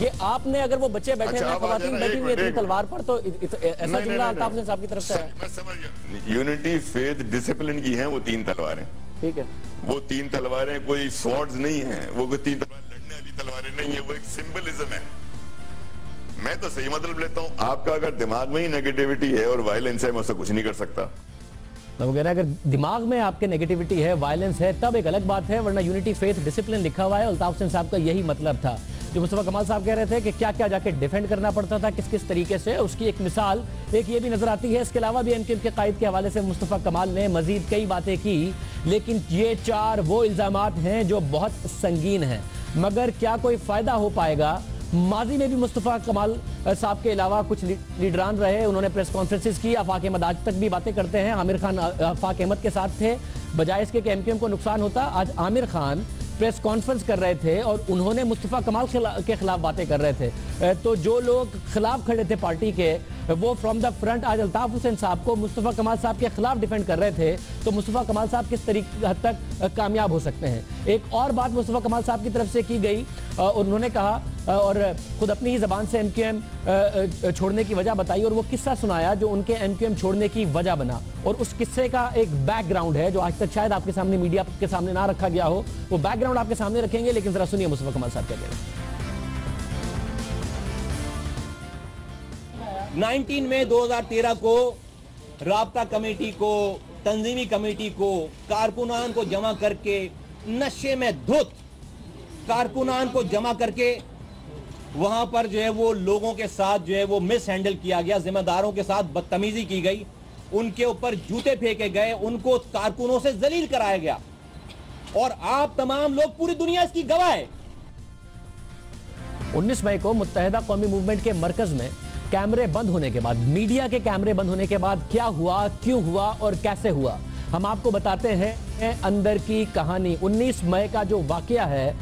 یہ آپ نے اگر وہ بچے بیٹھے ہیں خواتین بیٹھی ہوئی اتنی تلوار پر تو ایسا جملہ الطاف حسین صاحب کی طرف سے ہے. میں سمجھ گیا. یونٹی فیتھ ڈسپلن کی ہیں وہ 3 تلواریں. ٹھیک ہے, وہ 3 تلواریں کوئی سوارڈز نہیں ہیں, وہ کوئی 3 تلواریں لڑنے والی تلواریں نہیں ہیں, وہ ایک سمبلزم ہے. میں تو صحیح مطلب لیتا ہوں. آپ کا اگر دماغ میں ہی نیگیٹیوٹی ہے اور وائلنس ہے, میں اس سے کچھ نہیں کر سکتا. وہ کہہ رہا ہے اگر دماغ میں آپ کے نیگیٹیوٹی ہے, وائلنس ہے, تب ایک الگ بات ہے, ورنہ یونٹی فیتھ ڈسپلن لکھا ہوا ہے. الطاف حسین صاحب کا یہی مطلب تھا. جو مصطفیٰ کمال صاحب کہہ رہے تھے کہ کیا کیا جا کے ڈیفینڈ کرنا پڑتا تھا کس کس طریقے سے, اس کی ایک مثال ایک یہ بھی نظر آتی ہے. اس کے علاوہ بھی ایم کیو ایم کے قائد کے حوالے سے مصطفیٰ کمال نے مزید کئی باتیں کی, لیکن یہ 4 وہ الزامات ہیں جو بہت سنگین ہیں. مگر کیا کوئی فائدہ ہو پائے گا؟ ماضی میں بھی مصطفیٰ کمال صاحب کے علاوہ کچھ لیڈران رہے, انہوں نے پریس کانفرنسز کی. آفاق احمد آج تک بھی باتیں کرتے ہیں. عامر خان آفاق احمد کے ساتھ تھے, بجائے اس کے کہ ایم کیو ایم کو نقصان ہوتا. آج عامر خان پریس کانفرنس کر رہے تھے اور انہوں نے مصطفیٰ کمال کے خلاف باتیں کر رہے تھے. تو جو لوگ خلاف کھڑے تھے پارٹی کے, وہ فرام دا فرنٹ آج الطاف حسین صاحب کو مصطفیٰ کمال صاحب کے خلاف ڈیفینڈ کر رہے تھے. تو مصطفیٰ کمال صاحب کس طریقے حد تک کامیاب ہو سکتے ہیں؟ ایک اور بات مصطفیٰ کمال صاحب کی طرف سے کی گئی, انہوں نے کہا اور خود اپنی ہی زبان سے ایم کیو ایم چھوڑنے کی وجہ بتائی, اور وہ قصہ سنایا جو ان کے ایم کیو ایم چھوڑنے کی وجہ بنا. اور اس قصے کا ایک بیک گراؤنڈ ہے جو آج تک شاید آپ کے سامنے میڈیا کے سامنے نہ رکھا گیا ہو. وہ بیک گراؤنڈ آپ کے سامنے رکھیں گے, لیکن ذرا سنیے مصطفیٰ کمال صاحب کیا کہہ رہے ہیں. 19 مئی 2013 کو رابطہ کمیٹی کو, تنظیمی کمیٹی کو, کارکنان کو جمع کر کے نشے میں دھت کارکنان کو جمع کر کے وہاں پر جو ہے وہ لوگوں کے ساتھ جو ہے وہ مس ہینڈل کیا گیا, ذمہ داروں کے ساتھ بدتمیزی کی گئی, ان کے اوپر جوتے پھینکے گئے, ان کو کارکنوں سے ذلیل کرایا گیا. اور آپ تمام لوگ, پوری دنیا اس کی گواہ ہے. 19 مئی کو متحدہ قومی موومنٹ کے مرکز میں کیمرے بند ہونے کے بعد, میڈیا کے کیمرے بند ہونے کے بعد کیا ہوا, کیوں ہوا اور کیسے ہوا, ہم آپ کو بتاتے ہیں اندر کی کہانی. 19 مئی کا جو واقعہ ہے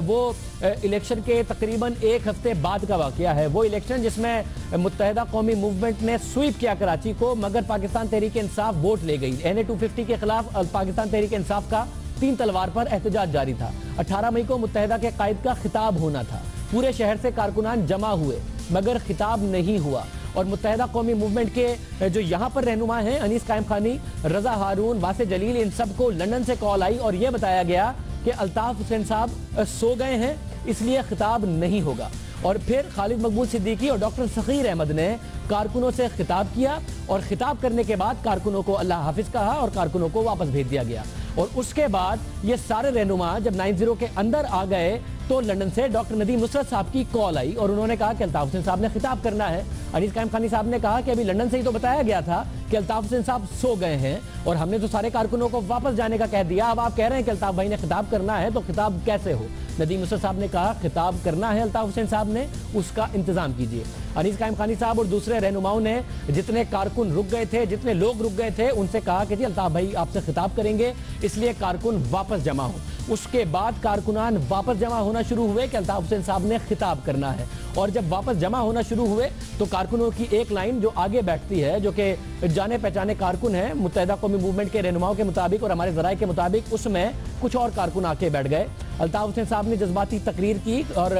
وہ الیکشن کے تقریباً 1 ہفتے بعد کا واقعہ ہے. وہ الیکشن جس میں متحدہ قومی موومنٹ نے سویپ کیا کراچی کو, مگر پاکستان تحریک انصاف ووٹ لے گئی. NA-250 کے خلاف پاکستان تحریک انصاف کا 3 تلوار پر احتجاج جاری تھا. 18 مئی کو متحدہ کے قائد کا خطاب ہونا تھا. پورے شہر سے کارکنان جمع ہوئے مگر خطاب نہیں ہوا. اور متحدہ قومی موومنٹ کے جو یہاں پر رہنما ہیں, انیس قائم خانی, رضا ہارون, واسع جلیل, ان سب کو لندن سے کال آئی اور یہ بتایا گیا کہ الطاف حسین صاحب سو گئے ہیں, اس لیے خطاب نہیں ہوگا. اور پھر خالد مقبول صدیقی اور ڈاکٹر سخیر احمد نے کارکنوں سے خطاب کیا, اور خطاب کرنے کے بعد کارکنوں کو اللہ حافظ کہا اور کارکنوں کو واپس بھیج دیا گیا. اور اس کے بعد یہ سارے رہنما جب 90 کے اندر آ گئے تو لندن سے ڈاکٹر ندیم نصرت صاحب کی کال آئی اور انہوں نے کہا کہ الطاف حسین صاحب نے خطاب کرنا ہے. انیس قائم خانی صاحب نے کہا کہ ابھی لندن سے ہی تو بتایا گیا تھا کہ الطاف حسین صاحب سو گئے ہیں, اور ہم نے تو سارے کارکنوں کو واپس جانے کا کہہ دیا, اب آپ کہہ رہے ہیں کہ الطاف بھائی نے خطاب کرنا ہے, تو خطاب کیسے ہو؟ ندیم نصرت صاحب نے کہا خطاب کرنا ہے الطاف حسین صاحب نے, اس کا انتظام کیجئے. انیس قائم خانی صاحب اور دوسرے رہنماؤں نے جتنے کارکن رک گئے تھے, جتنے لوگ رک گئے تھے, ان سے کہا کہ جی الطاف بھائی آپ سے خطاب کریں گے, اس لیے کارکن واپس جمع ہو. اس کے بعد کارکنان واپس جمع ہونا شروع ہوئے کہ الطاف حسین صاحب نے خطاب کرنا ہے. اور جب واپس جمع ہونا شروع ہوئے تو کارکنوں کی ایک لائن جو آگے بیٹھتی ہے, جو کہ جانے پہچانے کارکن ہیں متحدہ قومی موومنٹ کے رہنماؤں کے مطابق اور ہمارے ذرائع کے مطابق, اس میں کچھ اور کارکن آ کے بیٹھ گئے. الطاف حسین صاحب نے جذباتی تقریر کی اور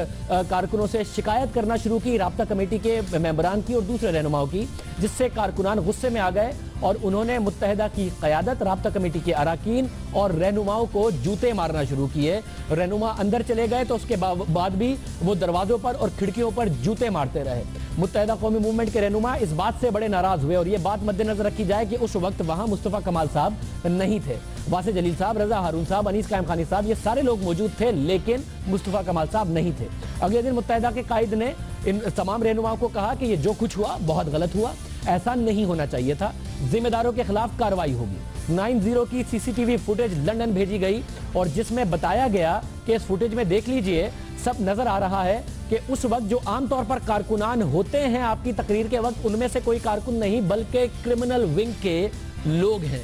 کارکنوں سے شکایت کرنا شروع کی, رابطہ کمیٹی کے ممبران کی اور دوسرے رہنماؤں کی, جس سے کارکنان غصے میں آ گئے اور انہوں نے متحدہ کی قیادت, رابطہ کمیٹی کے اراکین اور رہنماؤں کو جوتے مارنا شروع کیے. رہنما اندر چلے گئے تو اس کے بعد بھی وہ دروازوں پر اور کھڑکیوں پر جوتے مارتے رہے. متحدہ قومی موومنٹ کے رہنما اس بات سے بڑے ناراض ہوئے, اور یہ بات مد نظر رکھی جائے کہ اس وقت وہاں مصطفیٰ کمال صاحب نہیں تھے. واسع جلیل صاحب, رضا ہارون صاحب, انیس قائم خانی صاحب, یہ سارے لوگ موجود تھے, لیکن مصطفیٰ کمال صاحب نہیں تھے. اگلے دن متحدہ کے قائد نے ان تمام رہنماؤں کو کہا کہ یہ جو کچھ ہوا بہت غلط ہوا, ایسا نہیں ہونا چاہیے تھا, ذمہ داروں کے خلاف کارروائی ہوگی. 90 کی CCTV فوٹیج لندن بھیجی گئی اور جس میں بتایا گیا کہ اس فوٹیج میں دیکھ لیجئے, سب نظر آ رہا ہے کہ اس وقت جو عام طور پر کارکنان ہوتے ہیں آپ کی تقریر کے وقت, ان میں سے کوئی کارکن نہیں بلکہ کرمنل ونگ کے لوگ ہیں.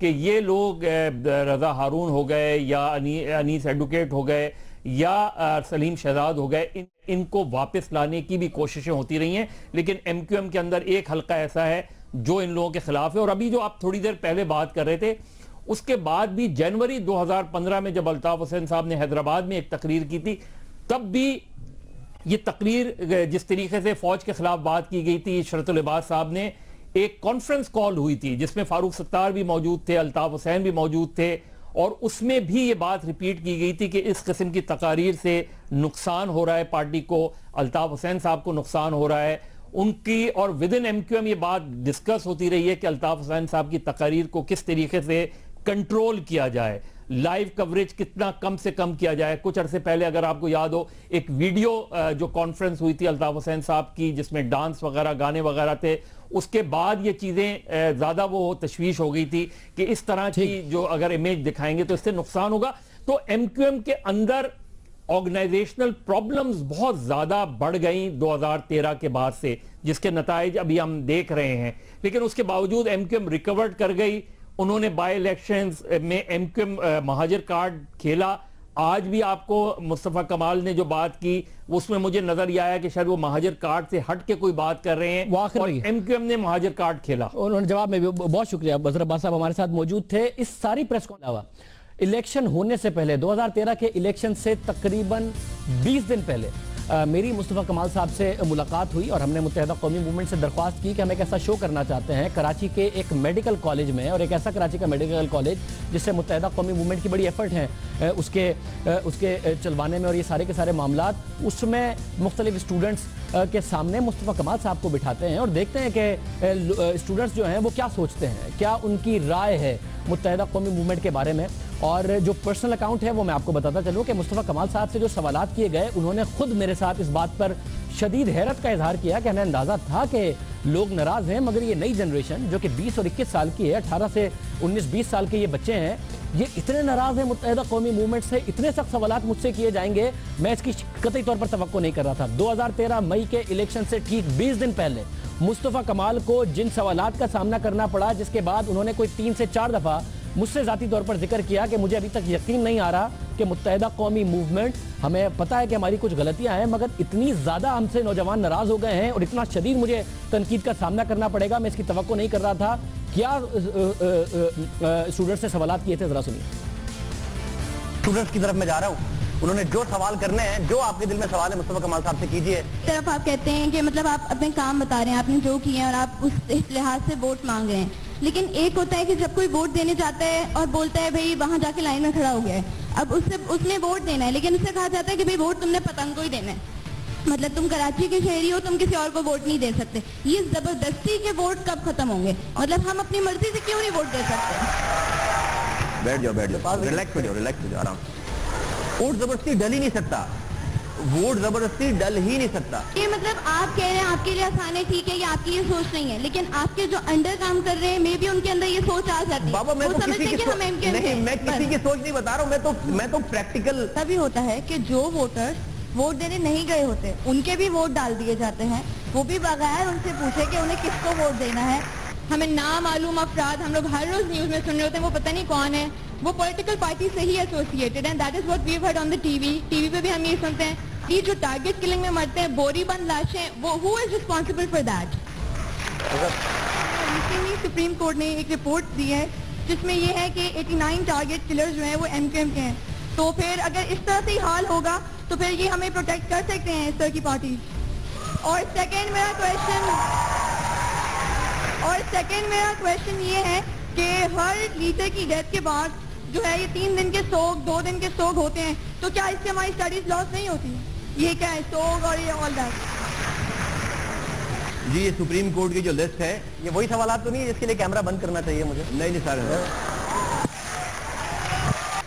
کہ یہ لوگ رضا ہارون ہو گئے یا انیس ایڈوکیٹ ہو گئے یا سلیم شہزاد ہو گئے، ان کو واپس لانے کی بھی کوششیں ہوتی رہی ہیں، لیکن ایم کیو ایم کے اندر ایک حلقہ ایسا ہے جو ان لوگوں کے خلاف ہے۔ اور ابھی جو آپ تھوڑی دیر پہلے بات کر رہے تھے، اس کے بعد بھی جنوری 2015 میں جب الطاف حسین صاحب نے حیدرآباد میں ایک تقریر کی تھی، تب بھی یہ تقریر جس طریقے سے فوج کے خلاف بات کی گئی تھی، شرط العباد صاحب نے ایک کانفرنس کال ہوئی تھی جس میں فاروق ستار بھی موجود تھے، الطاف حسین بھی موجود تھے، اور اس میں بھی یہ بات ریپیٹ کی گئی تھی کہ اس قسم کی تقاریر سے نقصان ہو رہا ہے پارٹی کو، الطاف حسین صاحب کو نقصان ہو رہا ہے ان کی، اور ودن ایم کیو ایم یہ بات ڈسکس ہوتی رہی ہے کہ الطاف حسین صاحب کی تقاریر کو کس طریقے سے کنٹرول کیا جائے، لائیو کوریج کتنا کم سے کم کیا جائے۔ کچھ عرصے پہلے اگر آپ کو یاد ہو ایک ویڈیو جو کانفرنس ہوئی تھی الطاف حسین صاحب کی جس میں ڈانس وغیرہ گانے وغیرہ تھے، اس کے بعد یہ چیزیں زیادہ وہ تشویش ہو گئی تھی کہ اس طرح کی جو اگر امیج دکھائیں گے تو اس سے نقصان ہوگا۔ تو ایم کیو ایم کے اندر آرگنائزیشنل پرابلمز بہت زیادہ بڑھ گئیں 2013 کے بعد سے، جس کے نتائج ابھی ہم دیکھ رہے ہیں، لیکن اس کے باوجود ایم کیو ایم ریکورڈ کر گئی۔ انہوں نے بائی الیکشنز میں ایم کیو ایم مہاجر کارڈ کھیلا۔ آج بھی آپ کو مصطفیٰ کمال نے جو بات کی اس میں مجھے نظر یہ آیا کہ شاید وہ مہاجر کارڈ سے ہٹ کے کوئی بات کر رہے ہیں، اور ایم کیو ایم نے مہاجر کارڈ کھیلا۔ انہوں نے جواب میں بھی بہت شکریہ، بزر عباس صاحب ہمارے ساتھ موجود تھے۔ اس ساری پریس کو علاوہ الیکشن ہونے سے پہلے 2013 کے الیکشن سے تقریباً 20 دن پہلے میری مصطفیٰ کمال صاحب سے ملاقات ہوئی اور ہم نے متحدہ قومی موومنٹ سے درخواست کی کہ ہم ایک ایسا شو کرنا چاہتے ہیں کراچی کے ایک میڈیکل کالج میں، اور ایک ایسا کراچی کا میڈیکل کالج جس سے متحدہ قومی موومنٹ کی بڑی ایفرٹ ہیں اس کے چلوانے میں، اور یہ سارے کے سارے معاملات، اس میں مختلف اسٹوڈنٹس کے سامنے مصطفیٰ کمال صاحب کو بٹھاتے ہیں اور دیکھتے ہیں کہ اسٹوڈنٹس جو ہیں وہ کیا سوچتے ہیں، کیا ان کی رائے ہے متحدہ قومی موومنٹ کے بارے میں۔ اور جو پرسنل اکاؤنٹ ہے وہ میں آپ کو بتاتا چلوں کہ مصطفیٰ کمال صاحب سے جو سوالات کیے گئے، انہوں نے خود میرے ساتھ اس بات پر شدید حیرت کا اظہار کیا کہ ہمیں اندازہ تھا کہ لوگ ناراض ہیں، مگر یہ نئی جنریشن جو کہ 20 اور 21 سال کی ہے، 18 سے 19-20 سال کے یہ بچے ہیں، یہ اتنے ناراض ہیں متحدہ قومی موومنٹ سے، اتنے سخت سوالات مجھ سے کیے جائیں گے، میں اس کی قطعی طور پر توقع نہیں کر رہا تھا۔ 2013 مئی کے الیکشن سے ٹھیک 20 دن پہلے مصطفیٰ کمال کو جن سوالات کا سامنا کرنا پڑا، جس کے بعد انہوں نے کوئی 3 سے 4 دفعہ مجھ سے ذاتی طور پر ذکر کیا کہ مجھے ابھی تک یقین نہیں آ رہا کہ متحدہ قومی موومنٹ، ہمیں پتہ ہے کہ ہماری کچھ غلطیاں ہیں مگر اتنی زیادہ ہم سے نوجوان ناراض ہو گئے ہیں اور اتنا شدید مجھے تنقید کا سامنا کرنا پڑے گا، میں اس کی توقع نہیں کر رہا تھا۔ کیا اسٹوڈنٹس نے سوالات کیے تھے، ذرا سنیے۔ اسٹوڈنٹس کی طرف میں جا رہا ہوں، انہوں نے جو سوال کرنے ہیں، جو آپ کے دل میں سوال ہے مصطفیٰ کمال صاحب سے کیجئے۔ طرف آپ کہتے ہیں کہ مطلب آپ اپنے کام بتا رہے ہیں، آپ نے جو کیے ہیں اور آپ اس لحاظ سے ووٹ مانگ رہے ہیں، لیکن ایک ہوتا ہے کہ جب کوئی ووٹ دینے جاتا ہے اور بولتا ہے بھئی وہاں جا کے لائن میں کھڑا ہو گیا ہے، اب اس نے ووٹ دینا ہے، لیکن اس سے کہا جاتا ہے کہ بھئی ووٹ تم نے پتنگ کو ہی دینا ہے، مطلب تم کراچی کے شہری ہو، تم کسی اور کو ووٹ نہیں دے سکتے۔ یہ زبردستی کے ووٹ کب ختم ہوں گے؟ مطلب ہم اپنی مرضی سے کیوں نہیں ووٹ دے سکتے؟ بیٹھ جاؤ ریلیکس ہو جاؤ آرام۔ ووٹ زبردستی ڈل ہی نہیں سکتا، ووٹ زبردستی ڈل ہی نہیں سکتا۔ یہ مطلب آپ کہہ رہے ہیں آپ کے لیے آسان ہے، ٹھیک ہے، یہ آپ کی یہ سوچ نہیں ہے، لیکن آپ کے جو انڈر کام کر رہے ہیں میں بھی ان کے اندر یہ سوچ آ جاتی ہے۔ بابا میں تو کسی کی سوچ نہیں بتا رہا ہوں، میں تو پریکٹیکل۔ تبھی ہوتا ہے کہ جو ووٹر ووٹ دینے نہیں گئے ہوتے ان کے بھی ووٹ ڈال دیے جاتے ہیں، وہ بھی بغیر ان سے پوچھے کہ انہیں کس کو ووٹ دینا ہے۔ ہمیں نامعلوم افراد ہم لوگ ہر روز نیوز میں سن رہے ہوتے ہیں، وہ پتہ نہیں کون ہے، وہ پولیٹیکل پارٹی سے ہی ایسوسیٹڈ ہیں، that is what we have heard on the TV پہ بھی ہم یہ سنتے ہیں۔ یہ جو ٹارگٹ کلنگ میں مرتے ہیں، بوری بند لاشیں، وہ who is responsible for that? Recently supreme court نے ایک رپورٹ دی ہے جس میں یہ ہے کہ 89 ٹارگٹ کلر جو ہیں وہ ایم کیو ایم کے ہیں، تو پھر اگر اس طرح سے ہی حال ہوگا تو پھر یہ ہمیں پروٹیکٹ کر سکتے ہیں اس طرح کی پارٹی؟ اور سیکنڈ میرا کویشچن یہ ہے کہ ہر لیڈر کی ڈیتھ کے بعد جو ہے یہ 3 دن کے سوگ، 2 دن کے سوگ ہوتے ہیں، تو کیا اس سے ہماری اسٹڈیز لاس نہیں ہوتی؟ یہ کیا ہے سوگ اور یہ آل دیٹ؟ جی یہ سپریم کورٹ کی جو لسٹ ہے، یہ وہی سوالات تو نہیں ہے جس کے لیے کیمرہ بند کرنا چاہیے مجھے؟ نہیں سر،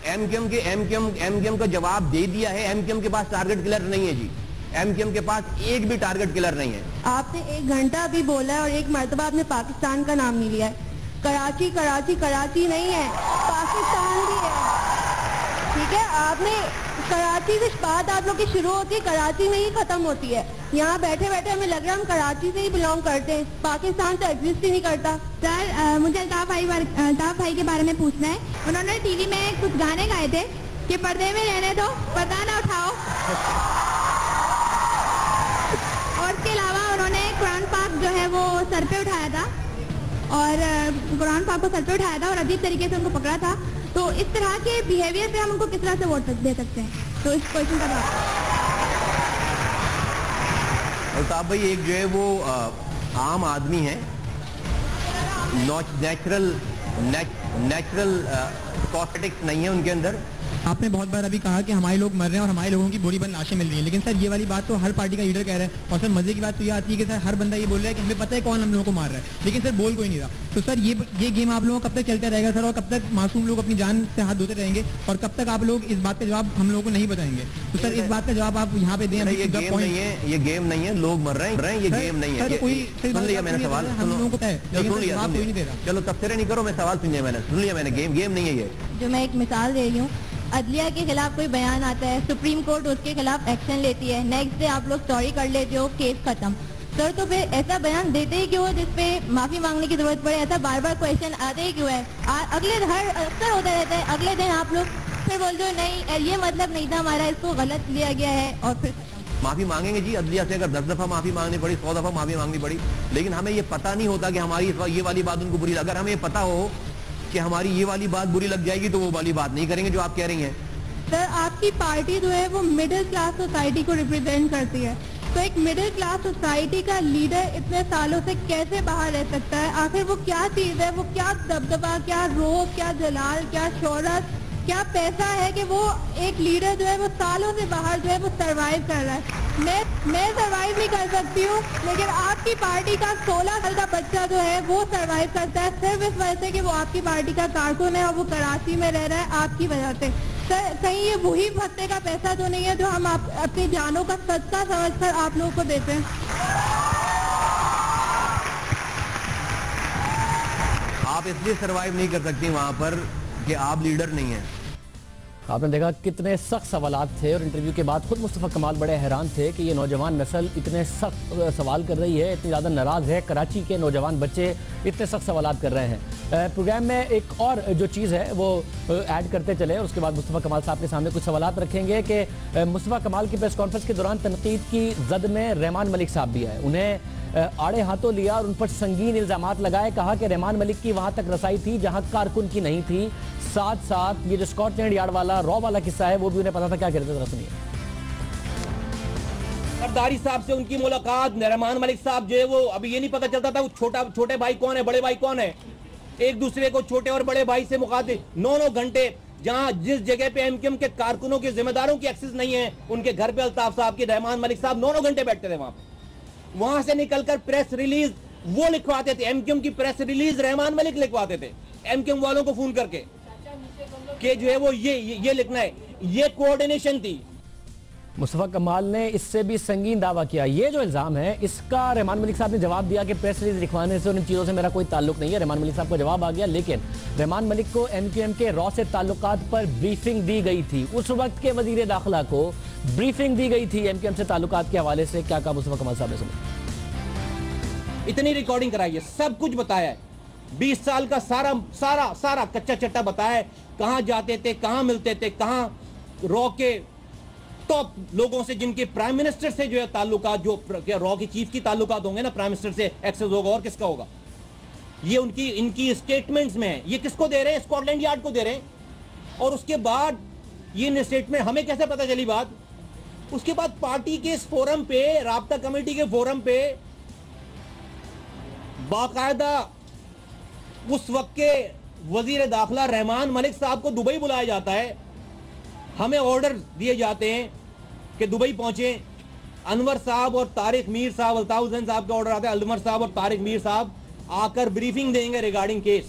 ایم کیو ایم کا جواب دے دیا ہے۔ ایم کیو ایم کے پاس ٹارگٹ کلر نہیں ہے جی، ایم کیو ایم کے پاس ایک بھی ٹارگٹ کلر نہیں ہے۔ آپ نے 1 گھنٹہ بھی بولا ہے اور 1 مرتبہ آپ نے پاکستان کا نام نہیں لیا ہے۔ کراچی نہیں ہے، پاکستان بھی ہے، ٹھیک ٹھیک ہے, آپ نے کراچی سے بات آپ لوگ کی شروع ہوتی ہے, کراچی میں ہی ختم ہوتی ہے. یہاں بیٹھے بیٹھے ہمیں لگ رہا ہے ہم کراچی سے ہی بلانگ کرتے ہیں, پاکستان سے ایگزسٹ ہی نہیں کرتا. سر مجھے الطاف بھائی کے بارے میں پوچھنا ہے. انہوں نے ٹی وی میں کچھ گانے گائے تھے کہ پردے میں رہنے دو, پردہ نہ اٹھاؤ, اور اس کے علاوہ انہوں نے قرآن پاک جو ہے وہ سر پہ اٹھایا تھا, اور قرآن پاک کو سر پہ اٹھایا تھا اور عجیب طریقے سے ان کو پکڑا تھا. تو اس طرح کے بیہیویئر پہ ہم ان کو کس طرح سے ووٹ دے سکتے ہیں؟ تو اس کوشچن کا جواب. الطاف بھائی ایک جو ہے وہ عام آدمی ہے, نیچرل کاسمیٹکس نہیں ہے ان کے اندر. آپ نے بہت بار ابھی کہا کہ ہمارے لوگ مر رہے ہیں اور ہمارے لوگوں کی بوری بند لاشیں مل رہی ہیں, لیکن سر یہ والی بات تو ہر پارٹی کا لیڈر کہہ رہا ہے, اور سر مزے کی بات تو یہ آتی ہے کہ سر ہر بندہ یہ بول رہا ہے کہ ہمیں پتہ ہے کون ہم لوگوں کو مار رہا ہے, لیکن سر بول کوئی نہیں رہا. تو سر یہ گیم آپ لوگوں کو کب تک چلتا رہے گا سر, اور کب تک معصوم لوگ اپنی جان سے ہاتھ دھوتے رہیں گے, اور کب تک آپ لوگ اس بات کا جواب ہم لوگوں کو نہیں بتائیں گے؟ تو سر اس بات کا جواب آپ یہاں پہ دیں. یہ گیم نہیں ہے, لوگ مر رہے ہیں, یہ گیم نہیں ہے. سن لیا میں نے سوال, ہم لوگوں کو پتہ ہے, لیکن جواب کوئی نہیں دے رہا. چلو تبصرے نہیں کرو, میں سوال سن لیا میں نے, گیم نہیں ہے یہ. جو میں ایک مثال دے رہی ہوں, عدلیہ کے خلاف کوئی بیان آتا ہے, سپریم کورٹ اس کے خلاف ایکشن لیتی ہے, نیکسٹ ڈے آپ لوگ سوری کر لیتے ہو, کیس ختم. سر تو پھر ایسا بیان دیتے ہی کیوں جس پہ معافی مانگنے کی ضرورت پڑے؟ ایسا بار بار کویشچن آتے ہی کیوں ہے؟ اکثر ہوتا رہتا ہے, اگلے دن آپ لوگ پھر بولتے ہو نہیں یہ مطلب نہیں تھا ہمارا, اس کو غلط لیا گیا ہے, اور پھر معافی مانگیں گے جی عدلیہ سے. اگر 10 دفعہ معافی مانگنی پڑی, 100 دفعہ معافی مانگنی پڑی, لیکن ہمیں یہ پتہ نہیں ہوتا کہ ہماری یہ والی بات ان کو بری. اگر ہمیں یہ پتہ ہو کہ ہماری یہ والی بات بری لگ جائے گی تو وہ والی بات نہیں کریں گے جو آپ کہہ رہی ہیں. سر آپ کی پارٹی جو ہے وہ مڈل کلاس سوسائٹی کو ریپرزینٹ کرتی ہے, تو ایک مڈل کلاس سوسائٹی کا لیڈر اتنے سالوں سے کیسے باہر رہ سکتا ہے؟ آخر وہ کیا چیز ہے, وہ کیا دبدبہ, کیا روب, کیا جلال, کیا شہرت, کیا پیسہ ہے کہ وہ ایک لیڈر جو ہے وہ سالوں سے باہر جو ہے وہ سروائیو کر رہا ہے؟ میں سروائیو نہیں کر سکتی ہوں, لیکن آپ کی پارٹی کا 16 سال کا بچہ جو ہے وہ سروائیو کرتا ہے صرف اس وجہ سے کہ وہ آپ کی پارٹی کا کارکن ہے اور وہ کراچی میں رہ رہا ہے آپ کی وجہ سے. سر کہیں یہ وہی بھتے کا پیسہ تو نہیں ہے جو ہم اپنی جانوں کا صدقہ سمجھ کر آپ لوگوں کو دیتے ہیں؟ آپ اس لیے سروائیو نہیں کر سکتی وہاں پر کہ آپ لیڈر نہیں ہیں. آپ نے دیکھا کتنے سخت سوالات تھے, اور انٹرویو کے بعد خود مصطفیٰ کمال بڑے حیران تھے کہ یہ نوجوان نسل اتنے سخت سوال کر رہی ہے, اتنی زیادہ ناراض ہے, کراچی کے نوجوان بچے اتنے سخت سوالات کر رہے ہیں. پروگرام میں ایک اور جو چیز ہے وہ ایڈ کرتے چلے, اس کے بعد مصطفیٰ کمال صاحب کے سامنے کچھ سوالات رکھیں گے کہ مصطفیٰ کمال کی پریس کانفرنس کے دوران تنقید کی زد میں رحمان ملک صاحب بھی آئے, انہیں آڑے ہاتھوں لیا اور ان پر سنگین الزامات لگائے. کہا کہ رحمان ملک کی وہاں تک رسائی تھی جہاں کارکن کی نہیں تھی. ساتھ ساتھ یہ جو اسکاٹ لینڈ یارڈ والا رو والا قصہ ہے وہ بھی انہیں پتا تھا. کیا کہتے تھے سنیے. سرداری صاحب سے ان کی ملاقات, رحمان ملک صاحب جو ہے وہ ابھی یہ نہیں پتا چلتا تھا وہ چھوٹے بھائی کون ہے, بڑے بھائی کون ہے, ایک دوسرے کو چھوٹے اور بڑے بھائی سے مخاطب 9 گھنٹے جہاں جس جگہ پہ ایم کیو ایم کے کارکنوں کے ذمہ داروں کی ایکسس نہیں ہے, ان کے گھر پہ الطاف صاحب کی رحمان ملک صاحب 9 گھنٹے بیٹھتے تھے وہاں پہ. وہاں سے نکل کر پریس ریلیز وہ لکھواتے تھے, ایم کیو ایم کی پریس ریلیز رحمان ملک لکھواتے تھے ایم کیو ایم والوں کو فون کر کے کہ جو ہے وہ یہ لکھنا ہے. یہ کوارڈینیشن تھی. مصطفیٰ کمال نے اس سے بھی سنگین دعویٰ کیا. یہ جو الزام ہے اس کا رحمان ملک صاحب نے جواب دیا کہ پریس ریلیز لکھوانے سے ان چیزوں سے میرا کوئی تعلق نہیں ہے. رحمان ملک صاحب کو جواب آ گیا, لیکن رحمان ملک کو ایم کیو ایم کے رو سے تعلقات پر بریفنگ دی گئی تھی. اس وقت کے وزیر داخلہ کو بریفنگ دی گئی تھی ایم کیو ایم سے تعلقات کے حوالے سے. کیا کہا مصطفیٰ کمال صاحب نے سنا. اتنی ریکارڈنگ کرائی ہے, سب کچھ بتایا ہے, 20 سال کا سارا کچا چٹا بتایا ہے, کہاں جاتے تھے, کہاں ملتے تھے, کہاں رو کے ٹاپ لوگوں سے جن کے پرائم منسٹر سے جو ہے تعلقات, جو رو کے چیف کی تعلقات ہوں گے نا, پرائم منسٹر سے ایکسس ہوگا اور کس کا ہوگا. یہ ان کی اسٹیٹمنٹس میں ہے. یہ کس کو دے رہے ہیں؟ اسکاٹ لینڈ یارڈ کو دے رہے ہیں. اور اس کے بعد یہ اسٹیٹمنٹ ہمیں کیسے پتہ چلی بات؟ اس کے بعد پارٹی کے اس فورم پہ, رابطہ کمیٹی کے فورم پہ باقاعدہ اس وقت کے وزیر داخلہ رحمان ملک صاحب کو دبئی بلایا جاتا ہے. ہمیں آرڈر دیے جاتے ہیں کہ دبئی پہنچیں. انور صاحب اور طارق میر صاحب, الطاف حسین صاحب کا آرڈر آتا ہے, انور صاحب اور طارق میر صاحب آ کر بریفنگ دیں گے ریگارڈنگ کیس.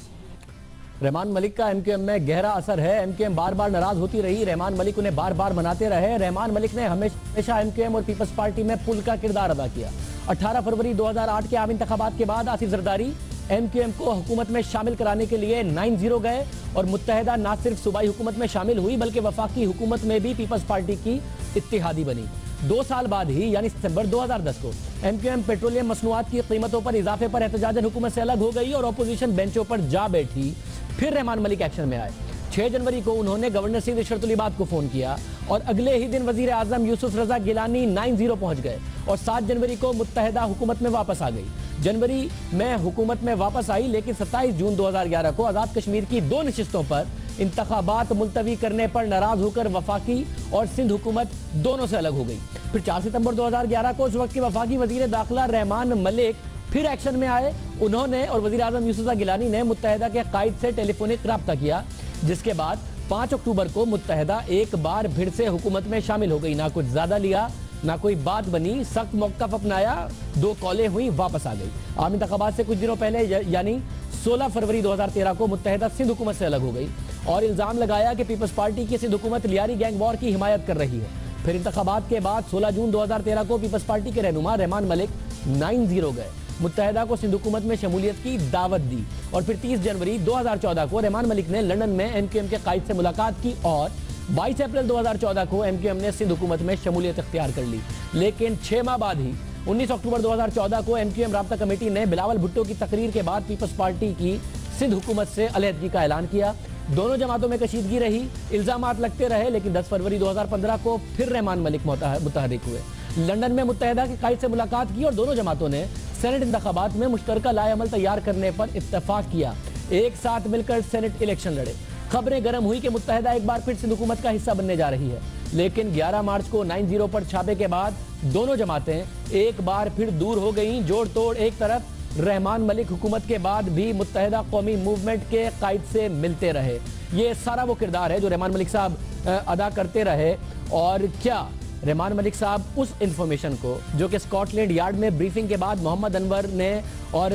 رحمان ملک کا ایم کیو ایم میں گہرا اثر ہے. ایم کیو ایم بار بار ناراض ہوتی رہی, رحمان ملک انہیں بار بار مناتے رہے. رحمان ملک نے ہمیشہ ایم کیو ایم اور پیپلز پارٹی میں پل کا کردار ادا کیا. 18 فروری 2008 کے عام انتخابات کے بعد Asif Zardari MQM کو حکومت میں شامل کرانے کے لیے 9-0 گئے اور متحدہ نہ صرف صوبائی حکومت میں شامل ہوئی بلکہ وفاقی حکومت میں بھی پیپلز پارٹی کی اتحادی بنی۔ 2 سال بعد ہی یعنی ستمبر 2010 کو ایم کیو ایم پیٹرولیم مصنوعات کی قیمتوں پر اضافے پر احتجاجاً حکومت سے الگ ہو گئی اور اپوزیشن بینچوں پر جا بیٹھی۔ پھر رحمان ملک ایکشن میں آئے۔ 6 جنوری کو انہوں نے گورنر سید اشرت العباد کو فون کیا اور اگلے ہی دن وزیر اعظم یوسف رضا گیلانی 9-0 پہنچ گئے اور 7 جنوری کو متحدہ حکومت میں واپس آ گئی۔ جنوری میں حکومت میں واپس آئی لیکن 27 جون 2011 کو آزاد کشمیر کی 2 نشستوں پر انتخابات ملتوی کرنے پر ناراض ہو کر وفاقی اور سندھ حکومت دونوں سے الگ ہو گئی۔ پھر 4 ستمبر 2011 کو اس وقت کے وفاقی وزیر داخلہ رحمان ملک پھر ایکشن میں آئے۔ انہوں نے اور وزیر اعظم یوسف رضا گیلانی نے متحدہ کے قائد سے ٹیلی فونک رابطہ کیا، جس کے بعد 5 اکتوبر کو متحدہ ایک بار پھر سے حکومت میں شامل ہو گئی۔ نہ کچھ زیادہ لیا نہ کوئی بات بنی، سخت موقف اپنایا، 2 کالیں ہوئی، واپس آ گئی۔ عام انتخابات سے کچھ دنوں پہلے یعنی 16 فروری 2013 کو متحدہ سندھ حکومت سے الگ ہو گئی اور الزام لگایا کہ پیپلز پارٹی کی سندھ حکومت لیاری گینگ وار کی حمایت کر رہی ہے۔ پھر انتخابات کے بعد 16 جون 2013 کو پیپلز پارٹی کے رہنما رحمان ملک 9-0 گئے، متحدہ کو سندھ حکومت میں شمولیت کی دعوت دی اور پھر 30 جنوری 2014 کو رحمان ملک نے لندن میں ایم کیو ایم کے قائد سے ملاقات کی اور 22 اپریل 2014 کو ایم کیو ایم نے سندھ حکومت میں شمولیت اختیار کر لی۔ لیکن 6 ماہ بعد ہی 19 اکتوبر 2014 کو ایم کیو ایم رابطہ کمیٹی نے بلاول بھٹو کی تقریر کے بعد پیپلز پارٹی کی سندھ حکومت سے علیحدگی کا اعلان کیا۔ دونوں جماعتوں میں کشیدگی رہی، الزامات لگتے رہے، لیکن 10 فروری 2015 کو پھر رحمان ملک متحرک ہوئے۔ لندن میں متحدہ کے قائد سے ملاقات کی اور دونوں جماعتوں نے سینٹ انتخابات میں مشترکہ لائحہ عمل تیار کرنے پر اتفاق کیا۔ ایک ساتھ مل کر سینٹ الیکشن لڑے۔ خبریں گرم ہوئی کہ متحدہ ایک بار پھر سندھ حکومت کا حصہ بننے جا رہی ہے، لیکن 11 مارچ کو 9-0 پر چھاپے کے بعد دونوں جماعتیں ایک بار پھر دور ہو گئیں۔ جوڑ توڑ ایک طرف، رحمان ملک حکومت کے بعد بھی متحدہ قومی موومنٹ کے قائد سے ملتے رہے۔ یہ سارا وہ کردار ہے جو رحمان ملک صاحب ادا کرتے رہے۔ اور کیا رحمان ملک صاحب اس انفارمیشن کو جو کہ اسکاٹ لینڈ یارڈ میں بریفنگ کے بعد محمد انور نے اور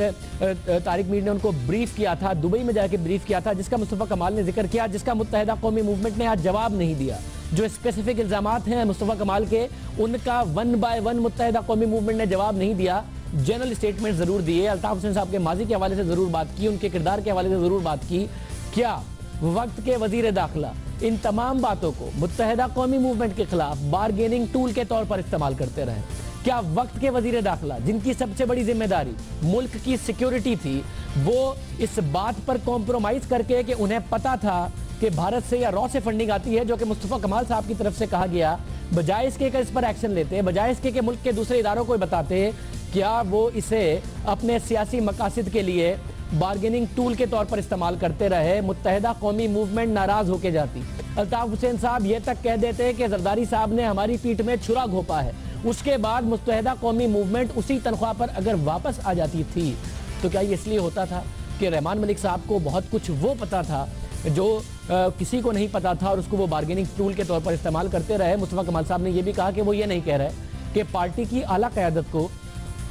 طارق میر نے ان کو بریف کیا تھا، دبئی میں جا کے بریف کیا تھا، جس کا مصطفیٰ کمال نے ذکر کیا، جس کا متحدہ قومی موومنٹ نے آج جواب نہیں دیا، جو اسپیسیفک الزامات ہیں مصطفیٰ کمال کے، ان کا 1 by 1 متحدہ قومی موومنٹ نے جواب نہیں دیا، جنرل اسٹیٹمنٹ ضرور دیے، الطاف حسین صاحب کے ماضی کے حوالے سے ضرور بات کی، ان کے کردار کے حوالے سے ضرور بات کی۔ کیا وقت کے وزیر داخلہ ان تمام باتوں کو متحدہ قومی موومنٹ کے خلاف بارگیننگ ٹول کے طور پر استعمال کرتے رہے؟ کیا وقت کے وزیر داخلہ جن کی سب سے بڑی ذمہ داری ملک کی سیکیورٹی تھی، وہ اس بات پر کمپرومائز کر کے کہ انہیں پتا تھا کہ بھارت سے یا را سے فنڈنگ آتی ہے جو کہ مصطفیٰ کمال صاحب کی طرف سے کہا گیا، بجائے اس کے کہ اس پر ایکشن لیتے، بجائے اس کے کہ ملک کے دوسرے اداروں کو بتاتے، کیا وہ اسے اپنے سیاسی مقاصد کے لیے بارگیننگ ٹول کے طور پر استعمال کرتے رہے؟ متحدہ قومی موومنٹ ناراض ہو کے جاتی، الطاف حسین صاحب یہ تک کہہ دیتے کہ زرداری صاحب نے ہماری پیٹھ میں چھرا گھونپا ہے، اس کے بعد متحدہ قومی موومنٹ اسی تنخواہ پر اگر واپس آ جاتی تھی تو کیا یہ اس لیے ہوتا تھا کہ رحمان ملک صاحب کو بہت کچھ وہ پتا تھا جو کسی کو نہیں پتا تھا اور اس کو وہ بارگیننگ ٹول کے طور پر استعمال کرتے رہے؟ مصطفیٰ کمال صاحب نے یہ بھی کہا کہ وہ یہ نہیں کہہ رہے کہ پارٹی کی اعلیٰ قیادت کو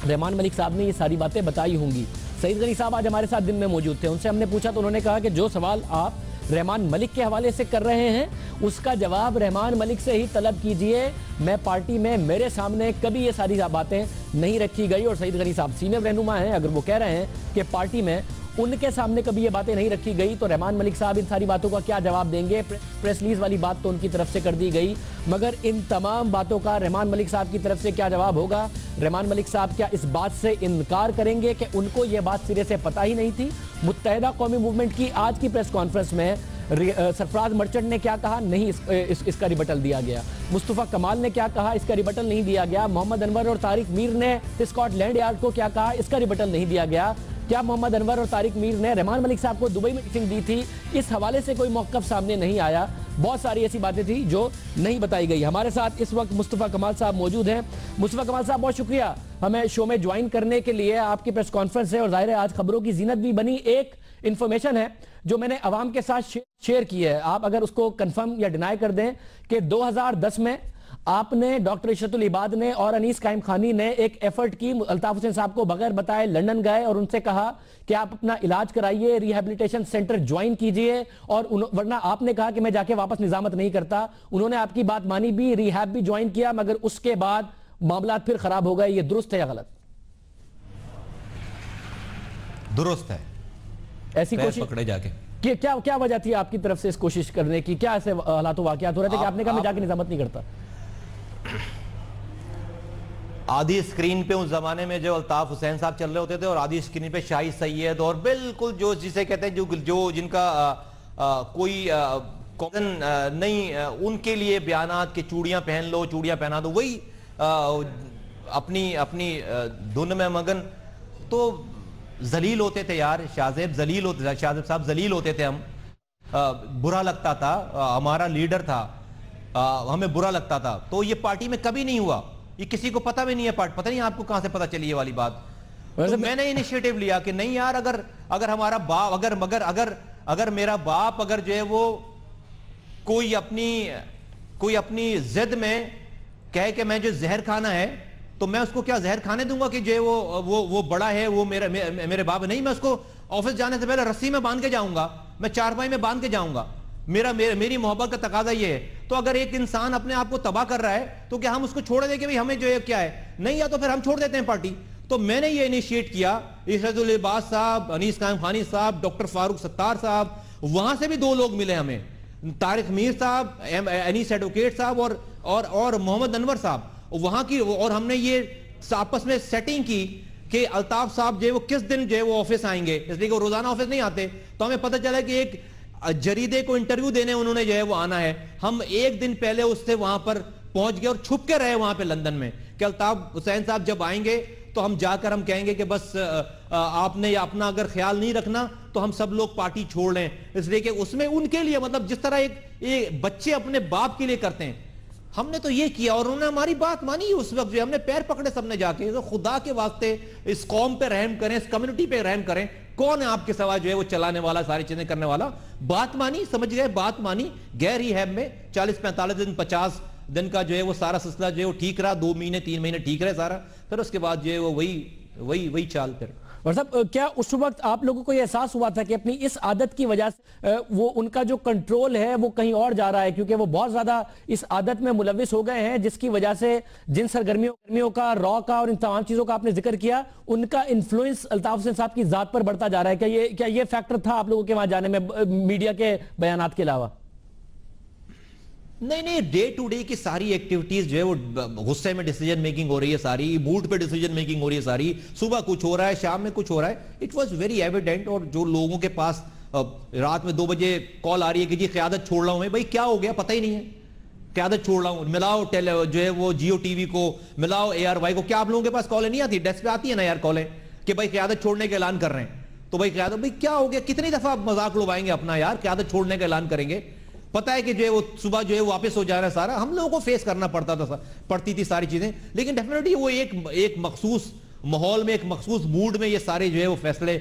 رحمان ملک صاحب نے یہ ساری باتیں بتائی ہوں گی۔ سعید غنی صاحب آج ہمارے ساتھ دن میں موجود تھے، ان سے ہم نے پوچھا تو انہوں نے کہا کہ جو سوال آپ رحمان ملک کے حوالے سے کر رہے ہیں اس کا جواب رحمان ملک سے ہی طلب کیجئے، میں پارٹی میں میرے سامنے کبھی یہ ساری باتیں نہیں رکھی گئی۔ اور سعید غنی صاحب سینئر رہنما ہیں، اگر وہ کہہ رہے ہیں کہ پارٹی میں ان کے سامنے کبھی یہ باتیں نہیں رکھی گئی تو رحمان ملک صاحب ان ساری باتوں کا کیا جواب دیں گے؟ پریس ریلیز والی بات تو ان کی طرف سے کر دی گئی، مگر ان تمام باتوں کا رحمان ملک صاحب کی طرف سے کیا جواب ہوگا؟ رحمان ملک صاحب کیا اس بات سے انکار کریں گے کہ ان کو یہ بات سرے سے پتہ ہی نہیں تھی؟ متحدہ قومی موومنٹ کی آج کی پریس کانفرنس میں سرفراز مرچنٹ نے کیا کہا؟ نہیں اس کا ریبٹل دیا گیا۔ مصطفیٰ کمال نے کیا کہا؟ اس کا ریبٹل نہیں دیا گیا۔ محمد انور اور طارق میر نے اسکاٹ لینڈ یارڈ کو کیا کہا؟ اس کا ریبٹل نہیں دیا گیا۔ کیا محمد انور اور طارق میر نے رحمان ملک صاحب کو دبئی میں میٹنگ دی تھی؟ اس حوالے سے کوئی موقف سامنے نہیں آیا۔ بہت ساری ایسی باتیں تھیں جو نہیں بتائی گئی۔ ہمارے ساتھ اس وقت مصطفیٰ کمال صاحب موجود ہیں۔ مصطفیٰ کمال صاحب بہت شکریہ ہمیں شو میں جوائن کرنے کے لیے، آپ کی پریس کانفرنس ہے اور ظاہر ہے آج خبروں کی زینت بھی بنی۔ ایک انفارمیشن ہے جو میں نے عوام کے ساتھ شیئر کی ہے، آپ اگر اس کو کنفرم یا ڈینائی کر دیں کہ 2010 میں آپ نے ڈاکٹر اشرت العباد نے اور انیس قائم خانی نے ایک ایفرٹ کی، الطاف حسین صاحب کو بغیر بتائے لندن گئے اور ان سے کہا کہ آپ اپنا علاج کرائیے، ریہیبلیٹیشن سینٹر جوائن کیجئے، اور ورنہ آپ نے کہا کہ میں جا کے واپس نظامت نہیں کرتا۔ انہوں نے آپ کی بات مانی بھی، ریہیب بھی جوائن کیا، مگر اس کے بعد معاملات پھر خراب ہو گئے۔ یہ درست ہے یا غلط؟ درست ہے. ایسی کوشش پکڑے جا کے کیا وجہ تھی آپ کی طرف سے اس کوشش کرنے کی؟ کیا ایسے حالات و واقعات ہو رہے تھے کہ آپ نے کہا میں جا کے نظامت نہیں کرتا؟ آدھی اسکرین پہ اس زمانے میں جو الطاف حسین صاحب چل رہے ہوتے تھے اور آدھی اسکرین پہ شاہی سید اور بالکل جو جسے کہتے ہیں جو جن کا کوئی نہیں، ان کے لیے بیانات کہ چوڑیاں پہن لو، چوڑیاں پہنا دو، وہی اپنی دھن میں مگن. تو ذلیل ہوتے تھے یار. شاہ زیب صاحب ذلیل ہوتے تھے. ہم برا لگتا تھا، ہمارا لیڈر تھا، ہمیں برا لگتا تھا. تو یہ پارٹی میں کبھی نہیں ہوا. یہ کسی کو پتہ بھی نہیں ہے. پتہ نہیں آپ کو کہاں سے پتہ چلی یہ والی بات. تو میں نے انیشیٹو لیا کہ نہیں یار، اگر ہمارا باپ اگر میرا باپ اگر جو ہے وہ کوئی اپنی ضد میں کہے کہ میں جو زہر کھانا ہے تو میں اس کو کیا زہر کھانے دوں گا کہ جو وہ بڑا ہے، وہ میرے باپ نہیں. میں اس کو آفس جانے سے پہلے رسی میں باندھ کے جاؤں گا، میں چارپائی میں باندھ کے جاؤں گا. میری محبت کا تقاضا یہ ہے. تو اگر ایک انسان اپنے آپ کو تباہ کر رہا ہے تو کیا ہم اس کو چھوڑ دیں کہ بھئی ہمیں جو ہے کیا ہے نہیں، یا تو پھر ہم چھوڑ دیتے ہیں پارٹی. تو میں نے یہ انیشیٹ کیا. عزت العباس صاحب، انیس قائم خانی صاحب، ڈاکٹر فاروق ستار صاحب، وہاں سے بھی 2 لوگ ملے ہمیں، طارق میر صاحب، انیس ایڈوکیٹ صاحب اور محمد انور صاحب وہاں کی. اور ہم نے یہ آپس میں سیٹنگ کی کہ الطاف صاحب جو ہے وہ کس دن جو ہے وہ آفس آئیں گے، اس لیے کہ وہ روزانہ آفس نہیں آتے. تو ہمیں پتہ چلا کہ ایک جریدے کو انٹرویو دینے انہوں نے جو ہے وہ آنا ہے. ہم 1 دن پہلے اس سے وہاں پر پہنچ گئے اور چھپ کے رہے وہاں پہ لندن میں کہ الطاف حسین صاحب جب آئیں گے تو ہم جا کر ہم کہیں گے کہ بس آپ نے اپنا اگر خیال نہیں رکھنا تو ہم سب لوگ پارٹی چھوڑ لیں. اس لیے کہ اس میں ان کے لیے مطلب جس طرح ایک بچے اپنے باپ کے لیے کرتے ہیں، ہم نے تو یہ کیا اور انہوں نے ہماری بات مانی. اس وقت جو ہم نے پیر پکڑے سب نے جا کے. تو خدا کے واسطے اس قوم پہ رحم کریں، اس کمیونٹی پہ رحم کریں. کون ہے آپ کے سوا جو ہے وہ چلانے والا، ساری چیزیں کرنے والا؟ بات مانی، سمجھ گئے، بات مانی. گئے ریہیب میں 40-45 دن 50 دن کا جو ہے وہ سارا سلسلہ جو ہے وہ ٹھیک رہا. 2 مہینے 3 مہینے ٹھیک رہے سارا. پھر اس کے بعد جو ہے وہ وہی چال. پھر صاحب کیا اس وقت آپ لوگوں کو یہ احساس ہوا تھا کہ اپنی اس عادت کی وجہ سے وہ ان کا جو کنٹرول ہے وہ کہیں اور جا رہا ہے، کیونکہ وہ بہت زیادہ اس عادت میں ملوث ہو گئے ہیں جس کی وجہ سے جن سرگرمیوں کا، را کا اور ان تمام چیزوں کا آپ نے ذکر کیا، ان کا انفلوئنس الطاف حسین صاحب کی ذات پر بڑھتا جا رہا ہے؟ کیا یہ فیکٹر تھا آپ لوگوں کے وہاں جانے میں میڈیا کے بیانات کے علاوہ؟ نہیں، ڈے ٹو ڈے کی ساری ایکٹیویٹیز جو ہے وہ غصے میں ڈیسیجن میکنگ ہو رہی ہے، ساری موڈ پہ ڈیسیجن میکنگ ہو رہی ہے، ساری صبح کچھ ہو رہا ہے، شام میں کچھ ہو رہا ہے. It was very evident. اور جو لوگوں کے پاس رات میں 2 بجے کال آ رہی ہے کہ جی قیادت چھوڑ رہا ہوں میں، بھائی کیا ہو گیا پتہ ہی نہیں ہے. قیادت چھوڑ رہا ہوں، ملاؤ جو ہے وہ جیو ٹی وی کو، ملاؤ ARY کو. کیا آپ لوگوں کے پاس کالیں نہیں آتی؟ ڈیسک پہ آتی ہے نا یار کالیں کہ بھائی قیادت چھوڑنے کا اعلان کر رہے ہیں. تو بھائی قیادت، بھائی کیا ہو گیا؟ کتنی دفعہ مذاق اڑوائیں گے اپنا یار؟ قیادت چھوڑنے کا اعلان کریں گے، پتہ ہے کہ جو ہے وہ صبح جو ہے واپس ہو جا رہا ہے سارا. ہم لوگوں کو فیس کرنا پڑتی تھی ساری چیزیں. لیکن ڈیفینیٹلی وہ ایک مخصوص ماحول میں، ایک مخصوص موڈ میں یہ سارے جو ہے وہ فیصلے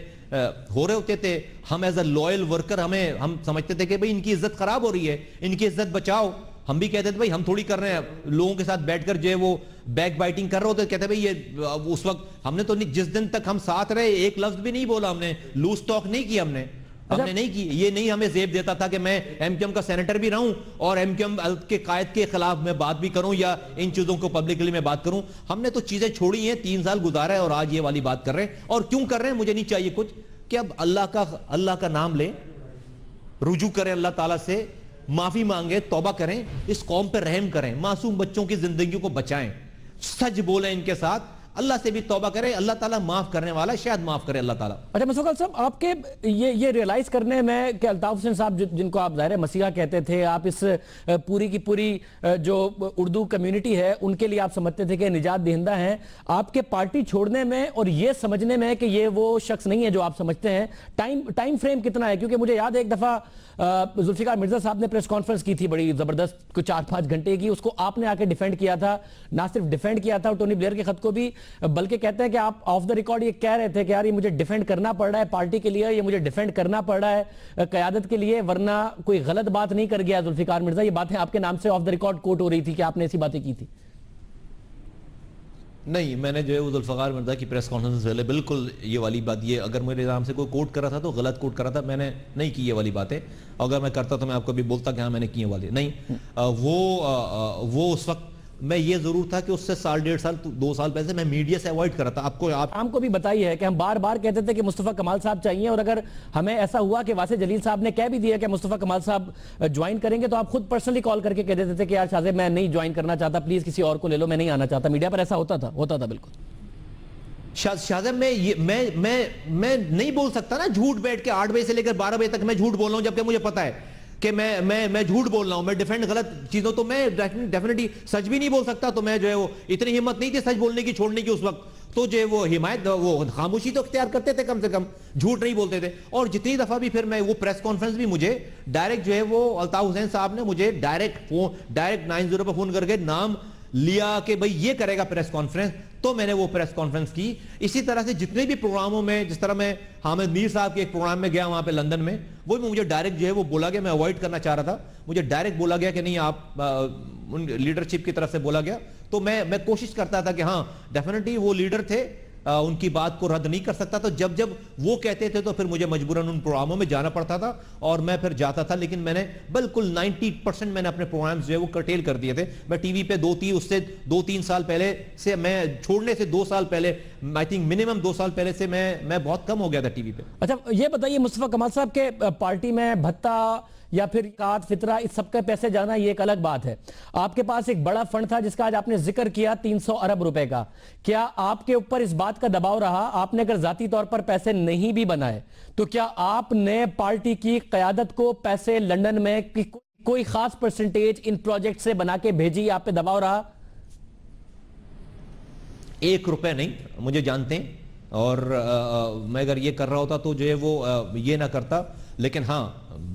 ہو رہے ہوتے تھے. ہم ایز اے لوئل ورکر ہم سمجھتے تھے کہ بھئی ان کی عزت خراب ہو رہی ہے، ان کی عزت بچاؤ. ہم بھی کہتے تھے بھئی ہم تھوڑی کر رہے ہیں. لوگوں کے ساتھ بیٹھ کر جو ہے وہ بیک بائٹنگ کر رہے ہوتے، کہتے بھئی یہ اس وقت ہم نے تو جس دن تک ہم ساتھ رہے ایک لفظ بھی نہیں بولا، ہم نے لوز ٹاک نہیں کی. ہم نے نہیں کی. یہ نہیں ہمیں زیب دیتا تھا کہ میں MQM کا سینیٹر بھی رہوں اور MQM کے قائد کے خلاف میں بات بھی کروں یا ان چیزوں کو پبلکلی میں بات کروں. ہم نے تو چیزیں چھوڑی ہیں، 3 سال گزارا ہے اور آج یہ والی بات کر رہے ہیں. اور کیوں کر رہے ہیں؟ مجھے نہیں چاہیے کچھ کہ اب اللہ کا نام لیں، رجوع کریں اللہ تعالیٰ سے، معافی مانگیں، توبہ کریں، اس قوم پہ رحم کریں، معصوم بچوں کی زندگیوں کو بچائیں، سچ بولیں ان کے ساتھ، اللہ سے بھی توبہ کرے. اللہ تعالیٰ معاف کرنے والا، شاید معاف کرے اللہ تعالیٰ. اچھا مسعود صاحب، آپ کے یہ ریئلائز کرنے میں کہ الطاف حسین صاحب جن کو آپ ظاہر مسیحا کہتے تھے، آپ اس پوری کی پوری جو اردو کمیونٹی ہے ان کے لیے آپ سمجھتے تھے کہ نجات دہندہ ہیں، آپ کے پارٹی چھوڑنے میں اور یہ سمجھنے میں کہ یہ وہ شخص نہیں ہے جو آپ سمجھتے ہیں، ٹائم فریم کتنا ہے؟ کیونکہ مجھے یاد ہے ایک دفعہ ذوالفقار مرزا صاحب نے پریس کانفرنس کی تھی بڑی زبردست، کوئی 4-5 گھنٹے کی. اس کو آپ نے آ کے ڈیفینڈ کیا تھا. نہ صرف ڈیفینڈ کیا تھا ٹونی بلیئر کے خط کو بھی، بلکہ کہتے ہیں کہ آپ آف دا ریکارڈ یہ کہہ رہے تھے کہ یار یہ مجھے ڈیفینڈ کرنا پڑ رہا ہے پارٹی کے لیے، یہ مجھے ڈیفینڈ کرنا پڑ رہا ہے قیادت کے لیے، ورنہ کوئی غلط بات نہیں کر گیا ذوالفقار مرزا. یہ باتیں آپ کے نام سے آف دا ریکارڈ کوٹ ہو رہی تھی کہ آپ نے ایسی باتیں کی تھی. نہیں، میں نے جو ہے ذوالفقار مرزا کی پریس کانفرنس سے پہلے بالکل یہ والی بات، یہ اگر میرے نام سے کوئی کوٹ کرا تھا تو غلط کوٹ کرا تھا. میں نے نہیں کی یہ والی باتیں. اگر میں کرتا تو میں آپ کو بھی بولتا کہ ہاں میں نے کی یہ والی نہیں. وہ اس وقت میں یہ ضرور تھا کہ اس سے سال 1.5 سال 2 سال پہلے میں میڈیا سے اوائڈ کر رہا تھا. آپ کو بھی بتائی ہے کہ ہم بار بار کہتے تھے کہ مصطفیٰ کمال صاحب چاہیے, اور اگر ہمیں ایسا ہوا کہ واسع جلیل صاحب نے کہہ بھی دیا کہ مصطفیٰ کمال صاحب جوائن کریں گے, تو آپ خود پرسنلی کال کر کے کہہ دیتے تھے کہ یار شاہ زیب میں نہیں جوائن کرنا چاہتا, پلیز کسی اور کو لے لو, میں نہیں آنا چاہتا. میڈیا پر ایسا ہوتا تھا بالکل. شاہ زیب میں نہیں بول سکتا نا جھوٹ بیٹھ کے 8 بجے سے لے کر 12 بجے تک میں جھوٹ بول رہا ہوں, جبکہ مجھے پتا ہے کہ میں جھوٹ بول رہا ہوں, میں ڈیفینڈ غلط چیزوں, تو میں ڈیفینیٹلی سچ بھی نہیں بول سکتا. تو میں جو ہے وہ اتنی ہمت نہیں تھی سچ بولنے کی, چھوڑنے کی اس وقت, تو جو ہے وہ حمایت, وہ خاموشی تو اختیار کرتے تھے, کم سے کم جھوٹ نہیں بولتے تھے. اور جتنی دفعہ بھی پھر میں وہ پریس کانفرنس بھی مجھے ڈائریکٹ جو ہے وہ الطاف حسین صاحب نے مجھے ڈائریکٹ 90 پہ فون کر کے نام لیا کہ بھئی یہ کرے گا پریس کانفرنس, تو میں نے وہ پریس کانفرنس کی. اسی طرح سے جتنے بھی پروگراموں میں, جس طرح میں حامد میر صاحب کے ایک پروگرام میں گیا وہاں پہ لندن میں, وہ بھی مجھے ڈائریکٹ جو ہے وہ بولا گیا, میں اوائڈ کرنا چاہ رہا تھا, مجھے ڈائریکٹ بولا گیا کہ نہیں آپ لیڈرشپ کی طرف سے بولا گیا. تو میں کوشش کرتا تھا کہ ہاں ڈیفینیٹلی وہ لیڈر تھے, ان کی بات کو رد نہیں کر سکتا, تو جب وہ کہتے تھے تو پھر مجھے مجبوراً ان پروگراموں میں جانا پڑتا تھا اور میں پھر جاتا تھا. لیکن میں نے بالکل 90% میں نے اپنے پروگرامز جو ہے وہ کرٹیل کر دیے تھے. میں ٹی وی پہ اس سے 2-3 سال پہلے سے, میں چھوڑنے سے 2 سال پہلے, آئی تھنک منیمم 2 سال پہلے سے میں بہت کم ہو گیا تھا ٹی وی پہ. اچھا یہ بتائیے, مصطفیٰ کمال صاحب کے پارٹی میں بھتہ یا پھر زکوٰۃ فطرہ اس سب کے پیسے جانا یہ ایک الگ بات ہے. آپ کے پاس ایک بڑا فنڈ تھا جس کا آج آپ نے ذکر کیا 300 ارب روپے کا. کیا آپ کے اوپر اس بات کا دباؤ رہا, آپ نے اگر ذاتی طور پر پیسے نہیں بھی بنائے تو کیا آپ نے پارٹی کی قیادت کو پیسے لندن میں کوئی خاص پرسنٹیج ان پروجیکٹ سے بنا کے بھیجی, آپ پہ دباؤ رہا؟ 1 روپے نہیں, مجھے جانتے ہیں, اور میں اگر یہ کر رہا ہوتا تو جو ہے وہ یہ نہ کرتا. لیکن ہاں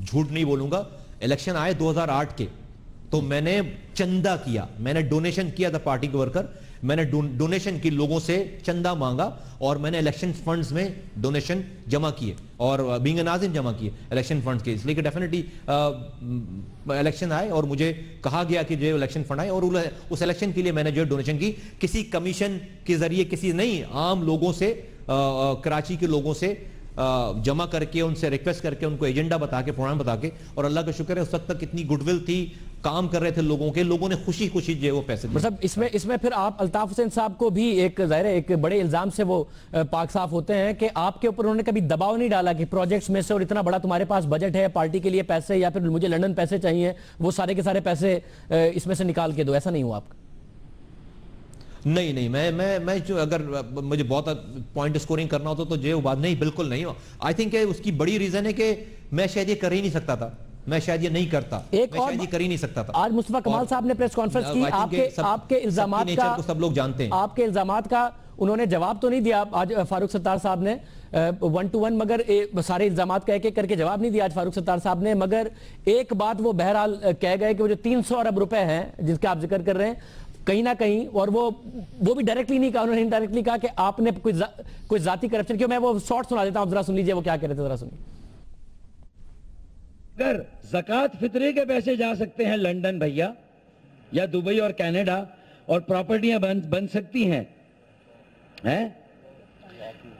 جھوٹ نہیں بولوں گا, الیکشن آئے 2008 کے, تو میں نے چندہ کیا, میں نے ڈونیشن کیا تھا پارٹی کے ورکر, میں نے ڈونیشن کی لوگوں سے چندہ مانگا, اور میں نے الیکشن فنڈز میں ڈونیشن جمع کیے اور بینگ ناظم جمع کیے الیکشن فنڈز کے. اس لیے کہ ڈیفینیٹلی الیکشن آئے اور مجھے کہا گیا کہ جو الیکشن فنڈ آئے, اور اس الیکشن کے لیے میں نے جو ڈونیشن کی کسی کمیشن کے ذریعے, کسی نہیں, عام لوگوں سے, کراچی کے لوگوں سے جمع کر کے, ان سے ریکویسٹ کر کے, ان کو ایجنڈا بتا کے, پروگرام بتا کے. اور اللہ کا شکر ہے اس وقت تک اتنی گڈ ول تھی, کام کر رہے تھے لوگوں نے خوشی جو ہے وہ پیسے مطلب اس میں پھر آپ الطاف حسین صاحب کو بھی ایک ظاہر ہے ایک بڑے الزام سے وہ پاک صاف ہوتے ہیں کہ آپ کے اوپر انہوں نے کبھی دباؤ نہیں ڈالا کہ پروجیکٹس میں سے, اور اتنا بڑا تمہارے پاس بجٹ ہے پارٹی کے لیے پیسے, یا پھر مجھے لندن پیسے چاہیے, وہ سارے کے سارے پیسے اس میں سے نکال کے دو, ایسا نہیں ہوا آپ کا؟ نہیں, میں جو اگر مجھے بہت پوائنٹ سکورنگ کرنا ہوتا تو جو وہ بات نہیں, بالکل نہیں. آئی تھنک اس کی بڑی ریزن ہے کہ میں شاید یہ کر ہی نہیں سکتا تھا, میں شاید یہ نہیں کرتا, میں شاید یہ کر ہی نہیں سکتا تھا. آج مصطفیٰ کمال صاحب نے پریس کانفرنس کی, آپ کے الزامات کا سب لوگ جانتے ہیں, آپ کے الزامات کا انہوں نے جواب تو نہیں دیا آج فاروق ستار صاحب نے 1 to 1, مگر سارے الزامات کا ایک ایک کر کے جواب نہیں دیا آج فاروق ستار صاحب نے, مگر ایک بات وہ بہرحال کہہ گئے کہ وہ جو 300 ارب روپے ہیں جس کا آپ ذکر کر رہے ہیں کہیں نہ کہیں, اور وہ بھی ڈائریکٹلی نہیں کہا, انہوں نے انڈائریکٹلی کہا کہ آپ نے کوئی ذاتی کرپشن کیوں. میں وہ شارٹ سنا دیتا ہوں, ذرا سن لیجئے وہ کیا کہہ رہے تھے, ذرا سنیے. اگر زکوٰۃ فطرے کے پیسے جا سکتے ہیں لندن بھیا یا دبئی اور کینیڈا, اور پراپرٹیاں بن سکتی ہیں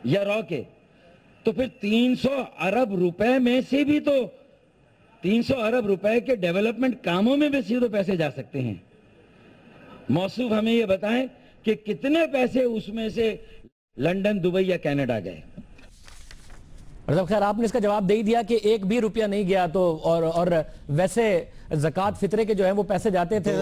یا را کے, تو پھر 300 ارب روپے میں سے بھی تو 300 ارب روپے کے ڈیولپمنٹ کاموں میں بھی سے تو پیسے جا سکتے ہیں. موصوف ہمیں یہ بتائیں کہ کتنے پیسے اس میں سے لندن, دبئی یا کینیڈا گئے. خیر آپ نے اس کا جواب دے ہی دیا کہ 1 بھی روپیہ نہیں گیا, تو اور ویسے زکوٰۃ فطرے کے جو ہیں وہ پیسے جاتے تھے.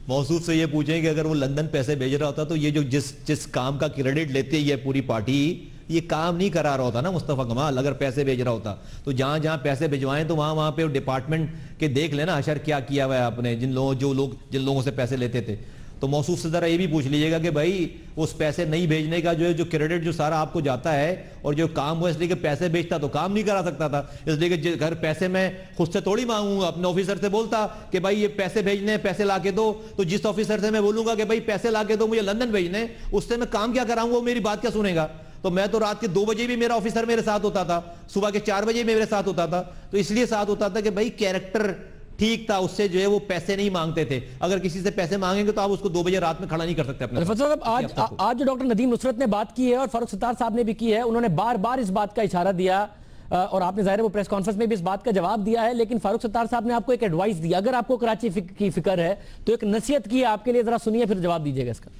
موصوف سے یہ پوچھیں کہ اگر وہ لندن پیسے بھیج رہا ہوتا تو یہ جو جس کام کا کریڈٹ لیتے یہ پوری پارٹی, یہ کام نہیں کرا رہا ہوتا نا مصطفیٰ کمال. اگر پیسے بھیج رہا ہوتا تو جہاں پیسے بھیجوائیں تو وہاں پہ ڈپارٹمنٹ کے دیکھ لینا اشر کیا کیا ہوا ہے آپ نے, جن لوگوں سے پیسے لیتے تھے. تو موصوف سے ذرا یہ بھی پوچھ لیجئے گا کہ بھائی اس پیسے نہیں بھیجنے کا جو کریڈٹ جو سارا آپ کو جاتا ہے, اور جو کام ہوا اس لیے کہ پیسے بھیجتا تو کام نہیں کرا سکتا تھا, اس لیے کہ گھر پیسے میں خود سے تھوڑی مانگوں گا, اپنے آفیسر سے بولتا کہ بھائی یہ پیسے بھیجنے, پیسے لا کے دو, تو جس آفیسر سے میں بولوں گا کہ بھائی پیسے لا کے دو مجھے لندن بھیجنے, اس سے میں کام کیا کراؤں گا, وہ میری بات کیا سنے گا. تو میں تو رات کے 2 بجے بھی میرا آفیسر میرے ساتھ ہوتا تھا, صبح کے 4 بجے میرے ساتھ ہوتا تھا. تو اس لیے ساتھ ہوتا تھا کہ بھائی کیریکٹر ٹھیک تھا, اس سے جو ہے وہ پیسے نہیں مانگتے تھے. اگر کسی سے پیسے مانگیں گے تو آپ اس کو 2 بجے رات میں کھڑا نہیں کر سکتے اپنے. آج جو ڈاکٹر ندیم نصرت نے بات کی ہے اور فاروق ستار صاحب نے بھی کی ہے, انہوں نے بار بار اس بات کا اشارہ دیا اور آپ نے ظاہر ہے وہ پریس کانفرنس میں بھی اس بات کا جواب دیا ہے، لیکن فاروق ستار صاحب نے آپ کو ایک ایڈوائس دی، اگر آپ کو کراچی کی فکر ہے تو ایک نصیحت کی ہے آپ کے لیے، ذرا سنیے پھر جواب دیجیے گا اس کا۔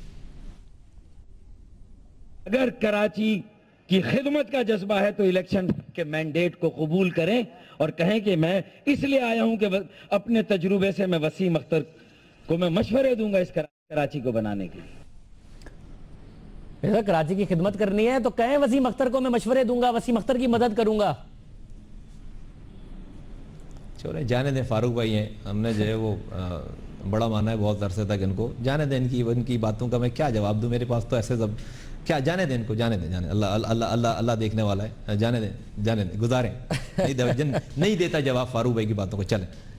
اگر کراچی کی خدمت کا جذبہ ہے تو الیکشن کے مینڈیٹ کو قبول کریں اور کہیں کہ میں اس لیے آیا ہوں کہ اپنے تجربے سے میں وسیم اختر کو میں مشورے دوں گا اس کراچی کو بنانے کے لیے۔ کراچی کی خدمت کرنی ہے تو کہیں وسیم اختر کو میں مشورے دوں گا، وسیم اختر کی مدد کروں گا۔ چھوڑیں، جانے دیں، فاروق بھائی ہیں، ہم نے جو ہے وہ بڑا مانا ہے بہت عرصے تک ان کو، جانے دیں ان کی باتوں کا میں کیا جواب دوں، میرے پاس تو ایسے سب کیا، جانے دیں ان کو، جانے دیں، اللہ دیکھنے والا ہے، جانے دیں، گزاریں، نہیں دیتا جواب فاروق بھائی کی باتوں کو،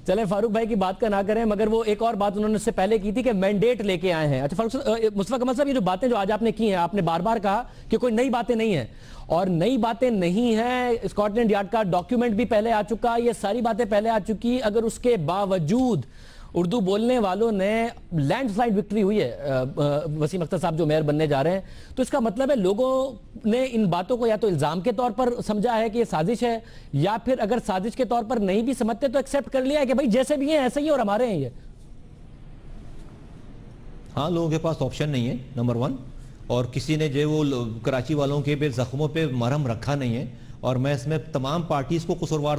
چلیں فاروق بھائی کی بات کا نہ کریں، مگر وہ ایک اور بات انہوں نے اس سے پہلے کی تھی کہ مینڈیٹ لے کے آئے ہیں۔ اچھا مصطفیٰ کمال صاحب، یہ جو باتیں جو آج آپ نے کی ہیں، آپ نے بار بار کہا کہ کوئی نئی باتیں نہیں ہیں، اور نئی باتیں نہیں ہیں، اسکاٹ لینڈ یارڈ کا ڈاکیومنٹ بھی پہلے آ چکا، یہ ساری باتیں پہلے آ چکی، اگر اس کے باوجود اردو بولنے والوں نے لینڈ سلائڈ وکٹری ہوئی ہے، وسیم اختر صاحب جو میئر بننے جا رہے ہیں، تو اس کا مطلب ہے لوگوں نے ان باتوں کو یا تو الزام کے طور پر سمجھا ہے کہ یہ سازش ہے، یا پھر اگر سازش کے طور پر نہیں بھی سمجھتے تو ایکسیپٹ کر لیا ہے کہ بھائی جیسے بھی ہیں ایسے ہی اور ہمارے ہیں یہ۔ ہاں، لوگوں کے پاس آپشن نہیں ہے، نمبر 1، اور کسی نے جو وہ کراچی والوں کے زخموں پہ مرہم رکھا نہیں ہے، اور میں اس میں تمام پارٹیز کو قصوروار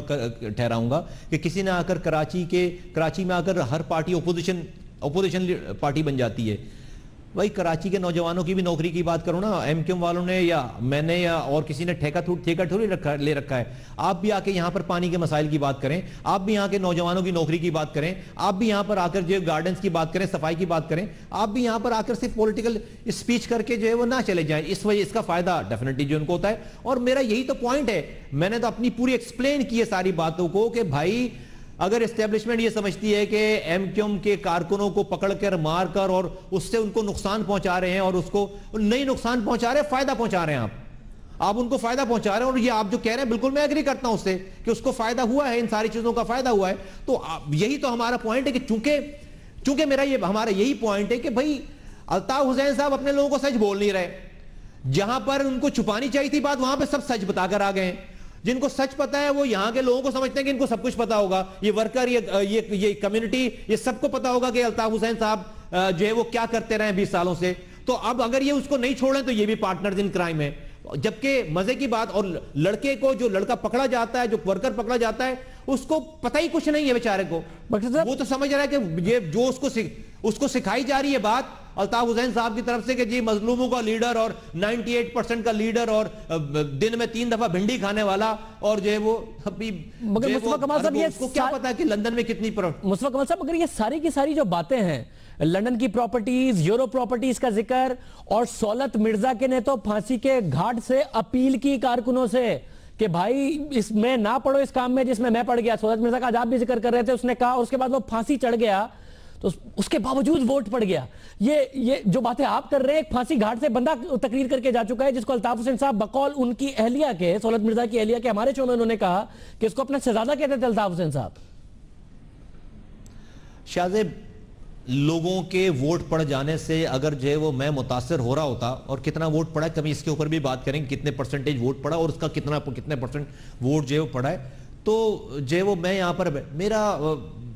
ٹھہراؤں گا کہ کسی نے آ کر کراچی میں آ کر ہر پارٹی اپوزیشن پارٹی بن جاتی ہے۔ بھائی کراچی کے نوجوانوں کی بھی نوکری کی بات کروں نا، ایم کیو ایم والوں نے یا میں نے یا اور کسی نے ٹھیکہ تھوڑی لے رکھا ہے، آپ بھی آ کے یہاں پر پانی کے مسائل کی بات کریں، آپ بھی یہاں کے نوجوانوں کی نوکری کی بات کریں، آپ بھی یہاں پر آ کر جو گارڈنز کی بات کریں، صفائی کی بات کریں، آپ بھی یہاں پر آ کر صرف پولیٹیکل اسپیچ کر کے جو ہے وہ نہ چلے جائیں، اس وجہ اس کا فائدہ ڈیفینیٹلی جو ان کو ہوتا ہے۔ اور میرا یہی تو پوائنٹ ہے، میں نے تو اپنی پوری ایکسپلین کی ہے ساری باتوں کو کہ بھائی اگر اسٹیبلشمنٹ یہ سمجھتی ہے کہ ایم کیو ایم کے کارکنوں کو پکڑ کر مار کر اور اس سے ان کو نقصان پہنچا رہے ہیں، اور اس کو نہیں نقصان پہنچا رہے، فائدہ پہنچا رہے ہیں، آپ ان کو فائدہ پہنچا رہے ہیں، اور یہ آپ جو کہہ رہے ہیں بالکل میں ایگری کرتا ہوں اس سے کہ اس کو فائدہ ہوا ہے، ان ساری چیزوں کا فائدہ ہوا ہے۔ تو یہی تو ہمارا پوائنٹ ہے کہ چونکہ میرا یہ ہمارا یہی پوائنٹ ہے کہ بھائی الطاف حسین صاحب اپنے لوگوں کو سچ بول نہیں رہے، جہاں پر ان کو چھپانی چاہیے تھی بات وہاں پہ سب سچ بتا کر آ گئے ہیں۔ جن کو سچ پتا ہے وہ یہاں کے لوگوں کو سمجھتے ہیں کہ ان کو سب کچھ پتا ہوگا، یہ ورکر، یہ کمیونٹی، یہ سب کو پتا ہوگا کہ الطاف حسین صاحب جو ہے وہ کیا کرتے رہے ہیں 20 سالوں سے۔ تو اب اگر یہ اس کو نہیں چھوڑیں تو یہ بھی پارٹنرز ان کرائم ہے۔ جبکہ مزے کی بات، اور لڑکے کو جو لڑکا پکڑا جاتا ہے، جو ورکر پکڑا جاتا ہے، اس کو پتہ ہی کچھ نہیں ہے بیچارے کو، وہ تو سمجھ رہا ہے کہ یہ جو اس کو سکھائی جا رہی ہے بات الطاف حسین صاحب کی طرف سے کہ جی مظلوموں کا لیڈر اور 98% کا لیڈر اور دن میں 3 دفعہ بھنڈی کھانے والا، اور جو ہے وہ مگر مصطفیٰ کمال صاحب اس کو کیا پتا ہے کہ لندن میں کتنی مصطفیٰ کمال صاحب مگر یہ ساری کی ساری جو باتیں ہیں، لندن کی پراپرٹیز، یورو پراپرٹیز کا ذکر، اور سولت مرزا کے نے تو پھانسی کے گھاٹ سے اپیل کی کارکنوں سے کہ بھائی اس میں نہ پڑھو اس کام میں جس میں میں پڑھ گیا۔ سولت مرزا کا آج آپ بھی ذکر کر رہے تھے، اس نے کہا، اور اس کے بعد وہ پھانسی چڑھ گیا، تو اس کے باوجود ووٹ پڑ گیا۔ یہ جو باتیں آپ کر رہے ہیں، ایک پھانسی گھاٹ سے بندہ تقریر کر کے جا چکا ہے، جس کو الطاف حسین صاحب بقول ان کی اہلیہ کے، سولت مرزا کی اہلیہ کے ہمارے شو میں انہوں نے کہا کہ اس کو اپنا شہزادہ کہتے تھے الطاف حسین صاحب۔ شاہزیب، لوگوں کے ووٹ پڑ جانے سے اگر جو ہے وہ میں متاثر ہو رہا ہوتا، اور کتنا ووٹ پڑا ہے کبھی اس کے اوپر بھی بات کریں، کتنے پرسنٹیج ووٹ پڑا اور اس کا کتنے پرسنٹ ووٹ جو ہے وہ پڑا ہے، تو جو ہے وہ میں یہاں پر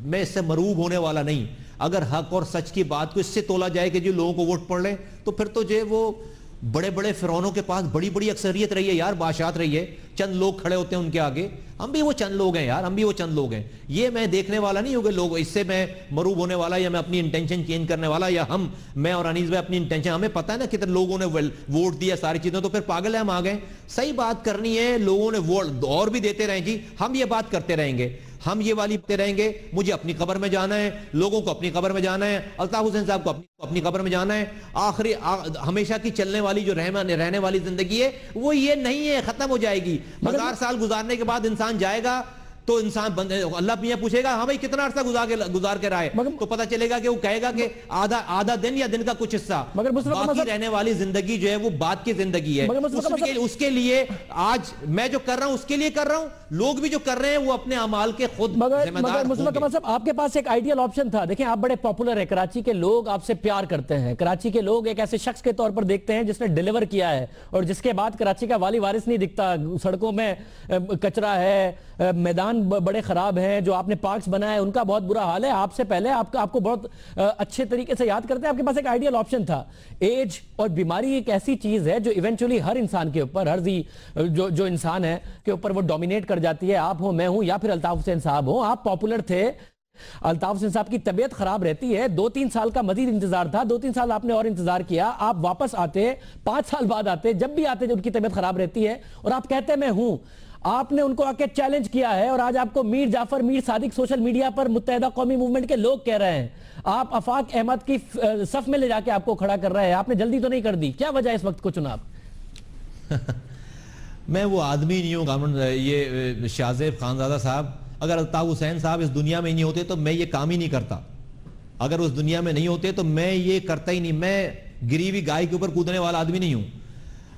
میں اس سے مروب ہونے والا نہیں۔ اگر حق اور سچ کی بات کو اس سے تولا جائے کہ جو لوگوں کو ووٹ پڑ لیں، تو پھر تو جو ہے وہ بڑے بڑے فرعونوں کے پاس بڑی بڑی اکثریت رہی ہے یار، بادشاہت رہی ہے، چند لوگ کھڑے ہوتے ہیں ان کے آگے، ہم بھی وہ چند لوگ ہیں یار، ہم بھی وہ چند لوگ ہیں۔ یہ میں دیکھنے والا نہیں ہوں کہ لوگ اس سے میں مروب ہونے والا، یا میں اپنی انٹینشن چینج کرنے والا، یا میں اور انیس بھائی اپنی انٹینشن، ہمیں پتہ ہے نا کتنے لوگوں نے ووٹ دیا ساری چیزوں، تو پھر پاگل ہے ہم آ گئے۔ صحیح بات کرنی ہے، لوگوں نے ووٹ اور بھی دیتے رہیں جی، ہم یہ بات کرتے رہیں گے، ہم یہ والی پتے رہیں گے، مجھے اپنی قبر میں جانا ہے، لوگوں کو اپنی قبر میں جانا ہے، الطاف حسین صاحب کو اپنی قبر میں جانا ہے، آخری ہمیشہ کی چلنے والی جو رہنے والی زندگی ہے وہ یہ نہیں ہے، ختم ہو جائے گی۔ 1000 سال گزارنے کے بعد انسان جائے گا، تو انسان اللہ میاں پوچھے گا ہاں بھائی کتنا عرصہ گزار کے رہا ہے، تو پتہ چلے گا کہ وہ کہے گا کہ آدھا دن یا دن کا کچھ حصہ، باقی رہنے والی زندگی جو ہے وہ بعد کی زندگی ہے. اس کے لیے آج میں جو کر رہا ہوں اس کے لیے کر رہا ہوں، لوگ بھی جو کر رہے ہیں وہ اپنے اعمال کے خود ذمہ دار ہوں گے. مصطفیٰ کمال صاحب آپ کے پاس ایک آئیڈیل آپشن تھا. دیکھیں آپ بڑے پاپولر ہیں، کراچی کے لوگ آپ سے پیار کرتے ہیں، کراچی کے لوگ ایک ایسے شخص کے طور پر دیکھتے ہیں جس نے ڈیلیور کیا ہے اور جس کے بعد کراچی کا والی وارث نہیں دکھتا. سڑکوں میں کچرا ہے، میدان بڑے خراب ہیں، جو آپ نے پارکس بنائے ان کا بہت برا حال ہے. آپ سے پہلے آپ کو بہت اچھے طریقے سے یاد کرتے ہیں. آپ کے پاس ایک آئیڈیل آپشن تھا. ایج اور بیماری ایک ایسی چیز ہے جو ایونچولی ہر انسان کے اوپر، ہر جو انسان ہے کے اوپر وہ ڈومینیٹ کر جاتی ہے. آپ ہوں، میں ہوں، یا پھر الطاف حسین صاحب ہوں. آپ پاپولر تھے، الطاف حسین صاحب کی طبیعت خراب رہتی ہے، 2-3 سال کا مزید انتظار تھا، 2-3 سال آپ نے اور انتظار کیا. آپ واپس آتے، 5 سال بعد آتے، جب بھی آتے جب ان کی طبیعت خراب رہتی ہے اور آپ کہتے میں ہوں. آپ نے ان کو آ کے چیلنج کیا ہے اور آج آپ کو میر جعفر، میر صادق سوشل میڈیا پر متحدہ قومی موومنٹ کے لوگ کہہ رہے ہیں. آپ آفاق احمد کی صف میں لے جا کے آپ کو کھڑا کر رہے ہیں. آپ نے جلدی تو نہیں کر دی، کیا وجہ اس وقت کو چنا آپ؟ میں وہ آدمی نہیں ہوں. یہ شاہزیب خانزادہ صاحب، اگر الطاف حسین صاحب اس دنیا میں نہیں ہوتے تو میں یہ کام ہی نہیں کرتا. اگر اس دنیا میں نہیں ہوتے تو میں یہ کرتا ہی نہیں. میں گری ہوئی گائے کے اوپر کودنے والا آدمی نہیں ہوں.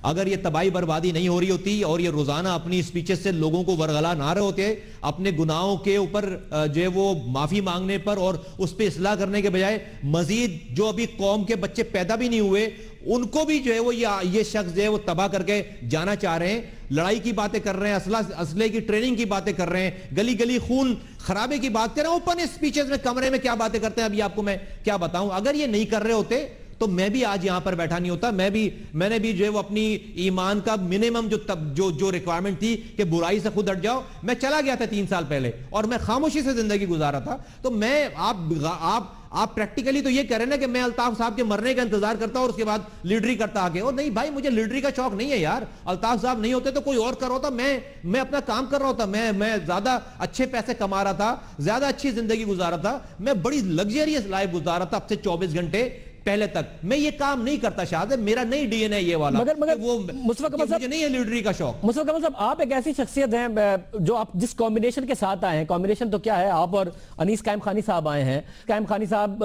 اگر یہ تباہی بربادی نہیں ہو رہی ہوتی اور یہ روزانہ اپنی اسپیچز سے لوگوں کو ورغلا نہ رہے ہوتے، اپنے گناہوں کے اوپر جو ہے وہ معافی مانگنے پر اور اس پہ اصلاح کرنے کے بجائے مزید جو ابھی قوم کے بچے پیدا بھی نہیں ہوئے ان کو بھی جو ہے وہ یہ شخص جو ہے وہ تباہ کر کے جانا چاہ رہے ہیں. لڑائی کی باتیں کر رہے ہیں، اسلحے کی ٹریننگ کی باتیں کر رہے ہیں، گلی گلی خون خرابے کی بات کر رہے ہیں. اوپن اسپیچز میں کمرے میں کیا باتیں کرتے ہیں ابھی آپ کو میں کیا بتاؤں. اگر یہ نہیں کر رہے ہوتے تو میں بھی آج یہاں پر بیٹھا نہیں ہوتا. میں نے بھی جو ہے وہ اپنی ایمان کا منیمم جو ریکوائرمنٹ تھی کہ برائی سے خود ہٹ جاؤ، میں چلا گیا تھا 3 سال پہلے اور میں خاموشی سے زندگی گزارا تھا. تو میں آپ پریکٹیکلی تو یہ کہہ رہے ہیں نا کہ میں الطاف صاحب کے مرنے کا انتظار کرتا اور اس کے بعد لیڈری کرتا آگے. اور نہیں بھائی، مجھے لیڈری کا شوق نہیں ہے یار. الطاف صاحب نہیں ہوتے تو کوئی اور کر رہا ہوتا، میں اپنا کام کر رہا ہوتا. میں زیادہ اچھے پیسے کما رہا تھا، زیادہ اچھی زندگی گزارا تھا. میں بڑی لگژریس لائف گزارا تھا اب سے 24 گھنٹے پہلے تک. میں یہ کام نہیں کرتا شاہد، میرا نہیں ڈی این اے یہ والا. مجھے نہیں ہے لیڈری کا شوق. مصطفیٰ کمال صاحب آپ ایک ایسی شخصیت ہیں جو آپ جس کمبینیشن کے ساتھ آئے ہیں، کمبینیشن تو کیا ہے، آپ اور انیس قائم خانی صاحب آئے ہیں. قائم خانی صاحب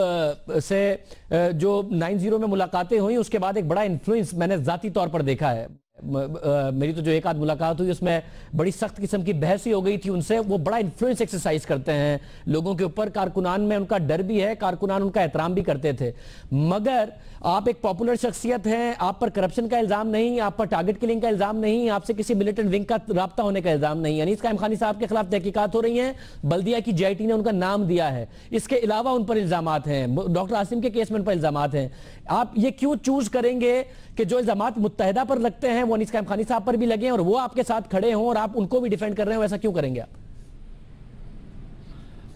سے جو 90 میں ملاقاتیں ہوئیں اس کے بعد ایک بڑا انفلوئنس میں نے ذاتی طور پر دیکھا ہے. میری تو جو ایک آدھ ملاقات ہوئی اس میں بڑی سخت قسم کی بحث ہی ہو گئی تھی ان سے. وہ بڑا انفلوئنس ایکسرسائز کرتے ہیں لوگوں کے اوپر. کارکنان میں ان کا ڈر بھی ہے، کارکنان ان کا احترام بھی کرتے تھے. مگر آپ ایک پاپولر شخصیت ہیں، آپ پر کرپشن کا الزام نہیں، آپ پر ٹارگٹ کلنگ کا الزام نہیں، آپ سے کسی ملیٹنٹ ونگ کا رابطہ ہونے کا الزام نہیں. انیس قائم خانی صاحب کے خلاف تحقیقات ہو رہی ہیں، بلدیہ کی جی آئی ٹی نے ان کا نام دیا ہے. اس کے علاوہ ان پر الزامات ہیں، ڈاکٹر عاصم کے کیس میں ان پر الزامات ہیں. آپ یہ کیوں چوز کریں گے کہ جو الزامات متحدہ پر لگتے ہیں وہ انیس قائم خانی صاحب پر بھی لگے ہیں اور وہ آپ کے ساتھ کھڑے ہوں اور آپ ان کو بھی ڈیفینڈ کر رہے ہیں؟ ایسا کیوں کریں گے آپ؟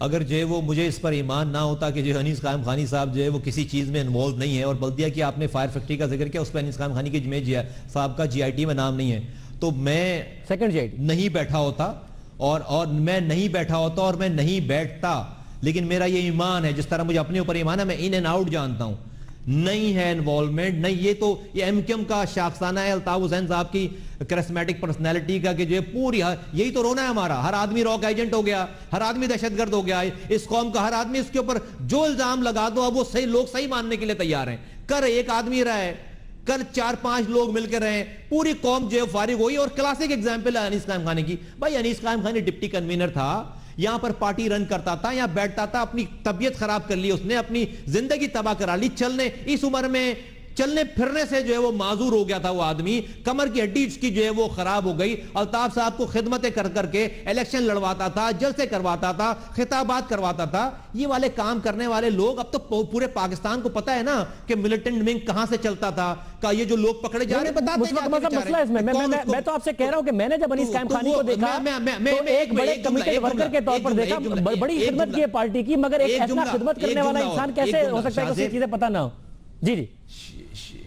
اگر جو ہے وہ مجھے اس پر ایمان نہ ہوتا کہ جو انیس قائم خانی صاحب جو ہے وہ کسی چیز میں انوالو نہیں ہے، اور بلدیہ کی آپ نے فائر فیکٹری کا ذکر کیا، اس پہ انیس قائم خانی کی صاحب کا جی آئی ٹی میں نام نہیں ہے، تو میں سیکنڈ جی آئی ٹی نہیں بیٹھا ہوتا اور میں نہیں بیٹھا ہوتا اور میں نہیں بیٹھتا. لیکن میرا یہ ایمان ہے، جس طرح مجھے اپنے اوپر ایمان ہے، میں ان اینڈ آؤٹ جانتا ہوں. نہیں ہے انوالومنٹ نہیں. یہ تو یہ ایم کیو ایم کا شاخسانہ ہے الطاف حسین صاحب کی کرسمیٹک پرسنالٹی کا کہ جو پوری یہی تو رونا ہے ہمارا. ہر آدمی راک ایجنٹ ہو گیا، ہر آدمی دہشت گرد ہو گیا. اس قوم کا ہر آدمی اس کے اوپر جو الزام لگا دو اب وہ صحیح لوگ صحیح ماننے کے لیے تیار ہیں. کر ایک آدمی رہا ہے، کل 4-5 لوگ مل کے رہے، پوری قوم جو فارغ ہوئی. اور کلاسک ایگزامپل ہے انیس قائم خانی کی. بھائی انیس قائم خانی ڈپٹی کنوینر تھا، یہاں پر پارٹی رن کرتا تھا، یہاں بیٹھتا تھا. اپنی طبیعت خراب کر لی اس نے، اپنی زندگی تباہ کرا لی. اس عمر میں چلنے پھرنے سے جو ہے وہ معذور ہو گیا تھا وہ آدمی. کمر کی ہڈی اس کی جو ہے وہ خراب ہو گئی. الطاف صاحب کو خدمتیں کر کر کے الیکشن لڑواتا تھا، جلسے کرواتا تھا، خطابات کرواتا تھا. یہ والے کام کرنے والے لوگ اب تو پورے پاکستان کو پتا ہے نا کہ ملیٹنٹ ونگ کہاں سے چلتا تھا. یہ جو لوگ پکڑے جا رہے ہیں، میں تو آپ سے کہہ رہا ہوں کہ میں نے جب انیس قائم خانی کو دیکھا تو ایک بڑے کمیٹی ورکر کے طور پر دیکھا، بڑی خدمت کی ہے پارٹی کی، مگر ایک ایسا خدمت کرنے والا انسان کیسے ہو سکتا ہے کہ اسے چیزیں پتہ نہ ہو؟ جی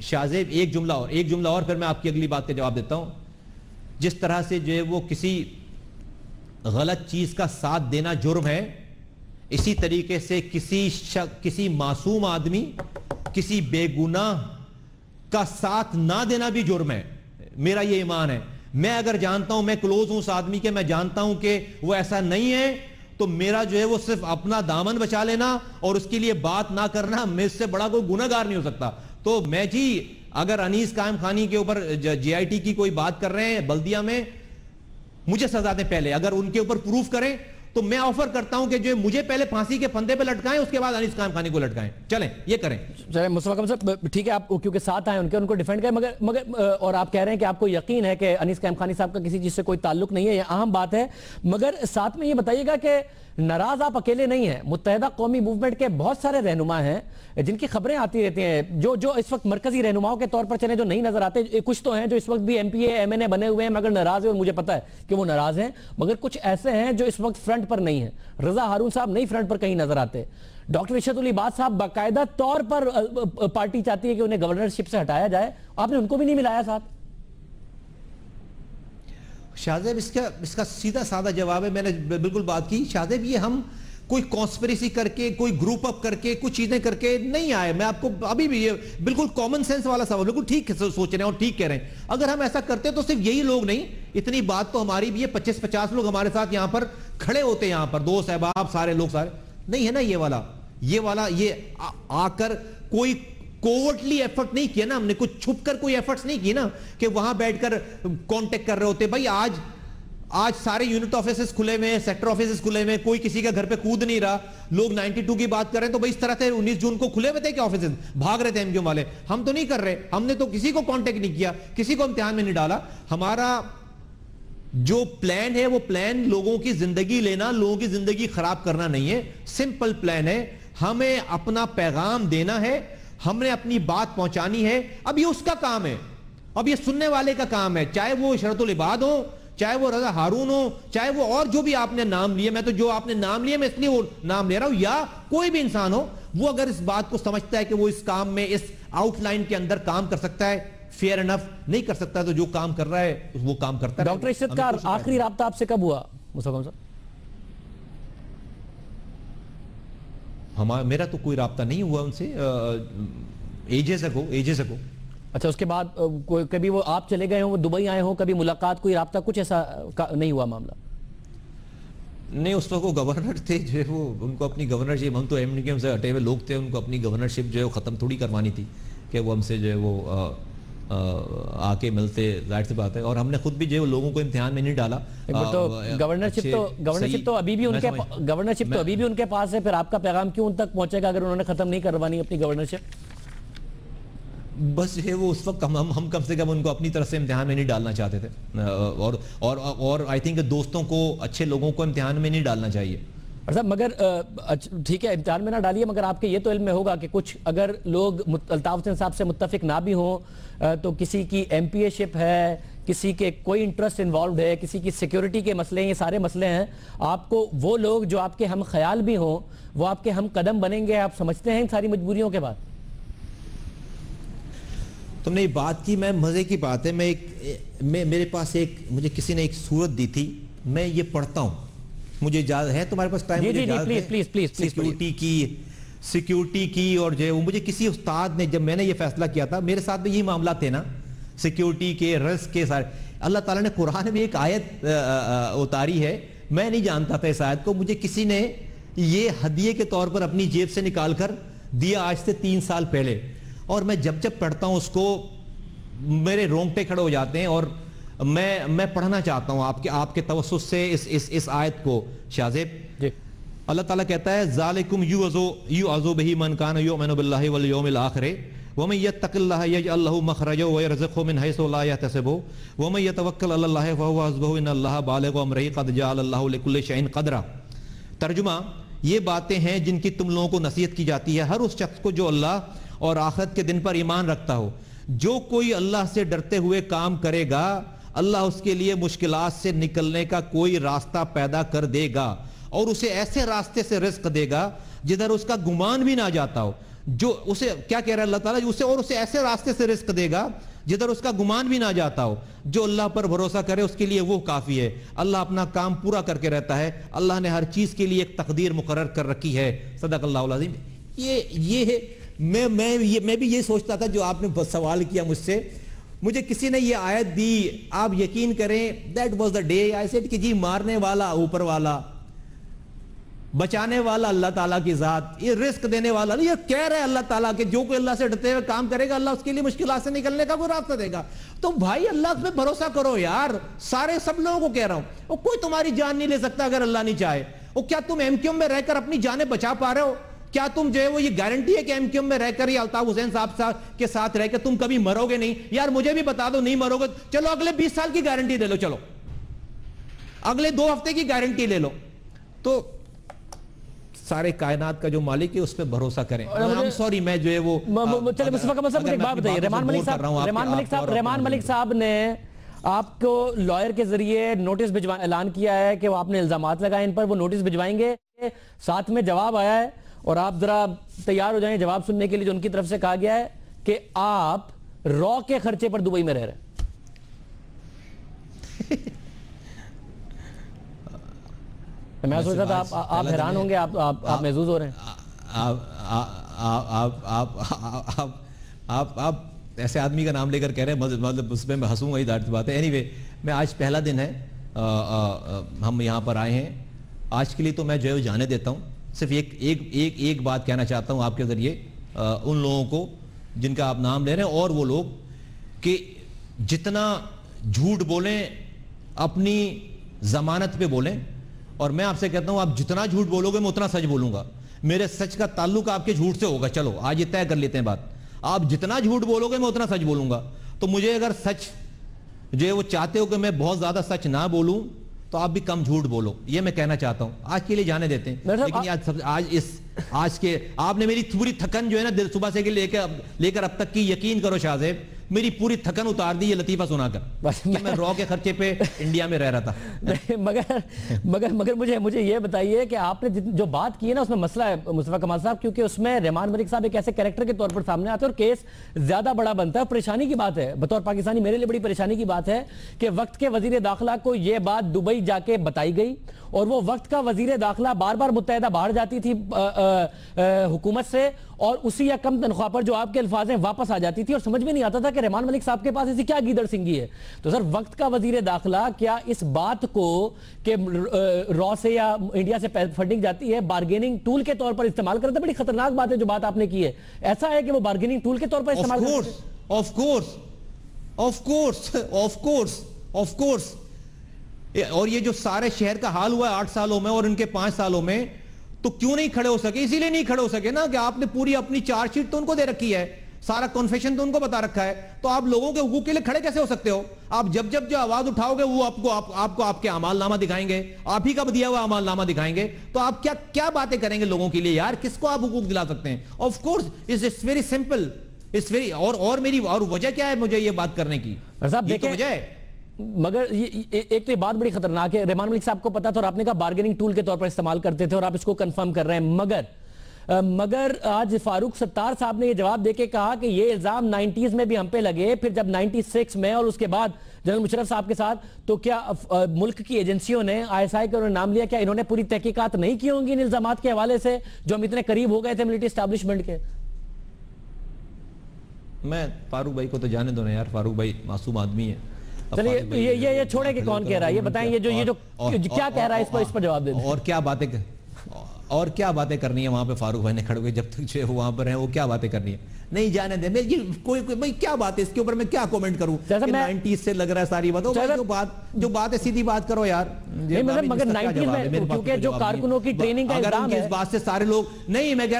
شاہزیب ایک جملہ اور پھر میں آپ کی اگلی بات کا جواب دیتا ہوں. جس طرح سے جو ہے وہ کسی غلط چیز کا ساتھ دینا جرم ہے، اسی طریقے سے کسی معصوم آدمی، کسی بے گناہ کا ساتھ نہ دینا بھی جرم ہے. میرا یہ ایمان ہے. میں اگر جانتا ہوں، میں کلوز ہوں اس آدمی کے، میں جانتا ہوں کہ وہ ایسا نہیں ہے، تو میرا جو ہے وہ صرف اپنا دامن بچا لینا اور اس کے لیے بات نہ کرنا، میں اس سے بڑا کوئی گناہگار نہیں ہو سکتا. تو میں جی اگر انیس قائم خانی کے اوپر جے آئی ٹی کی کوئی بات کر رہے ہیں بلدیہ میں، مجھے سزا دیں پہلے. اگر ان کے اوپر پروف کریں تو میں آفر کرتا ہوں کہ جو مجھے پہلے پھانسی کے پھندے پہ لٹکائیں، اس کے بعد انیس قائم خانی کو لٹکائیں. چلیں یہ کریں. چلیں مصطفیٰ کمال صاحب ٹھیک ہے، آپ کیونکہ ساتھ آئے ان کو ڈیفینڈ کریں، مگر اور آپ کہہ رہے ہیں کہ آپ کو یقین ہے کہ انیس قائم خانی صاحب کا کسی چیز سے کوئی تعلق نہیں ہے، یہ اہم بات ہے. مگر ساتھ میں یہ بتائیے گا کہ ناراض آپ اکیلے نہیں ہیں، متحدہ قومی موومنٹ کے بہت سارے رہنما ہیں جن کی خبریں آتی رہتی ہیں، جو اس وقت مرکزی رہنماؤں کے طور پر چلیں، جو نہیں نظر آتے. کچھ تو ہیں جو اس وقت بھی M P A M N A بنے ہوئے ہیں مگر ناراض ہیں، اور مجھے پتا ہے کہ وہ ناراض ہیں. مگر کچھ ایسے ہیں جو اس وقت فرنٹ پر نہیں ہیں. رضا ہارون صاحب نہیں فرنٹ پر کہیں نظر آتے. ڈاکٹر ارشد علی بات صاحب باقاعدہ طور پر پارٹی چاہتی ہے کہ انہیں گورنرشپ سے ہٹایا جائے، آپ نے ان کو بھی نہیں ملایا ساتھ. شاہزیب اس کا سیدھا سادہ جواب ہے، میں نے بالکل بات کی. شاہزیب یہ ہم کوئی کانسپریسی کر کے، کوئی گروپ اپ کر کے، کچھ چیزیں کر کے نہیں آئے. میں آپ کو ابھی بھی یہ بالکل کامن سینس والا سوال، بالکل ٹھیک سوچ رہے ہیں اور ٹھیک کہہ رہے ہیں. اگر ہم ایسا کرتے تو صرف یہی لوگ نہیں، اتنی بات تو ہماری بھی ہے، 25-50 لوگ ہمارے ساتھ یہاں پر کھڑے ہوتے ہیں، یہاں پر دوست احباب سارے لوگ سارے نہیں ہے نا. یہ آ کر کوئی کوورٹلی ایفرٹ نہیں کیا نا ہم نے، کچھ چھپ کر کوئی ایفرٹس نہیں کی نا کہ وہاں بیٹھ کر کانٹیکٹ کر رہے ہوتے. بھائی آج سارے یونٹ آفیسز کھلے ہوئے ہیں، سیکٹر آفیسز کھلے ہوئے ہیں، کوئی کسی کا گھر پہ کود نہیں رہا. لوگ 92 کی بات کر رہے ہیں تو بھائی اس طرح سے 19 جون کو کھلے ہوئے تھے کہ آفیسز بھاگ رہے تھے ایم کیو والے. ہم تو نہیں کر رہے، ہم نے تو کسی کو کانٹیکٹ نہیں کیا، کسی کو امتحان میں نہیں ڈالا. ہمارا جو پلان ہے وہ پلان لوگوں کی زندگی لینا، لوگوں کی زندگی خراب کرنا نہیں ہے. سمپل پلان ہے، ہمیں اپنا پیغام دینا ہے، ہم نے اپنی بات پہنچانی ہے. اب یہ اس کا کام ہے، اب یہ سننے والے کا کام ہے، چاہے وہ اشرت العباد ہو، چاہے وہ رضا ہارون ہو، چاہے وہ اور جو بھی آپ نے نام لیے. میں تو جو آپ نے نام لیے میں اس لیے وہ نام لے رہا ہوں، یا کوئی بھی انسان ہو، وہ اگر اس بات کو سمجھتا ہے کہ وہ اس کام میں اس آؤٹ لائن کے اندر کام کر سکتا ہے، فیئر انف نہیں کر سکتا تو جو کام کر رہا ہے وہ کام کرتا ہے. ڈاکٹر ارشد کا آخری رابطہ آپ سے کب ہوا مصطفیٰ صاحب؟ میرا تو کوئی رابطہ نہیں ہوا ان سے، ایجز اگو. اچھا، اس کے بعد کبھی وہ آپ چلے گئے ہوں، وہ دبئی آئے ہوں، کبھی ملاقات، کوئی رابطہ، کچھ ایسا نہیں ہوا معاملہ؟ نہیں، اس وقت وہ گورنر تھے جو ہے وہ ان کو اپنی گورنرشپ، ہم تو ایم کیو سے ہٹے ہوئے لوگ تھے، ان کو اپنی گورنرشپ جو ہے وہ ختم تھوڑی کروانی تھی کہ وہ ہم سے جو ہے وہ آ کے ملتے. ظاہر سی بات ہے، اور ہم نے خود بھی جو ہے لوگوں کو امتحان میں نہیں ڈالا. گورنرشپ تو ابھی بھی ان کے پاس ہے، پھر آپ کا پیغام کیوں ان تک پہنچے گا اگر انہوں نے ختم نہیں کروانی اپنی گورنرشپ؟ بس جو ہے وہ اس وقت ہم کم سے کم ان کو اپنی طرف سے امتحان میں نہیں ڈالنا چاہتے تھے، اور آئی تھنک دوستوں کو، اچھے لوگوں کو امتحان میں نہیں ڈالنا چاہیے. مگر ٹھیک ہے امتحان میں نہ ڈالیے، مگر آپ کے یہ تو علم میں ہوگا کہ کچھ اگر لوگ الطاف حسین صاحب سے متفق نہ بھی ہوں تو کسی کی ایم پی اے شپ ہے، کسی کے کوئی انٹرسٹ انوالوڈ ہے، کسی کی سیکیورٹی کے مسئلے ہیں، یہ سارے مسئلے ہیں. آپ کو وہ لوگ جو آپ کے ہم خیال بھی ہوں وہ آپ کے ہم قدم بنیں گے، آپ سمجھتے ہیں ان ساری مجبوریوں کے بعد؟ تم نے یہ بات کی، میں مزے کی بات ہے، میرے پاس مجھے کسی نے ایک صورت دی تھی، میں یہ پڑھتا ہوں، مجھے اجازت ہے؟ تمہارے پاس ٹائم؟ سیکیورٹی کی اور جو وہ مجھے کسی استاد نے، جب میں نے یہ فیصلہ کیا تھا، میرے ساتھ بھی یہی معاملات تھے نا، سیکیورٹی کے، رزق کے سارے. اللہ تعالیٰ نے قرآن میں ایک آیت اتاری ہے، میں نہیں جانتا تھا اس آیت کو، مجھے کسی نے یہ ہدیے کے طور پر اپنی جیب سے نکال کر دیا آج سے 3 سال پہلے. اور میں جب پڑھتا ہوں اس کو میرے رونگٹے کھڑے ہو جاتے ہیں، اور میں پڑھنا چاہتا ہوں آپ کے توسط سے اس آیت کو. شاہزیب، اللہ تعالیٰ کہتا ہے ذالکم یوعظ بہ من کان یؤمن باللہ والیوم الآخر ومن یتق اللہ یجعل لہ مخرجا ویرزقہ من حیث لا یحتسب ومن یتوکل علی اللہ فہو حسبہ ان اللہ بالغ امرہ قد جعل اللہ لکل شیء قدرا. ترجمہ، یہ باتیں ہیں جن کی تم لوگوں کو نصیحت کی جاتی ہے ہر اس شخص کو جو اللہ اور آخرت کے دن پر ایمان رکھتا ہو. جو کوئی اللہ سے ڈرتے ہوئے کام کرے گا، اللہ اس کے لیے مشکلات سے نکلنے کا کوئی راستہ پیدا کر دے گا، اور اسے ایسے راستے سے رزق دے گا جدھر اس کا گمان بھی نہ جاتا ہو. جو اسے کیا کہہ رہا ہے اللہ تعالیٰ، اسے ایسے راستے سے رزق دے گا جدھر اس کا گمان بھی نہ جاتا ہو. جو اللہ پر بھروسہ کرے اس کے لیے وہ کافی ہے. اللہ اپنا کام پورا کر کے رہتا ہے. اللہ نے ہر چیز کے لیے ایک تقدیر مقرر کر رکھی ہے. صدق اللہ العظیم. یہ ہے، میں بھی یہ سوچتا تھا جو آپ نے سوال کیا مجھ سے، مجھے کسی نے یہ آیت دی, آپ یقین کریں, that was the day I said کہ جی مارنے والا اوپر والا, بچانے والا اللہ تعالیٰ کی ذات, یہ رزق دینے والا, یہ کہہ رہے اللہ تعالیٰ کہ جو کوئی اللہ سے ڈرتے ہوئے کام کرے گا اللہ اس کے لیے مشکلات سے نکلنے کا کوئی راستہ دے گا. تو بھائی اللہ پہ بھروسہ کرو یار, سارے سب لوگوں کو کہہ رہا ہوں, وہ کوئی تمہاری جان نہیں لے سکتا اگر اللہ نہیں چاہے. وہ کیا تم ایم کیو ایم میں رہ کر اپنی جانیں بچا پا رہے ہو؟ کیا تم جو ہے وہ یہ گارنٹی ہے کہ ایم کیو ایم میں رہ کر یا الطاف حسین صاحب کے ساتھ رہ کر تم کبھی مرو گے نہیں؟ یار مجھے بھی بتا دو نہیں مرو گے, چلو اگلے 20 سال کی گارنٹی لے لو, چلو اگلے 2 ہفتے کی گارنٹی لے لو. تو سارے کائنات کا جو مالک ہے اس پہ بھروسہ کریں. سوری میں جو ہے وہ چلے مصطفیٰ کمال صاحب مجھے ایک بات بتائیے, رحمان ملک صاحب نے آپ کو لائر کے ذریعے نوٹس اعلان کیا ہے کہ وہ آپ نے الزامات لگائے ان پر, وہ نوٹس بھجوائیں گے, ساتھ میں جواب آیا ہے, اور آپ ذرا تیار ہو جائیں جواب سننے کے لیے جو ان کی طرف سے کہا گیا ہے کہ آپ را کے خرچے پر دبئی میں رہ رہے ہیں. میں سوچ رہا تھا آپ حیران ہوں گے, آپ محظوظ ہو رہے ہیں. آپ ایسے آدمی کا نام لے کر کہہ رہے ہیں, مطلب اس میں میں ہنسوں گا ہی, ظاہر سی بات ہے. اینی وے میں آج پہلا دن ہے ہم یہاں پر آئے ہیں, آج کے لیے تو میں جو ہے جانے دیتا ہوں. صرف ایک بات کہنا چاہتا ہوں آپ کے ذریعے ان لوگوں کو جن کا آپ نام لے رہے ہیں, اور وہ لوگ کہ جتنا جھوٹ بولیں اپنی ضمانت پہ بولیں, اور میں آپ سے کہتا ہوں آپ جتنا جھوٹ بولو گے میں اتنا سچ بولوں گا. میرے سچ کا تعلق آپ کے جھوٹ سے ہوگا. چلو آج یہ طے کر لیتے ہیں بات, آپ جتنا جھوٹ بولو گے میں اتنا سچ بولوں گا. تو مجھے اگر سچ جو ہے وہ چاہتے ہو کہ میں بہت زیادہ سچ نہ بولوں تو آپ بھی کم جھوٹ بولو, یہ میں کہنا چاہتا ہوں. آج کے لیے جانے دیتے ہیں, لیکن آج کے آپ نے میری پوری تھکن جو ہے نا دل صبح سے لے کر اب تک کی, یقین کرو شاہ زیب میری پوری تھکن اتار دی یہ لطیفہ سنا کر کہ میں را کے خرچے پہ انڈیا میں رہ رہا تھا. مگر مجھے یہ بتائیے کہ آپ نے جو بات کی ہے نا اس میں مسئلہ ہے مصطفیٰ کمال صاحب, کیونکہ اس میں رحمان ملک صاحب ایک ایسے کریکٹر کے طور پر سامنے آتے ہیں اور کیس زیادہ بڑا بنتا ہے. پریشانی کی بات ہے, بطور پاکستانی میرے لیے بڑی پریشانی کی بات ہے کہ وقت کے وزیر داخلہ کو یہ بات دبئی جا کے بتائی گئی, اور وہ وقت کا وزیر داخلہ بار بار متحدہ باہر جاتی تھی حکومت سے, اور اسی یا کم تنخواہ پر جو آپ کے الفاظ ہیں واپس آ جاتی تھی, اور سمجھ میں نہیں آتا تھا کہ رحمان ملک صاحب کے پاس ایسی کیا گیدڑ سنگھی ہے. تو سر وقت کا وزیر داخلہ کیا اس بات کو کہ را سے یا انڈیا سے فنڈنگ جاتی ہے بارگیننگ ٹول کے طور پر استعمال کرتا ہے؟ بڑی خطرناک بات ہے جو بات آپ نے کی ہے. ایسا ہے کہ وہ بارگیننگ ٹول کے طور پر استعمال آف کورس. اور یہ جو سارے شہر کا حال ہوا ہے 8 سالوں میں اور ان کے 5 سالوں میں, تو کیوں نہیں کھڑے ہو سکے؟ اسی لیے نہیں کھڑے ہو سکے نا کہ آپ نے پوری اپنی چارج شیٹ تو ان کو دے رکھی ہے, سارا کنفیشن تو ان کو بتا رکھا ہے, تو آپ لوگوں کے حقوق کے لیے کھڑے کیسے ہو سکتے ہو؟ آپ جب جو آواز اٹھاؤ گے وہ آپ کو آپ کے اعمال نامہ دکھائیں گے, آپ ہی کا دیا ہوا اعمال نامہ دکھائیں گے, تو آپ کیا باتیں کریں گے لوگوں کے لیے یار؟ کس کو آپ حقوق دلا سکتے ہیں؟ Of course it's very simple, it's very. اور میری اور وجہ کیا ہے مجھے یہ بات کرنے کی؟ یہ تو وجہ ہے. مگر ایک تو یہ بات بڑی خطرناک ہے, رحمان ملک صاحب کو پتا تھا اور آپ نے کہا بارگیننگ ٹول کے طور پر استعمال کرتے تھے, اور آپ اس کو کنفرم کر رہے ہیں. مگر آج فاروق ستار صاحب نے یہ جواب دے کے کہا کہ یہ الزام 90s میں بھی ہم پہ لگے, پھر جب 96 میں اور اس کے بعد جنرل مشرف صاحب کے ساتھ, تو کیا ملک کی ایجنسیوں نے ISI کا نام لیا, کیا انہوں نے پوری تحقیقات نہیں کی ہوں گی ان الزامات کے حوالے سے جو ہم اتنے قریب ہو گئے تھے ملٹری اسٹیبلشمنٹ کے؟ میں فاروق بھائی کو تو جانے دو نا یار, فاروق بھائی معصوم آدمی ہے. چلیے یہ چھوڑے کہ کون کہہ رہا ہے, یہ بتائیں یہ جو کیا کہہ رہا ہے اس پر جواب دے دیں. اور کیا باتیں کرنی ہے وہاں پہ فاروق بھائی نے کھڑے ہوئے, جب تک جو ہے وہاں پر ہیں وہ کیا باتیں کرنی ہے؟ نہیں جانے دیں. کوئی کیا بات ہے اس کے اوپر میں کیا کومنٹ کروں کہ 90s سے لگ رہا ہے ساری بات, جو بات ہے سیدھی بات کرو یار. مگر 90s میں کیونکہ جو کارکنوں کی ٹریننگ کا الزام ہے, اس بات سے سارے لوگ نہیں, میں کہہ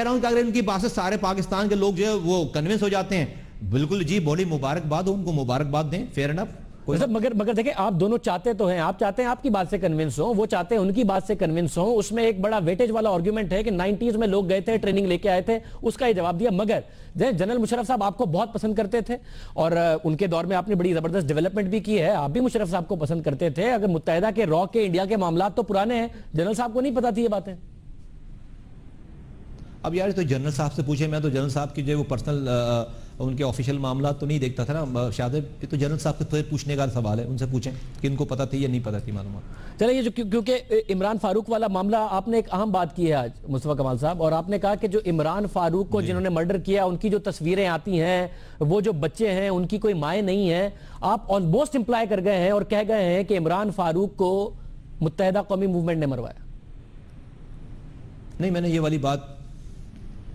رہا ہوں کہ اگر ان کی بات سے سارے پاکستان کے لوگ جو ہے وہ کنونس ہو جاتے ہیں, بالکل جی بڑی مبارکباد ہو, ان کو مبارکباد دیں, فیئر انف. مگر دیکھیں آپ دونوں چاہتے تو ہیں, آپ چاہتے ہیں آپ کی بات سے کنونس ہوں, وہ چاہتے ہیں ان کی بات سے کنونس ہوں. اس میں ایک بڑا ویٹیج والا آرگیومنٹ ہے کہ 90s میں لوگ گئے تھے ٹریننگ لے کے آئے تھے, اس کا یہ جواب دیا. مگر جنرل مشرف صاحب آپ کو بہت پسند کرتے تھے اور ان کے دور میں آپ نے بڑی زبردست ڈیولپمنٹ بھی کی ہے, آپ بھی مشرف صاحب کو پسند کرتے تھے. اگر متحدہ کے را کے انڈیا کے معاملات تو پرانے ہیں, جنرل صاحب کو نہیں پتا تھی یہ باتیں. اب یار تو جنرل صاحب سے پوچھیں, میں تو جنرل صاحب کی جو وہ پرسنل ان کے آفیشیل معاملات تو نہیں دیکھتا تھا نا شاذیب. یہ تو جنرل صاحب کو پوچھنے کا سوال ہے, ان سے پوچھیں کہ ان کو پتہ تھی یا نہیں پتہ تھی معلومات. چلیں, یہ جو کیونکہ عمران فاروق والا معاملہ آپ نے ایک اہم بات کی ہے آج مصطفیٰ کمال صاحب, اور آپ نے کہا کہ جو عمران فاروق کو جنہوں نے مرڈر کیا ان کی جو تصویریں آتی ہیں وہ جو بچے ہیں ان کی کوئی مائیں نہیں ہیں. آپ آلموسٹ امپلائی کر گئے ہیں اور کہہ گئے ہیں کہ عمران فاروق کو متحدہ قومی موومنٹ نے مروایا. نہیں, میں نے یہ والی بات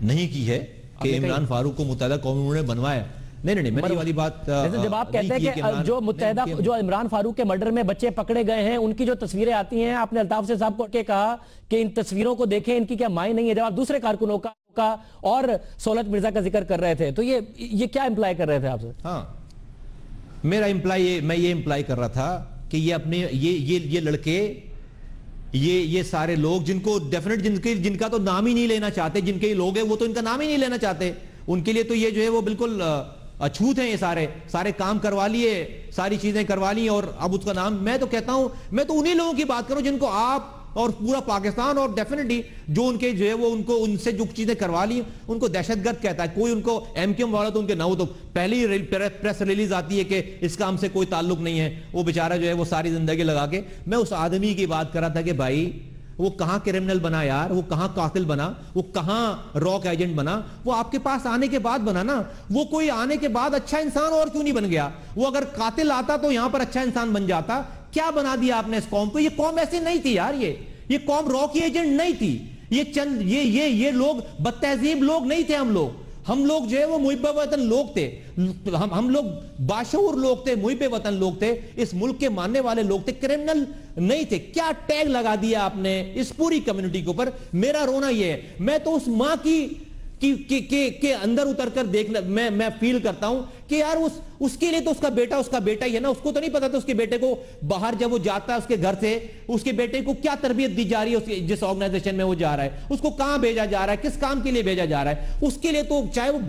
نہیں کی ہے کہ عمران فاروق کو متحدہ قومی موومنٹ نے بنوایا. نہیں, میں نے یہ والی بات جب آپ کہتے ہیں کہ جو متحدہ جو عمران فاروق کے مرڈر میں بچے پکڑے گئے ہیں ان کی جو تصویریں آتی ہیں, آپ نے الطاف سے صاحب کو کہا کہ ان تصویروں کو دیکھیں, ان کی کیا مائیں نہیں ہے, جب آپ دوسرے کارکنوں کا اور سہولت مرزا کا ذکر کر رہے تھے تو یہ کیا امپلائی کر رہے تھے آپ سے؟ ہاں, میرا امپلائی, میں یہ امپلائی کر رہا تھا کہ یہ اپنے یہ لڑکے, یہ سارے لوگ جن کو ڈیفینیٹ جن کا تو نام ہی نہیں لینا چاہتے, جن کے لوگ ہیں وہ تو ان کا نام ہی نہیں لینا چاہتے, ان کے لیے تو یہ جو ہے وہ بالکل اچھوت ہیں. یہ سارے کام کروا لیے, ساری چیزیں کروا لی اور اب اس کا نام, میں تو کہتا ہوں میں تو انہی لوگوں کی بات کروں جن کو آپ اور پورا پاکستان اور ڈیفینیٹلی جو ان کے جو ہے وہ ان سے جو چیزیں کروا لی ان کو دہشت گرد کہتا ہے. کوئی ان کو ایم کیو ایم والا تو ان کے نہ, وہ تو پہلی پریس ریلیز آتی ہے کہ اس کا ہم سے کوئی تعلق نہیں ہے. وہ بیچارہ جو ہے وہ ساری زندگی لگا کے, میں اس آدمی کی بات کر رہا تھا کہ بھائی وہ کہاں کرمنل بنا یار, وہ کہاں قاتل بنا, وہ کہاں راک ایجنٹ بنا, وہ آپ کے پاس آنے کے بعد بنا نا. وہ کوئی آنے کے بعد اچھا انسان اور کیوں نہیں بن گیا؟ وہ اگر قاتل آتا تو یہاں پر اچھا انسان بن جاتا. کیا بنا دیا آپ نے اس قوم کو؟ یہ قوم ایسی نہیں تھی یار, یہ قوم راکی ایجنٹ نہیں تھی. یہ لوگ بد تہذیب لوگ نہیں تھے. ہم لوگ جو ہے وہ محب وطن لوگ تھے, ہم لوگ باشعور لوگ تھے, محب وطن لوگ تھے, اس ملک کے ماننے والے لوگ تھے, کرمنل نہیں تھے. کیا ٹیگ لگا دیا آپ نے اس پوری کمیونٹی کے اوپر؟ میرا رونا یہ ہے, میں تو اس ماں کے اندر اتر کر دیکھنا, میں فیل کرتا ہوں کہ یار اس کے لیے تو اس کا بیٹا ہی ہے نا. اس کو تو نہیں پتا تھا اس کے بیٹے کو باہر جب وہ جاتا ہے اس کے گھر سے, اس کے بیٹے کو کیا تربیت دی جا رہی ہے, جس آرگنائزیشن میں وہ جا رہا ہے اس کو کہاں بھیجا جا رہا ہے, کس کام کے لیے بھیجا جا رہا ہے. اس کے لیے تو چاہے وہ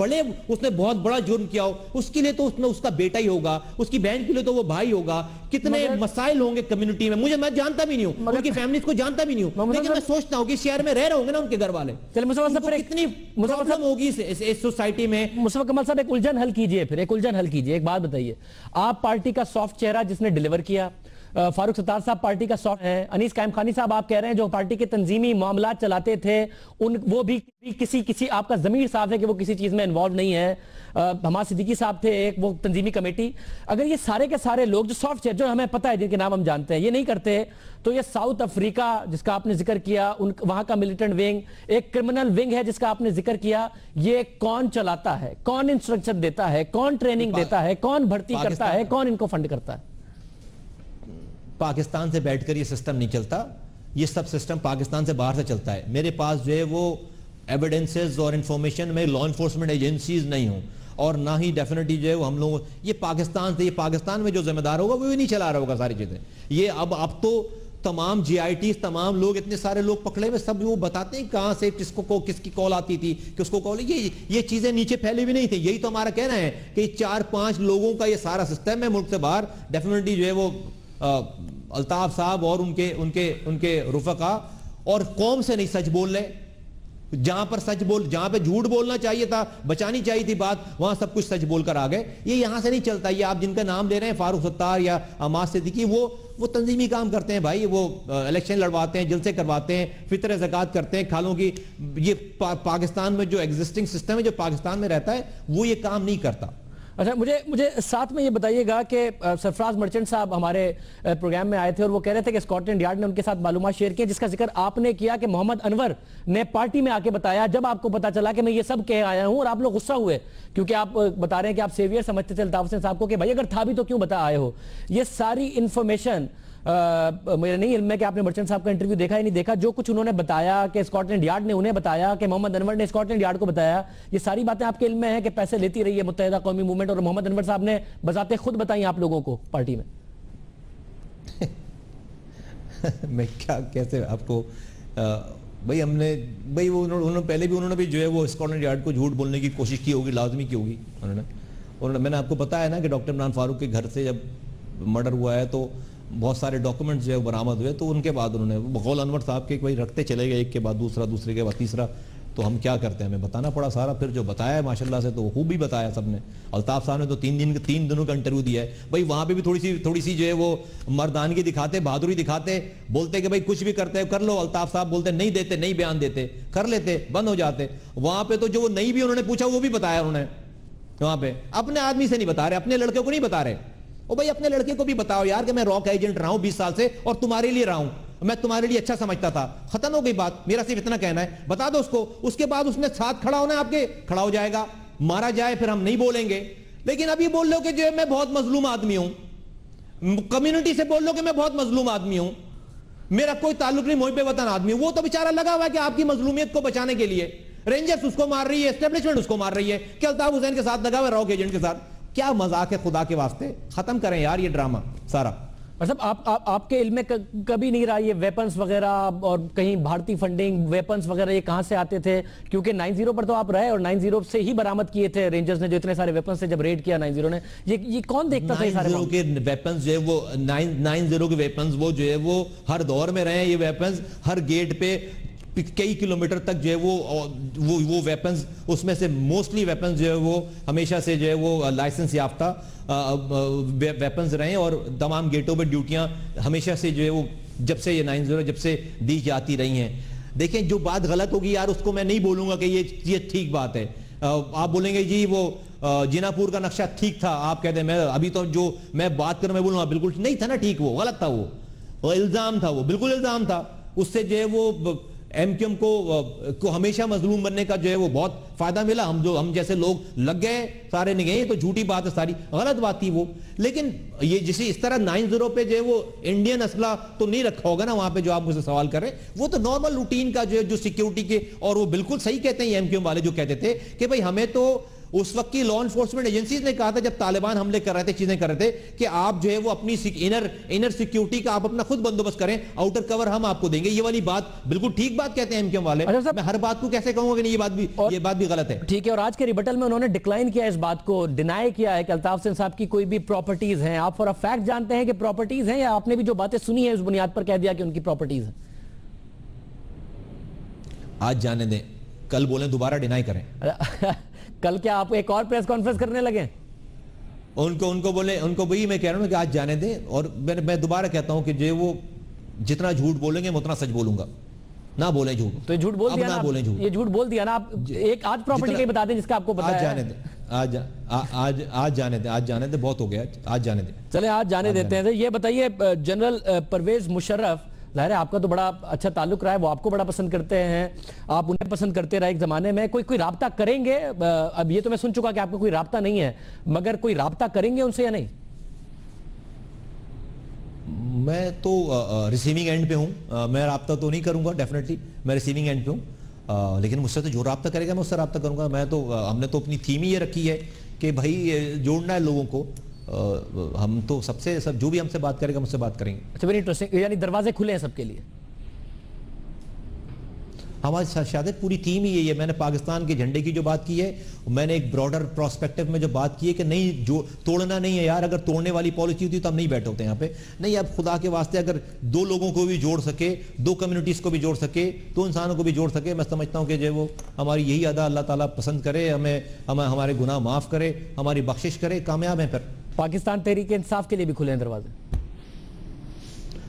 اس نے بہت بڑا جرم کیا ہو, اس کے لیے تو اس کا بیٹا ہی ہوگا, اس کی بہن کے لیے تو وہ بھائی ہوگا. کتنے مسائل ہوں گے کمیونٹی میں, میں جانتا بھی نہیں ہوں, ان کی فیملیز کو جانتا بھی نہیں ہوں, لیکن میں سوچتا ہوں کہ شہر میں رہ رہے ہوں گے نا ان کے گھر والے, کتنی پرابلم ہوگی اس سوسائٹی میں. مصطفیٰ کمال صاحب ایک الجھن حل کیجئے, ایک بات بتائیے, آپ پارٹی کا سافٹ چہرہ جس نے ڈیلیور کیا, فاروق ستار صاحب پارٹی کا سافٹ ہے, انیس قائم خانی صاحب آپ کہہ رہے ہیں جو پارٹی کے تنظیمی معاملات چلاتے تھے وہ بھی کسی آپ کا ضمیر صاف ہے کہ وہ کسی چیز میں انوالو نہیں ہے, حماد صدیقی صاحب تھے ایک, وہ تنظیمی کمیٹی. اگر یہ سارے کے سارے لوگ جو سافٹ چہرہ جو ہمیں پتہ ہے جن کے نام ہم جانتے ہیں یہ نہیں کرتے, تو یہ ساؤتھ افریقہ جس کا آپ نے ذکر کیا, وہاں کا ملیٹنٹ ونگ, ایک کرمنل ونگ ہے جس کا آپ نے ذکر کیا, یہ کون چلاتا ہے, کون انسٹرکشن دیتا ہے, کون ٹریننگ دیتا ہے, کون بھرتی کرتا ہے, کون ان کو فنڈ کرتا ہے؟ پاکستان سے بیٹھ کر یہ سسٹم نہیں چلتا, یہ سب سسٹم پاکستان سے باہر سے چلتا ہے. میرے پاس جو ہے وہ ایویڈنسز اور انفارمیشن میں لا انفورسمنٹ ایجنسیز نہیں ہوں, اور نہ ہی ڈیفینیٹلی جو ہے وہ ہم لوگ, یہ پاکستان میں جو ذمہ دار ہوگا وہ نہیں چلا رہا ہوگا ساری چیزیں. یہ اب تو تمام جی آئی ٹیز, تمام لوگ, اتنے سارے لوگ پکڑے ہوئے, سب وہ بتاتے ہیں کہاں سے کس کی کال آتی تھی, کس کو کال. یہ چیزیں نیچے پھیلی بھی نہیں تھی. یہی تو ہمارا کہنا ہے کہ 4-5 لوگوں کا یہ سارا سسٹم ہے ملک سے باہر. ڈیفینیٹلی جو ہے وہ الطاف صاحب اور ان کے رفقا اور قوم سے نہیں سچ بول رہے. جہاں پہ جھوٹ بولنا چاہیے تھا, بچانی چاہیے تھی بات, وہاں سب کچھ سچ بول کر آ گئے. یہ یہاں سے نہیں چلتا. یہ آپ جن کا نام لے رہے ہیں فاروق ستار یا حماد صدیقی, وہ تنظیمی کام کرتے ہیں بھائی. وہ الیکشن لڑواتے ہیں, جلسے کرواتے ہیں, فطر زکوٰۃ کرتے ہیں کھالوں کی. یہ پاکستان میں جو ایگزسٹنگ سسٹم ہے جو پاکستان میں رہتا ہے وہ یہ کام نہیں کرتا. اچھا, مجھے ساتھ میں یہ بتائیے گا کہ سرفراز مرچنٹ صاحب ہمارے پروگرام میں آئے تھے اور وہ کہہ رہے تھے کہ اسکاٹلینڈ یارڈ نے ان کے ساتھ معلومات شیئر کی جس کا ذکر آپ نے کیا کہ محمد انور نے پارٹی میں آ کے بتایا جب آپ کو پتا چلا کہ میں یہ سب کہہ آیا ہوں, اور آپ لوگ غصہ ہوئے کیونکہ آپ بتا رہے ہیں کہ آپ سیویئر سمجھتے تھے الطاف حسین صاحب کو کہ بھائی اگر تھا بھی تو کیوں بتا آئے ہو. یہ ساری انفارمیشن میرے نہیں علم ہے کہ آپ نے مرچنٹ صاحب کا انٹرویو دیکھا ہی نہیں دیکھا, جو کچھ انہوں نے بتایا کہ اسکاٹلینڈ یارڈ نے انہیں بتایا کہ محمد انور نے اسکاٹلینڈ یارڈ کو بتایا, یہ ساری باتیں آپ کے علم میں ہیں کہ پیسے لیتی رہی ہے متحدہ قومی موومنٹ, اور محمد انور صاحب نے بذات خود بتائیں آپ لوگوں کو پارٹی میں؟ میں کیسے آپ کو بھائی, ہم نے بھائی انہوں نے بھی جو ہے وہ اسکاٹلینڈ یارڈ کو جھوٹ بولنے کی کوشش کی ہوگی, لازمی کی ہوگی انہوں نے. میں نے آپ کو بتایا نا کہ ڈاکٹر عمران فاروق کے گھر سے جب مرڈر ہوا ہے تو بہت سارے ڈاکومنٹس جو برآمد ہوئے, تو ان کے بعد انہوں نے بقول انور صاحب کے کوئی رکھتے چلے گئے, ایک کے بعد دوسرا, دوسرے کے بعد تیسرا, تو تو ہم کیا کرتے ہیں, ہمیں بتانا پڑا سارا. پھر جو بتایا ہے ماشاءاللہ سے تو وہ خوب بھی بتایا سب نے. الطاف صاحب نے تو 3 دنوں کا انٹرویو دیا ہے بھائی, وہاں پہ بھی تھوڑی سی جو ہے وہ مردانگی دکھاتے, بہادری دکھاتے, بولتے کہ بھائی کچھ بھی کرتے کر لو. الطاف صاحب بولتے نہیں دیتے, نہیں بیان دیتے, کر لیتے, بند ہو جاتے. وہاں پہ تو جو نہیں بھی انہوں نے پوچھا وہ بھی بتایا انہوں نے. وہاں پہ اپنے آدمی سے نہیں بتا رہے, اپنے لڑکے کو نہیں بتا رہے. او بھائی اپنے لڑکے کو بھی بتاؤ یار کہ میں راک ایجنٹ رہا ہوں 20 سال سے اور تمہارے لیے رہا ہوں, میں تمہارے لیے اچھا سمجھتا تھا. ختم ہو گئی بات, میرا صرف اتنا کہنا ہے, بتا دو اس کو. اس کے بعد اس نے ساتھ کھڑا ہونا ہے آپ کے, کھڑا ہو جائے گا, مارا جائے پھر ہم نہیں بولیں گے. لیکن اب یہ بول لو کہ جو میں بہت مظلوم آدمی ہوں, کمیونٹی سے بول لو کہ میں بہت مظلوم آدمی ہوں, میرا کوئی تعلق نہیں, محب وطن آدمی ہوں. وہ تو بیچارہ لگا ہوا ہے کہ آپ کی مظلومیت کو بچانے کے لیے رینجرز اس کو مار رہی ہے, اسٹیبلشمنٹ اس کو مار رہی ہے, کہ الطاف حسین کے ساتھ لگا ہوا ہے راک ایجنٹ کے ساتھ. کیا مذاق ہے خدا کے واسطے, ختم کریں یار یہ ڈرامہ سارا. آپ کے علم میں کبھی نہیں رہا یہ ویپنز وغیرہ اور کہیں بھارتی فنڈنگ ویپنز وغیرہ یہ کہاں سے آتے تھے؟ کیونکہ 9-0 پر تو آپ رہے اور 9-0 سے ہی برآمد کیے تھے رینجرز نے جو اتنے سارے ویپنز سے جب ریڈ کیا 9-0 نے. یہ کون دیکھتا تھا یہ سارے 9-0 کے ویپنز جو ہے وہ 9-0 کے ویپنز وہ جو ہے وہ ہر دور میں رہے ہیں. یہ ویپنز ہر گیٹ پہ کئی کلومیٹر تک جو ہے وہ ویپنز, اس میں سے موسٹلی ویپنز جو ہے وہ ہمیشہ سے جو ہے وہ لائسنس یافتہ ویپنز رہے ہیں اور تمام گیٹوں پہ ڈیوٹیاں ہمیشہ سے جو ہے وہ جب سے یہ 9-0 جب سے دی جاتی رہی ہیں. دیکھیں جو بات غلط ہوگی یار اس کو میں نہیں بولوں گا کہ یہ ٹھیک بات ہے. آپ بولیں گے جی وہ جینا پور کا نقشہ ٹھیک تھا, آپ کہتے ہیں میں ابھی تو جو میں بات کروں میں بولوں گا بالکل نہیں تھا نا ٹھیک, وہ غلط تھا, وہ الزام تھا, وہ بالکل الزام تھا. اس سے جو ہے وہ ایم کیو ایم کو ہمیشہ مظلوم بننے کا جو ہے وہ بہت فائدہ ملا. ہم جیسے لوگ لگ گئے سارے نگئے, تو جھوٹی بات ہے ساری, غلط بات تھی وہ. لیکن یہ جسے اس طرح 9-0 پہ جو ہے وہ انڈین اسلحہ تو نہیں رکھا ہوگا نا وہاں پہ جو آپ مجھ سے سوال کر رہے ہیں, وہ تو نارمل روٹین کا جو سیکیورٹی کے, اور وہ بالکل صحیح کہتے ہیں ایم کیو ایم والے جو کہتے تھے کہ بھائی ہمیں تو اس وقت کی لا انفورسمنٹ ایجنسیز نے کہا تھا جب طالبان حملے کر رہے تھے, چیزیں کر رہے تھے, کہ آپ جو ہے وہ اپنی انر سیکیورٹی کا آپ اپنا خود بندوبست کریں, آؤٹر کور ہم آپ کو دیں گے. یہ والی بات بالکل ٹھیک بات کہتے ہیں ایم کیو ایم والے. میں ہر بات کو کیسے کہوں گا کہ نہیں, یہ بات بھی غلط ہے. ٹھیک ہے, اور آج کے ریبٹل میں انہوں نے ڈکلائن کیا اس بات کو, ڈینائی کیا ہے کہ الطاف حسین صاحب کی کوئی بھی پراپرٹیز ہیں. آپ فور اے فیکٹ جانتے ہیں کہ پراپرٹیز ہیں, یا آپ نے بھی جو باتیں سنی ہیں اس بنیاد پر کہہ دیا کہ ان کی پراپرٹیز ہیں؟ آج جانے دیں, کل بولیں دوبارہ ڈینائی کریں. کل کیا آپ ایک اور پریس کانفرنس کرنے لگے؟ ان کو بولیں, ان کو وہی میں کہہ رہا ہوں کہ آج جانے دیں. اور میں دوبارہ کہتا ہوں کہ جو وہ جتنا جھوٹ بولیں گے میں اتنا سچ بولوں گا. نہ بولیں جھوٹ, تو یہ جھوٹ بول دیا نا, یہ جھوٹ بول دیا نا آپ. ایک آج پراپرٹی کا ہی بتا دیں جس کا آپ کو پتا ہے. آج جانے دیں, آج جانے دیں, بہت ہو گیا, آج جانے دیں. چلیں آج جانے دیتے ہیں. یہ بتائیے جنرل پرویز مشرف, ظاہر ہے آپ کا تو بڑا اچھا تعلق رہا ہے, وہ آپ کو بڑا پسند کرتے ہیں, آپ انہیں پسند کرتے رہے ایک زمانے میں. کوئی رابطہ کریں گے؟ اب یہ تو میں سن چکا کہ آپ کا کوئی رابطہ نہیں ہے, مگر کوئی رابطہ کریں گے ان سے یا نہیں؟ میں تو ریسیونگ اینڈ پہ ہوں, میں رابطہ تو نہیں کروں گا, ڈیفینیٹلی میں ریسیونگ اینڈ پہ ہوں. لیکن مجھ سے تو جو رابطہ کرے گا میں اس سے رابطہ کروں گا. میں تو ہم نے تو اپنی تھیم ہی یہ رکھی ہے کہ بھائی جوڑنا ہے لوگوں کو. ہم تو سب جو بھی ہم سے بات کرے گا مجھ سے بات کریں گے. اچھا, ویری انٹرسٹنگ, یعنی دروازے کھلے ہیں سب کے لیے. ہماری شاید پوری ٹیم ہی یہی ہے. میں نے پاکستان کے جھنڈے کی جو بات کی ہے, میں نے ایک براڈر پراسپیکٹو میں جو بات کی ہے کہ نہیں, جو توڑنا نہیں ہے یار. اگر توڑنے والی پالیسی ہوتی تو ہم نہیں بیٹھے ہوتے یہاں پہ. نہیں, اب خدا کے واسطے اگر 2 لوگوں کو بھی جوڑ سکے, 2 کمیونٹیز کو بھی جوڑ سکے, 2 انسانوں کو بھی جوڑ سکے, میں سمجھتا ہوں کہ جو وہ ہماری یہی ادا اللہ تعالیٰ پسند کرے, ہمیں ہمارے گناہ معاف کرے, ہماری بخشش کرے, کامیاب ہیں. پھر پاکستان تحریک انصاف کے لیے بھی کھلے ہیں دروازے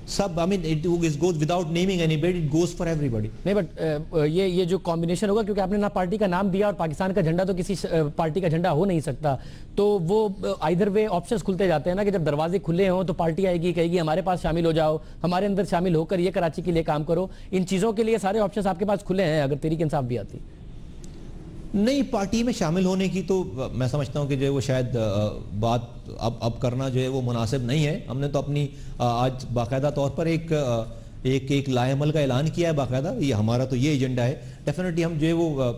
سب. I mean it goes without naming anybody, it goes for everybody. نہیں, بٹ یہ جو کمبینیشن ہوگا, کیونکہ آپ نے نہ پارٹی کا نام دیا اور پاکستان کا جھنڈا تو کسی پارٹی کا جھنڈا ہو نہیں سکتا, تو وہ آئدر وے آپشنز کھلتے جاتے ہیں نا, کہ جب دروازے کھلے ہوں تو پارٹی آئے گی, کہے گی ہمارے پاس شامل ہو جاؤ, ہمارے اندر شامل ہو کر یہ کراچی کے لیے کام کرو. ان چیزوں کے لیے سارے آپشنز آپ کے پاس کھلے ہیں اگر تحریک انصاف بھی آتی. نہیں, پارٹی میں شامل ہونے کی تو میں سمجھتا ہوں کہ جو ہے وہ شاید بات اب کرنا جو ہے وہ مناسب نہیں ہے. ہم نے تو اپنی آج باقاعدہ طور پر ایک لائے عمل کا اعلان کیا ہے باقاعدہ. یہ ہمارا تو یہ ایجنڈا ہے. ڈیفینیٹلی ہم جو ہے وہ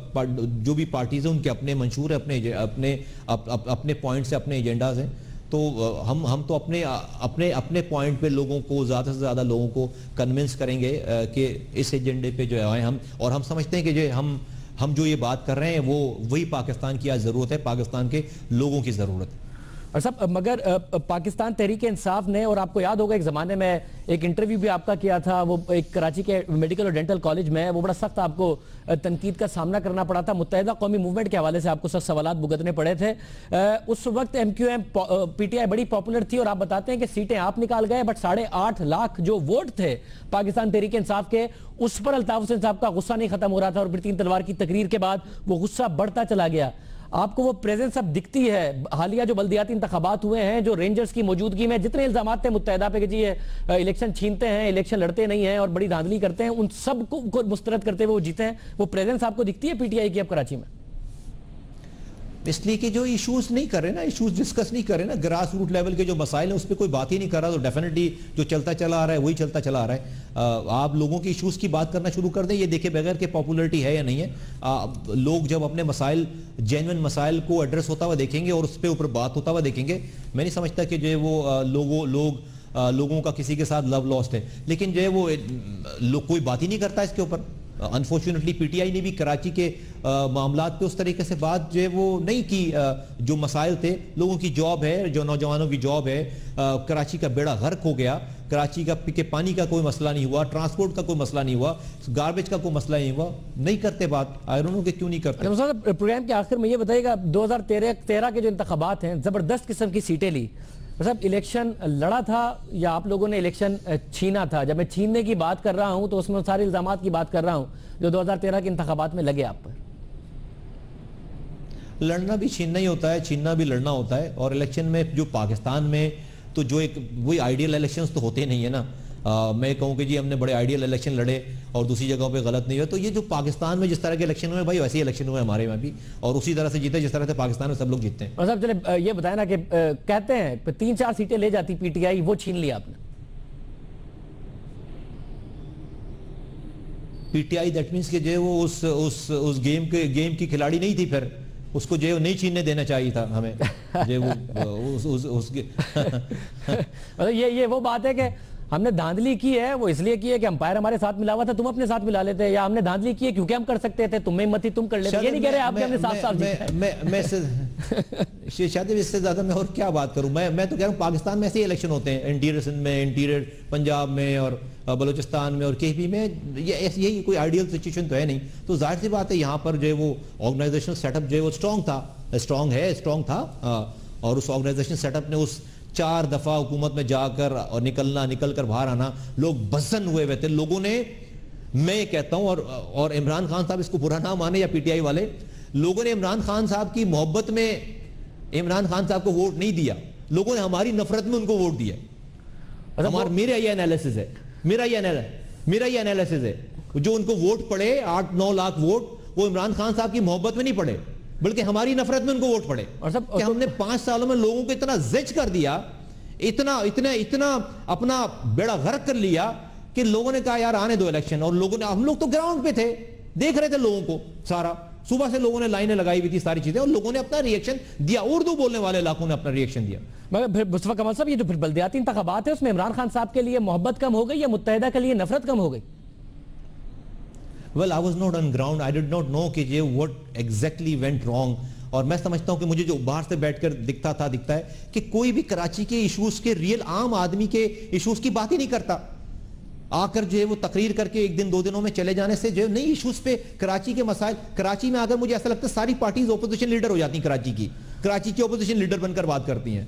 جو بھی پارٹیز ہیں ان کے اپنے منشور ہیں, اپنے پوائنٹس ہیں, اپنے ایجنڈاز ہیں. تو ہم تو اپنے پوائنٹ پہ لوگوں کو, زیادہ سے زیادہ لوگوں کو کنونس کریں گے کہ اس ایجنڈے پہ جو ہے ہم, اور ہم سمجھتے ہیں کہ جو ہم جو یہ بات کر رہے ہیں وہی پاکستان کی آج ضرورت ہے, پاکستان کے لوگوں کی ضرورت ہے. اور صاحب مگر پاکستان تحریک انصاف نے, اور آپ کو یاد ہوگا ایک زمانے میں ایک انٹرویو بھی آپ کا کیا تھا, وہ ایک کراچی کے میڈیکل اور ڈینٹل کالج میں, وہ بڑا سخت آپ کو تنقید کا سامنا کرنا پڑا تھا, متحدہ قومی موومنٹ کے حوالے سے آپ کو سخت سوالات بھگتنے پڑے تھے. اس وقت MQM PTI بڑی پاپولر تھی, اور آپ بتاتے ہیں کہ سیٹیں آپ نکال گئے, بٹ 8.5 لاکھ جو ووٹ تھے پاکستان تحریک انصاف کے, اس پر الطاف حسین صاحب کا غصہ نہیں ختم ہو رہا تھا, اور پھر 3 تلوار کی تقریر کے بعد وہ غصہ بڑھتا چلا گیا. آپ کو وہ پریزنس اب دکھتی ہے؟ حالیہ جو بلدیاتی انتخابات ہوئے ہیں, جو رینجرز کی موجودگی میں جتنے الزامات تھے متحدہ پہ کہ جی یہ الیکشن چھینتے ہیں, الیکشن لڑتے نہیں ہیں اور بڑی دھاندلی کرتے ہیں, ان سب کو مسترد کرتے ہوئے وہ جیتے ہیں, وہ پریزنس آپ کو دکھتی ہے پی ٹی آئی کی اب کراچی میں؟ اس لیے کہ جو ایشوز نہیں کر رہے نا, ایشوز ڈسکس نہیں کر رہے نا, گراس روٹ لیول کے جو مسائل ہیں اس پہ کوئی بات ہی نہیں کر رہا, تو ڈیفینیٹلی جو چلتا چلا آ رہا ہے وہی چلتا چلا آ رہا ہے. آپ لوگوں کی ایشوز کی بات کرنا شروع کر دیں, یہ دیکھیں بغیر کہ پاپولرٹی ہے یا نہیں ہے, لوگ جب اپنے مسائل, جینوئن مسائل کو ایڈریس ہوتا ہوا دیکھیں گے اور اس پہ اوپر بات ہوتا ہوا دیکھیں گے, میں نہیں سمجھتا کہ جو وہ لوگوں کا کسی کے ساتھ لو لاسٹ ہے, لیکن جو ہے وہ کوئی بات ہی نہیں کرتا اس کے اوپر. انفارچونیٹلی پی ٹی آئی نے بھی کراچی کے معاملات پہ اس طریقے سے بات جو ہے وہ نہیں کی. جو مسائل تھے, لوگوں کی جاب ہے, جو نوجوانوں کی جاب ہے, کراچی کا بیڑا غرق ہو گیا, کراچی کا پانی کا کوئی مسئلہ نہیں ہوا, ٹرانسپورٹ کا کوئی مسئلہ نہیں ہوا, گاربیج کا کوئی مسئلہ نہیں ہوا, نہیں کرتے بات. آئی ڈونٹ نو کہ کیوں نہیں کرتے. پروگرام کے آخر میں یہ بتائیے گا, 2013 کے جو انتخابات ہیں زبردست قسم کی سیٹیں لی, صاحب الیکشن لڑا تھا یا آپ لوگوں نے الیکشن چھینا تھا؟ جب میں چھیننے کی بات کر رہا ہوں تو اس میں سارے الزامات کی بات کر رہا ہوں جو 2013 کے انتخابات میں لگے آپ پر. لڑنا بھی چھیننا ہی ہوتا ہے, چھیننا بھی لڑنا ہوتا ہے, اور الیکشن میں جو پاکستان میں تو جو ایک وہی آئیڈیل الیکشنز تو ہوتے نہیں ہیں نا. میں کہوں کہ جی ہم نے بڑے آئیڈیل الیکشن لڑے اور دوسری جگہوں پہ غلط نہیں ہوئے, تو یہ جو پاکستان میں جس طرح کے الیکشن ہوئے بھائی ویسے ہی الیکشن ہوئے ہمارے میں بھی, اور اسی طرح سے جیتے جس طرح سے پاکستان میں سب لوگ جیتتے ہیں. اور صاحب چلے یہ بتائیں نا کہ کہتے ہیں 3-4 سیٹیں لے جاتی پی ٹی آئی, وہ چھین لیا آپ نے. P T I that means کہ جو وہ اس گیم کی کھلاڑی نہیں تھی, پھر اس کو جو نہیں چھیننے دینا چاہیے تھا ہمیں. یہ وہ بات ہے کہ ہم نے دھاندلی کی ہے, وہ اس لیے کی ہے کہ امپائر ہمارے ساتھ ملا ہوا تھا, تم اپنے ساتھ ملا لیتے, یا ہم نے دھاندلی کی ہے کیونکہ ہم کر سکتے تھے, تمہیں ہمت تھی تم کر لیتے. یہ نہیں کہہ رہے آپ کہ ہم نے 7 سال میں شادی اس سے زیادہ میں اور کیا بات کروں. میں تو کہہ رہا ہوں پاکستان میں ایسے ہی الیکشن ہوتے ہیں, انٹیریئر سندھ میں, انٹیریئر پنجاب میں اور بلوچستان میں اور کے پی میں, یہی کوئی آئیڈیل سچویشن تو ہے نہیں. تو ظاہر سی بات ہے یہاں پر جو ہے وہ آرگنائزیشنل سیٹ اپ جو ہے وہ اسٹرانگ تھا, اور اس آرگنائزیشن سیٹ اپ نے اس 4 دفعہ حکومت میں جا کر اور نکل کر باہر آنا, لوگ بزن ہوئے ہوئے تھے. لوگوں نے, میں یہ کہتا ہوں, اور عمران خان صاحب اس کو برا نہ مانے یا پی ٹی آئی والے, لوگوں نے عمران خان صاحب کی محبت میں عمران خان صاحب کو ووٹ نہیں دیا, لوگوں نے ہماری نفرت میں ان کو ووٹ دیا. میرا یہ انالیسس ہے, میرا یہ انالیسس ہے. جو ان کو ووٹ پڑے 8-9 لاکھ ووٹ, وہ عمران خان صاحب کی محبت میں نہیں پڑے, بلکہ ہماری نفرت میں ان کو ووٹ پڑے. کہ ہم نے 5 سالوں میں لوگوں کو اتنا زج کر دیا, اتنا اپنا بیڑا غرق کر لیا کہ لوگوں نے کہا یار آنے دو الیکشن. اور ہم لوگ تو گراؤنڈ پہ تھے, دیکھ رہے تھے لوگوں کو, سارا صبح سے لوگوں نے لائنیں لگائی ہوئی تھی, ساری چیزیں, اور لوگوں نے اپنا ریئیکشن دیا. اردو بولنے والے علاقوں نے اپنا ریئیکشن دیا. مگر مصطفیٰ کمال صاحب, یہ جو پھر بلدیاتی انتخابات ہیں اس میں عمران خان صاحب کے لیے محبت کم ہو گئی یا متحدہ کے لیے نفرت کم ہو گئی؟ Well, I was not on ground. I did not know کہ what exactly went wrong. اور میں سمجھتا ہوں کہ مجھے جو باہر سے بیٹھ کر دکھتا ہے کہ کوئی بھی کراچی کے ایشوز کے, ریئل عام آدمی کے ایشوز کی بات ہی نہیں کرتا. آ کر جو ہے وہ تقریر کر کے 1 دن 2 دنوں میں چلے جانے سے جو ہے نئی ایشوز پہ کراچی کے مسائل, کراچی میں اگر مجھے ایسا لگتا ہے ساری پارٹیز اپوزیشن لیڈر ہو جاتی ہیں, کراچی کی اپوزیشن لیڈر بن کر بات کرتی ہیں.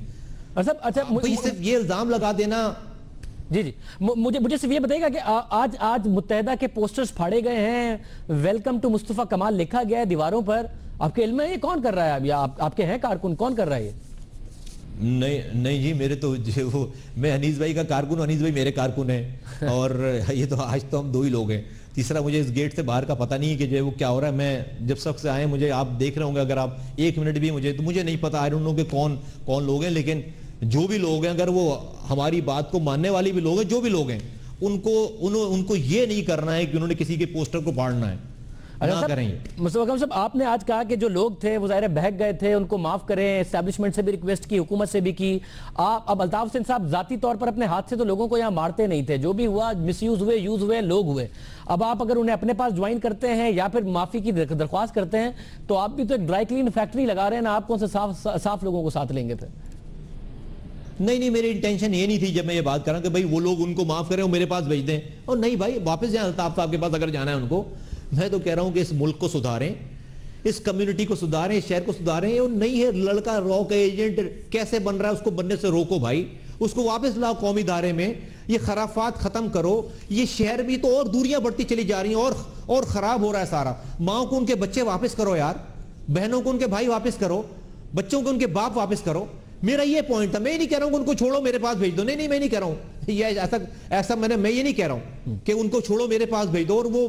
اچھا صرف یہ الزام لگا دینا. جی مجھے صرف یہ بتائیے گا کہ آج متحدہ کے پوسٹرز پھاڑے گئے ہیں, ویلکم ٹو مصطفیٰ کمال لکھا گیا ہے دیواروں پر, آپ کے علم میں یہ کون کر رہا ہے اب, یا آپ کے ہیں کارکن, کون کر رہا ہے یہ؟ نہیں جی, میرے تو میں انیس بھائی کا کارکن, انیس بھائی میرے کارکن ہیں, اور یہ تو آج تو ہم 2 ہی لوگ ہیں. تیسرا مجھے اس گیٹ سے باہر کا پتہ نہیں ہے کہ جو وہ کیا ہو رہا ہے. میں جب سب سے آئے, مجھے آپ دیکھ رہے ہوں گے, اگر آپ 1 منٹ بھی مجھے نہیں پتا, آئی ڈونٹ نو کہ کون لوگ ہیں, لیکن جو بھی لوگ ہیں, اگر وہ ہماری بات کو ماننے والے بھی لوگ ہیں, جو بھی لوگ ہیں, ان کو یہ نہیں کرنا ہے کہ انہوں نے کسی کے پوسٹر کو پاڑنا ہے. مصطفیٰ صاحب, آپ نے آج کہا کہ جو لوگ تھے وہ ظاہر بہک گئے تھے, ان کو معاف کریں, اسٹیبلشمنٹ سے بھی ریکویسٹ کی, حکومت سے بھی کی. اب الطاف حسین صاحب ذاتی طور پر اپنے ہاتھ سے تو لوگوں کو یہاں مارتے نہیں تھے, جو بھی ہوا مس یوز ہوئے, یوز ہوئے, لوگ ہوئے. اب آپ اگر انہیں اپنے پاس جوائن کرتے ہیں یا پھر معافی کی درخواست کرتے ہیں, تو آپ بھی تو ایک ڈرائی کلین فیکٹری لگا رہے ہیں نا, آپ کون سے صاف لوگوں کو ساتھ لیں گے پھر؟ نہیں میری انٹینشن یہ نہیں تھی جب میں یہ بات کر رہا ہوں کہ بھائی وہ لوگ ان کو معاف کریں اور میرے پاس بھیج دیں, اور نہیں بھائی واپس جائیں الطاف صاحب کے پاس اگر جانا ہے ان کو. میں تو کہہ رہا ہوں کہ اس ملک کو سدھاریں, اس کمیونٹی کو سدھاریں, اس شہر کو سدھاریں. اور نہیں ہے لڑکا رو کا ایجنٹ کیسے بن رہا ہے, اس کو بننے سے روکو بھائی, اس کو واپس لاؤ قومی ادارے میں. یہ خرافات ختم کرو. یہ شہر بھی تو اور دوریاں بڑھتی چلی جا رہی ہیں اور خراب ہو رہا ہے سارا. ماں کو ان کے بچے واپس کرو یار, بہنوں کو ان کے بھائی واپس کرو, بچوں کو ان کے باپ واپس کرو. میرا یہ پوائنٹ تھا. میں نہیں کہہ رہا ہوں کہ ان کو چھوڑو میرے پاس بھیج دو, نہیں میں نہیں کہہ رہا ہوں یہ ایسا میں یہ نہیں کہہ رہا ہوں کہ ان کو چھوڑو میرے پاس بھیج دو. اور وہ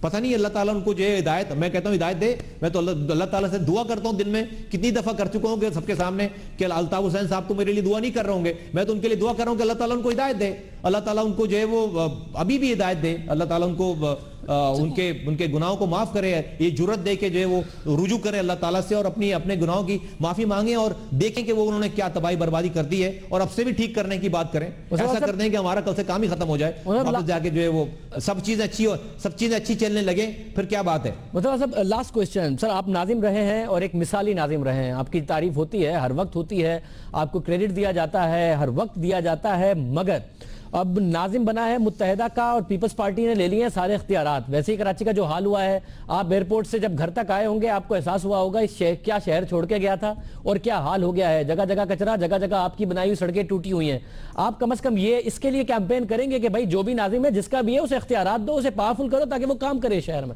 پتہ نہیں اللہ تعالیٰ ان کو جو ہے ہدایت, میں کہتا ہوں ہدایت دے. میں تو اللہ تعالیٰ سے دعا کرتا ہوں دن میں کتنی دفعہ کر چکا ہوں کہ سب کے سامنے کہ الطاف حسین صاحب تو میرے لیے دعا نہیں کر رہے ہوں گے, میں تو ان کے لیے دعا کر رہا ہوں کہ اللہ تعالیٰ ان کو ہدایت دے. اللہ تعالیٰ ان کو جو ہے وہ ابھی بھی ہدایت دے. اللہ تعالیٰ ان کو ان کے گناہوں کو معاف کرے, یہ جرت دے کہ جو ہے وہ رجوع کریں اللہ تعالیٰ سے اور اپنے گناہوں کی معافی مانگیں اور دیکھیں کہ وہ انہوں نے کیا تباہی بربادی کر دی ہے اور اب سے بھی ٹھیک کرنے کی بات کریں. ایسا کر دیں کہ ہمارا کل سے کام ہی ختم ہو جائے, واپس جا کے جو ہے وہ سب چیزیں اچھی چلنے لگیں, پھر کیا بات ہے. مصطفیٰ صاحب لاسٹ کوسچن. سر آپ ناظم رہے ہیں اور ایک مثالی ناظم رہے ہیں, آپ کی تعریف ہوتی ہے, ہر وقت ہوتی ہے, آپ کو کریڈٹ دیا جاتا ہے, ہر وقت دیا جاتا ہے, مگر اب ناظم بنا ہے متحدہ کا اور پیپلز پارٹی نے لے لیے ہیں سارے اختیارات. ویسے ہی کراچی کا جو حال ہوا ہے, آپ ایئرپورٹ سے جب گھر تک آئے ہوں گے آپ کو احساس ہوا ہوگا کیا شہر چھوڑ کے گیا تھا اور کیا حال ہو گیا ہے. جگہ جگہ کچرا, جگہ جگہ آپ کی بنائی ہوئی سڑکیں ٹوٹی ہوئی ہیں. آپ کم از کم یہ اس کے لیے کیمپین کریں گے کہ بھائی جو بھی ناظم ہے جس کا بھی ہے اسے اختیارات دو, اسے پاورفل کرو تاکہ وہ کام کرے شہر میں.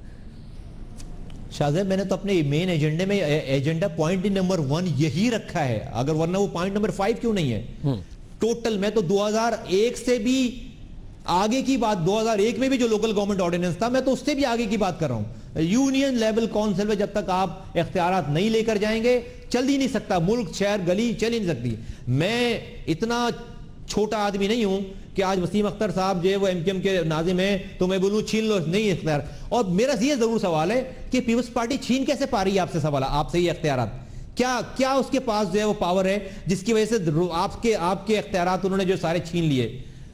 شاہ میں نے تو اپنے مین ایجنڈے میں ایجنڈا پوائنٹ نمبر 1 یہی رکھا ہے, اگر ورنہ وہ پوائنٹ نمبر 5 کیوں نہیں ہے ٹوٹل. میں تو 2001 سے بھی آگے کی بات, 2001 میں بھی جو لوکل گورنمنٹ آرڈیننس تھا میں تو اس سے بھی آگے کی بات کر رہا ہوں. یونین لیول کونسل میں جب تک آپ اختیارات نہیں لے کر جائیں گے چل ہی نہیں سکتا ملک, شہر, گلی چل ہی نہیں سکتی. میں اتنا چھوٹا آدمی نہیں ہوں کہ آج وسیم اختر صاحب جو ہے وہ ایم کیو ایم کے ناظم ہیں تو میں بولوں چھین لو, نہیں اختیار. اور میرا یہ ضرور سوال ہے کہ پیپلز پارٹی چھین کیسے پا رہی ہے آپ سے, سوال آپ سے یہ اختیارات کیا اس کے پاس جو ہے وہ پاور ہے جس کی وجہ سے آپ کے اختیارات انہوں نے جو سارے چھین لیے.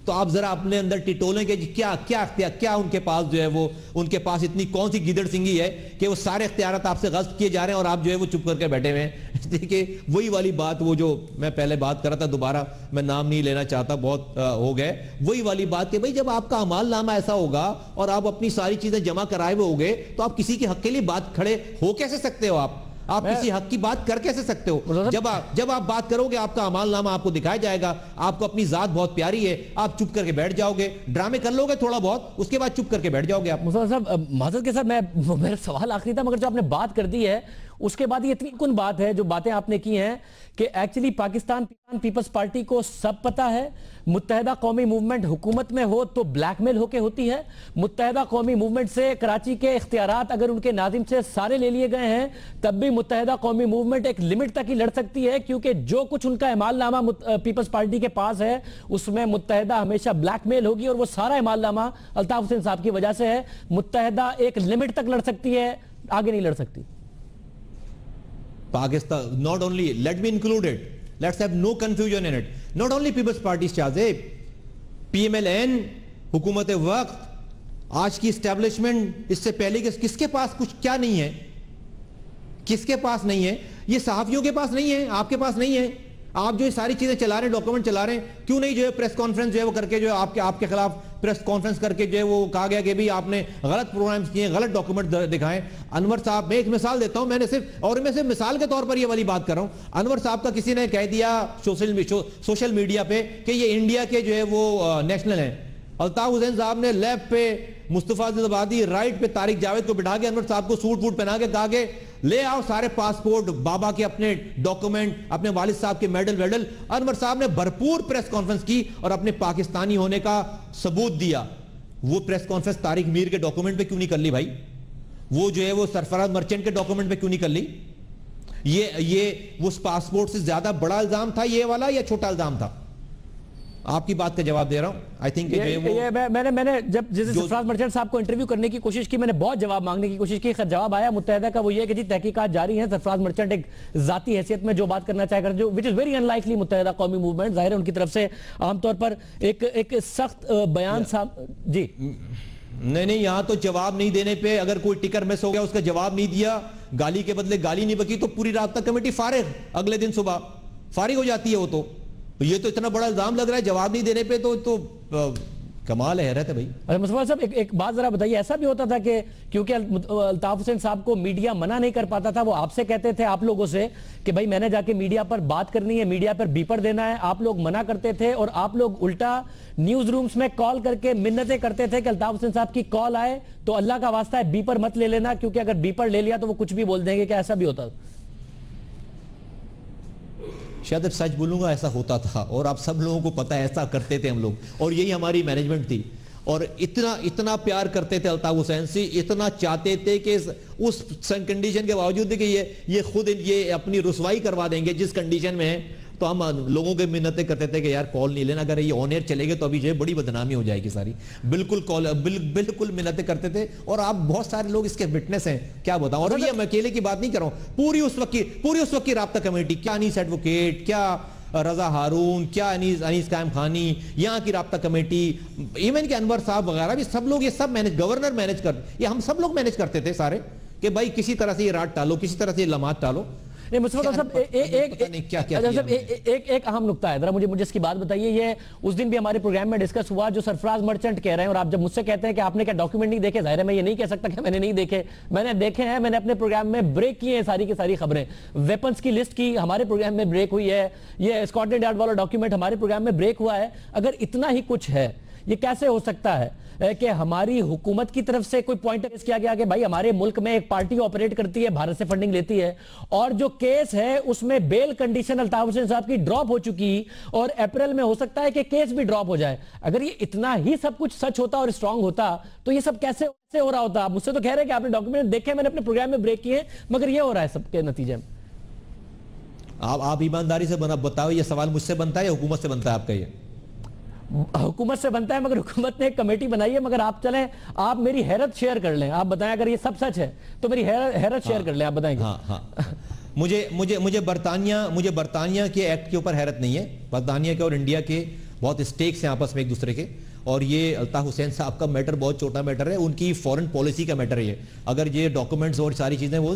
تو آپ ذرا اپنے اندر ٹٹولیں کہ کیا ان کے پاس جو ہے وہ ان کے پاس اتنی کون سی گیدڑ سنگھی ہے کہ وہ سارے اختیارات آپ سے غصب کیے جا رہے ہیں اور آپ جو ہے وہ چپ کر کے بیٹھے ہوئے ہیں. دیکھیں وہی والی بات, وہ جو میں پہلے بات کر رہا تھا, دوبارہ میں نام نہیں لینا چاہتا, بہت ہو گئے, وہی والی بات کہ بھئی جب آپ کا اعمال نامہ ایسا ہوگا اور آپ اپنی ساری چیزیں جمع کرائے ہوئے ہوگے تو آپ کسی کے حق کے لیے بات کھڑے ہو کیسے سکتے ہو, آپ کسی حق کی بات کر کیسے سکتے ہو. جب آپ بات کرو گے آپ کا اعمال نامہ آپ کو دکھایا جائے گا, آپ کو اپنی ذات بہت پیاری ہے, آپ چپ کر کے بیٹھ جاؤ گے, ڈرامے کر لو گے تھوڑا بہت, اس کے بعد چپ کر کے بیٹھ جاؤ گے آپ. مصطفیٰ صاحب معذرت کے ساتھ میرا سوال آخری تھا, مگر جو آپ نے بات کر دی ہے اس کے بعد یہ اتنی کن بات ہے جو باتیں آپ نے کی ہیں کہ ایکچولی پاکستان پیپلز پارٹی کو سب پتا ہے متحدہ قومی موومنٹ حکومت میں ہو تو بلیک میل ہو کے ہوتی ہے. متحدہ قومی موومنٹ سے کراچی کے اختیارات اگر ان کے ناظم سے سارے لے لیے گئے ہیں تب بھی متحدہ قومی موومنٹ ایک لمٹ تک ہی لڑ سکتی ہے, کیونکہ جو کچھ ان کا اعمال نامہ پیپلز پارٹی کے پاس ہے اس میں متحدہ ہمیشہ بلیک میل ہوگی اور وہ سارا اعمال نامہ الطاف حسین صاحب کی وجہ سے ہے. متحدہ ایک لمٹ تک لڑ سکتی ہے, آگے نہیں لڑ سکتی. Pakistan, not only, let me include it, let's have no confusion in it, not only People's Party Shahzeb, PMLN, حکومت وقت, آج کی اسٹیبلشمنٹ, اس سے پہلے کس کے پاس کچھ کیا نہیں ہے, کس کے پاس نہیں ہے, یہ صحافیوں کے پاس نہیں ہے, آپ کے پاس نہیں ہے. آپ جو ساری چیزیں چلا رہے ہیں, ڈاکومنٹ چلا رہے ہیں, کیوں نہیں جو ہے پریس کانفرنس جو ہے وہ کر کے جو ہے آپ کے خلاف پریس کانفرنس کر کے جو ہے وہ کہا گیا کہ بھی آپ نے غلط پروگرامز کیے, غلط ڈاکومنٹ دکھائیں. انور صاحب, میں ایک مثال دیتا ہوں, میں نے صرف اور میں صرف مثال کے طور پر یہ والی بات کر رہا ہوں. انور صاحب کا کسی نے کہہ دیا سوشل میڈیا پہ کہ یہ انڈیا کے جو ہے وہ نیشنل ہیں. الطاف حسین صاحب نے لیفٹ پہ مصطفیٰ زبادی, رائٹ پہ طارق جاوید کو بٹھا کے انور صاحب کو سوٹ ووٹ پہنا کے کہا کہ لے آؤ سارے پاسپورٹ, بابا کے اپنے ڈاکومنٹ, اپنے والد صاحب کے میڈل ویڈل. انور صاحب نے بھرپور پریس کانفرنس کی اور اپنے پاکستانی ہونے کا ثبوت دیا. وہ پریس کانفرنس طارق میر کے ڈاکومنٹ پہ کیوں نہیں کر لی بھائی, وہ جو ہے وہ سرفراز مرچنٹ کے ڈاکومنٹ پہ کیوں نہیں کر لی. یہ وہ پاسپورٹ سے زیادہ بڑا الزام تھا یہ والا یا چھوٹا الزام تھا؟ آپ کی بات کا جواب دے رہا ہوں. آئی تھنک میں نے جب سرفراز مرچنٹ صاحب کو انٹرویو کرنے کی کوشش کی, میں نے بہت جواب مانگنے کی کوشش کی, جواب آیا متحدہ کا وہ یہ کہ جی تحقیقات جاری ہیں. سرفراز مرچنٹ ایک ذاتی حیثیت میں جو بات کرنا چاہے کر, جو وچ از ویری ان لائکلی متحدہ قومی موومنٹ, ظاہر ہے ان کی طرف سے عام طور پر ایک سخت بیان صاحب. جی نہیں, یہاں تو جواب نہیں دینے پہ اگر کوئی ٹکر مس ہو گیا, اس کا جواب نہیں دیا, گالی کے بدلے گالی نہیں بکی تو پوری رات تک کمیٹی فارغ, اگلے دن صبح فارغ ہو جاتی ہے وہ تو. یہ تو اتنا بڑا الزام لگ رہا ہے جواب نہیں دینے پہ تو کمال ہے حیرت ہے بھائی. مصطفیٰ صاحب ایک بات ذرا بتائیے, ایسا بھی ہوتا تھا کہ کیونکہ الطاف حسین صاحب کو میڈیا منع نہیں کر پاتا تھا, وہ آپ سے کہتے تھے آپ لوگوں سے کہ بھائی میں نے جا کے میڈیا پر بات کرنی ہے, میڈیا پر بیپر دینا ہے, آپ لوگ منع کرتے تھے اور آپ لوگ الٹا نیوز رومز میں کال کر کے منتیں کرتے تھے کہ الطاف حسین صاحب کی کال آئے تو اللہ کا واسطہ ہے بیپر مت لے لینا, کیونکہ اگر بیپر لے لیا تو وہ کچھ بھی بول دیں گے. کیا ایسا بھی ہوتا؟ شاید سچ بولوں گا ایسا ہوتا تھا, اور آپ سب لوگوں کو پتہ ہے ایسا کرتے تھے ہم لوگ, اور یہی ہماری مینجمنٹ تھی, اور اتنا پیار کرتے تھے الطاف حسین سے, اتنا چاہتے تھے کہ اس کنڈیشن کے باوجود کہ یہ خود یہ اپنی رسوائی کروا دیں گے جس کنڈیشن میں ہے, تو ہم لوگوں کے منتیں کرتے تھے کہ یار کال نہیں لینا, اگر یہ آن ایئر چلے گے تو ابھی جو ہے بڑی بدنامی ہو جائے گی ساری. بالکل منتیں کرتے تھے, اور آپ بہت سارے لوگ اس کے وٹنس ہیں, کیا بتاؤں. اور یہ میں اکیلے کی بات نہیں کر رہا ہوں, پوری اس وقت کی رابطہ کمیٹی, کیا انیس ایڈوکیٹ, کیا رضا ہارون, کیا انیس قائم خانی, یہاں کی رابطہ کمیٹی, ایون کہ انور صاحب وغیرہ بھی سب لوگ, یہ سب مینج, گورنر مینج کر, یہ ہم سب لوگ مینج کرتے تھے سارے, کہ بھائی کسی طرح سے یہ رات ٹالو, کسی طرح سے یہ لمحات ٹالو. مصطفیٰ صاحب ایک اہم نقطہ ہے, ذرا مجھے اس کی بات بتائیے. یہ اس دن بھی ہمارے پروگرام میں ڈسکس ہوا, جو سرفراز مرچنٹ کہہ رہے ہیں, اور آپ جب مجھ سے کہتے ہیں کہ آپ نے کیا ڈاکیومنٹ نہیں دیکھے, ظاہر ہے میں یہ نہیں کہہ سکتا کہ میں نے نہیں دیکھے, میں نے دیکھے ہیں, میں نے اپنے پروگرام میں بریک کیے ہیں ساری کی ساری خبریں. ویپنز کی لسٹ کی ہمارے پروگرام میں بریک ہوئی ہے, یہ اسکاٹلینڈ یارڈ والا ڈاکیومنٹ ہمارے پروگرام میں بریک ہوا ہے. اگر اتنا ہی کچھ ہے, یہ کیسے ہو سکتا ہے کہ ہماری حکومت کی طرف سے کوئی پوائنٹ ریز کیا گیا کہ بھائی ہمارے ملک میں ایک پارٹی آپریٹ کرتی ہے, بھارت سے فنڈنگ لیتی ہے, اور جو کیس ہے اس میں بیل کنڈیشن الطاف حسین صاحب کی ڈراپ ہو چکی, اور اپریل میں ہو سکتا ہے کہ کیس بھی ڈراپ ہو جائے. اگر یہ اتنا ہی سب کچھ سچ ہوتا اور اسٹرانگ ہوتا تو یہ سب کیسے ہو رہا ہوتا؟ مجھ سے تو کہہ رہے ہیں کہ آپ نے ڈاکیومنٹ دیکھے, میں نے اپنے پروگرام میں بریک کیے, مگر یہ ہو رہا ہے سب کے نتیجے میں. آپ ایمانداری سے بتاؤ, یہ سوال مجھ سے بنتا ہے یا حکومت سے بنتا ہے آپ کا؟ یہ حکومت سے بنتا ہے, مگر حکومت نے ایک کمیٹی بنائی ہے. مگر آپ چلیں, آپ میری حیرت شیئر کر لیں, آپ بتائیں اگر یہ سب سچ ہے تو میری حیرت شیئر کر لیں, آپ بتائیں گے. مجھے برطانیہ کے ایکٹ کے اوپر حیرت نہیں ہے. برطانیہ کے اور انڈیا کے بہت اسٹیکس ہیں آپس میں ایک دوسرے کے, اور یہ الطاف حسین صاحب کا میٹر بہت چھوٹا میٹر ہے, ان کی فورن پالیسی کا میٹر ہے. اگر یہ ڈاکومنٹس اور ساری چیزیں وہ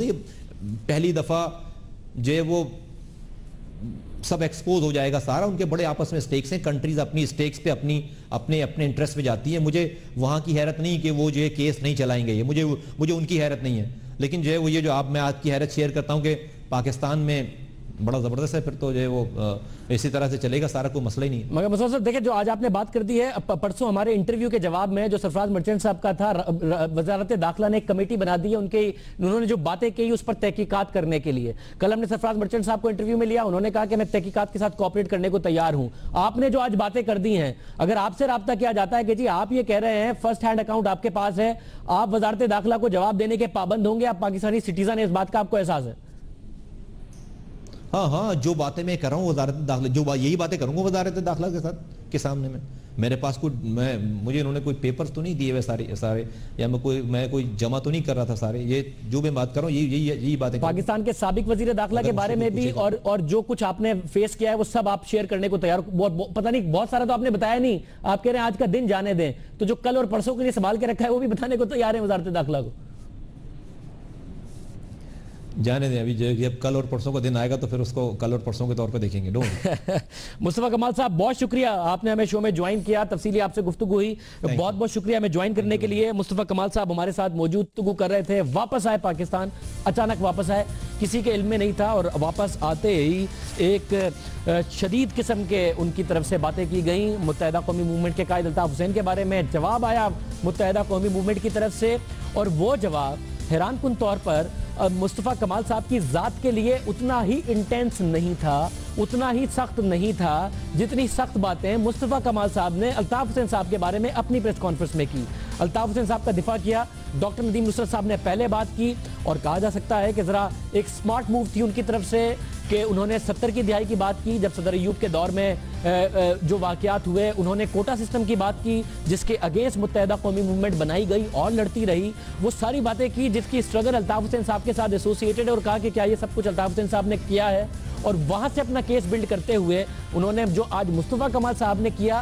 پہلی دفعہ جو وہ سب ایکسپوز ہو جائے گا سارا, ان کے بڑے آپس میں سٹیکس ہیں, کنٹریز اپنی سٹیکس پہ اپنے انٹرسٹ پہ جاتی ہیں. مجھے وہاں کی حیرت نہیں کہ وہ جو ہے کیس نہیں چلائیں گے, مجھے ان کی حیرت نہیں ہے. لیکن جو ہے وہ یہ جو میں آپ کی حیرت شیئر کرتا ہوں کہ پاکستان میں بڑا زبردست ہے, پھر تو جو ہے وہ اسی طرح سے چلے گا سارا, کوئی مسئلہ ہی نہیں. مگر مصطفیٰ صاحب دیکھیں, جو آج آپ نے بات کر دی ہے, پرسوں ہمارے انٹرویو کے جواب میں جو سرفراز مرچنٹ صاحب کا تھا, وزارت داخلہ نے ایک کمیٹی بنا دی ہے, انہوں نے جو باتیں کہی اس پر تحقیقات کرنے کے لیے. کل ہم نے سرفراز مرچنٹ صاحب کو انٹرویو میں لیا, انہوں نے کہا کہ میں تحقیقات کے ساتھ کوآپریٹ کرنے کو تیار ہوں. آپ نے جو آج باتیں کر دی ہیں, اگر آپ سے رابطہ کیا جاتا ہے کہ جی آپ یہ کہہ رہے ہیں فرسٹ ہینڈ اکاؤنٹ آپ کے پاس ہے, آپ وزارت داخلہ کو جواب دینے کے پابند ہوں گے, آپ پاکستانی سٹیزن ہیں, اس بات کا آپ کو احساس ہے؟ ہاں, جو باتیں میں کر رہا ہوں وزارت داخلہ, یہی باتیں کروں گا وزارت داخلہ کے ساتھ کے سامنے میں. میرے پاس مجھے انہوں نے کوئی پیپرز تو نہیں دیے ہوئے سارے, یا میں کوئی جمع تو نہیں کر رہا تھا سارے. یہ جو میں بات کر رہا ہوں یہی باتیں. پاکستان کے سابق وزیر داخلہ کے بارے میں بھی اور جو کچھ آپ نے فیس کیا ہے وہ سب آپ شیئر کرنے کو تیار, پتہ نہیں بہت سارا تو آپ نے بتایا نہیں, آپ کہہ رہے ہیں آج کا دن جانے دیں, تو جو کل اور پرسوں کے لیے سنبھال کے رکھا ہے وہ بھی بتانے کو تیار ہے وزارت داخلہ کو؟ جانے دیں, ابھی جب کل اور پرسوں کا دن آئے گا تو پھر اس کو کل اور پرسوں کے طور پہ دیکھیں گے. مصطفیٰ کمال صاحب بہت شکریہ, آپ نے ہمیں شو میں جوائن کیا, تفصیلی آپ سے گفتگو ہوئی, بہت بہت شکریہ ہمیں جوائن کرنے کے لیے. مصطفیٰ کمال صاحب ہمارے ساتھ موجود گفتگو کر رہے تھے, واپس آئے پاکستان, اچانک واپس آئے, کسی کے علم میں نہیں تھا, اور واپس آتے ہی ایک شدید قسم کے ان کی طرف سے باتیں کی گئیں. متحدہ قومی موومنٹ کے قائد الطاف حسین کے بارے میں جواب آیا متحدہ قومی موومنٹ کی طرف سے, اور وہ جواب حیران کن طور پر مصطفیٰ کمال صاحب کی ذات کے لیے اتنا ہی انٹینس نہیں تھا, اتنا ہی سخت نہیں تھا جتنی سخت باتیں مصطفیٰ کمال صاحب نے الطاف حسین صاحب کے بارے میں اپنی پریس کانفرنس میں کی. الطاف حسین صاحب کا دفاع کیا, ڈاکٹر ندیم نصرت صاحب نے پہلے بات کی, اور کہا جا سکتا ہے کہ ذرا ایک سمارٹ موو تھی ان کی طرف سے کہ انہوں نے 70 کی دہائی کی بات کی, جب صدر ایوب کے دور میں جو واقعات ہوئے, انہوں نے کوٹا سسٹم کی بات کی جس کے اگینسٹ متحدہ قومی موومنٹ بنائی گئی اور لڑتی رہی, وہ ساری باتیں کی جس کی اسٹرگل الطاف حسین صاحب کے ساتھ ایسوسیٹڈ ہے, اور کہا کہ کیا یہ سب کچھ الطاف حسین صاحب نے کیا ہے, اور وہاں سے اپنا کیس بلڈ کرتے ہوئے انہوں نے جو آج مصطفیٰ کمال صاحب نے کیا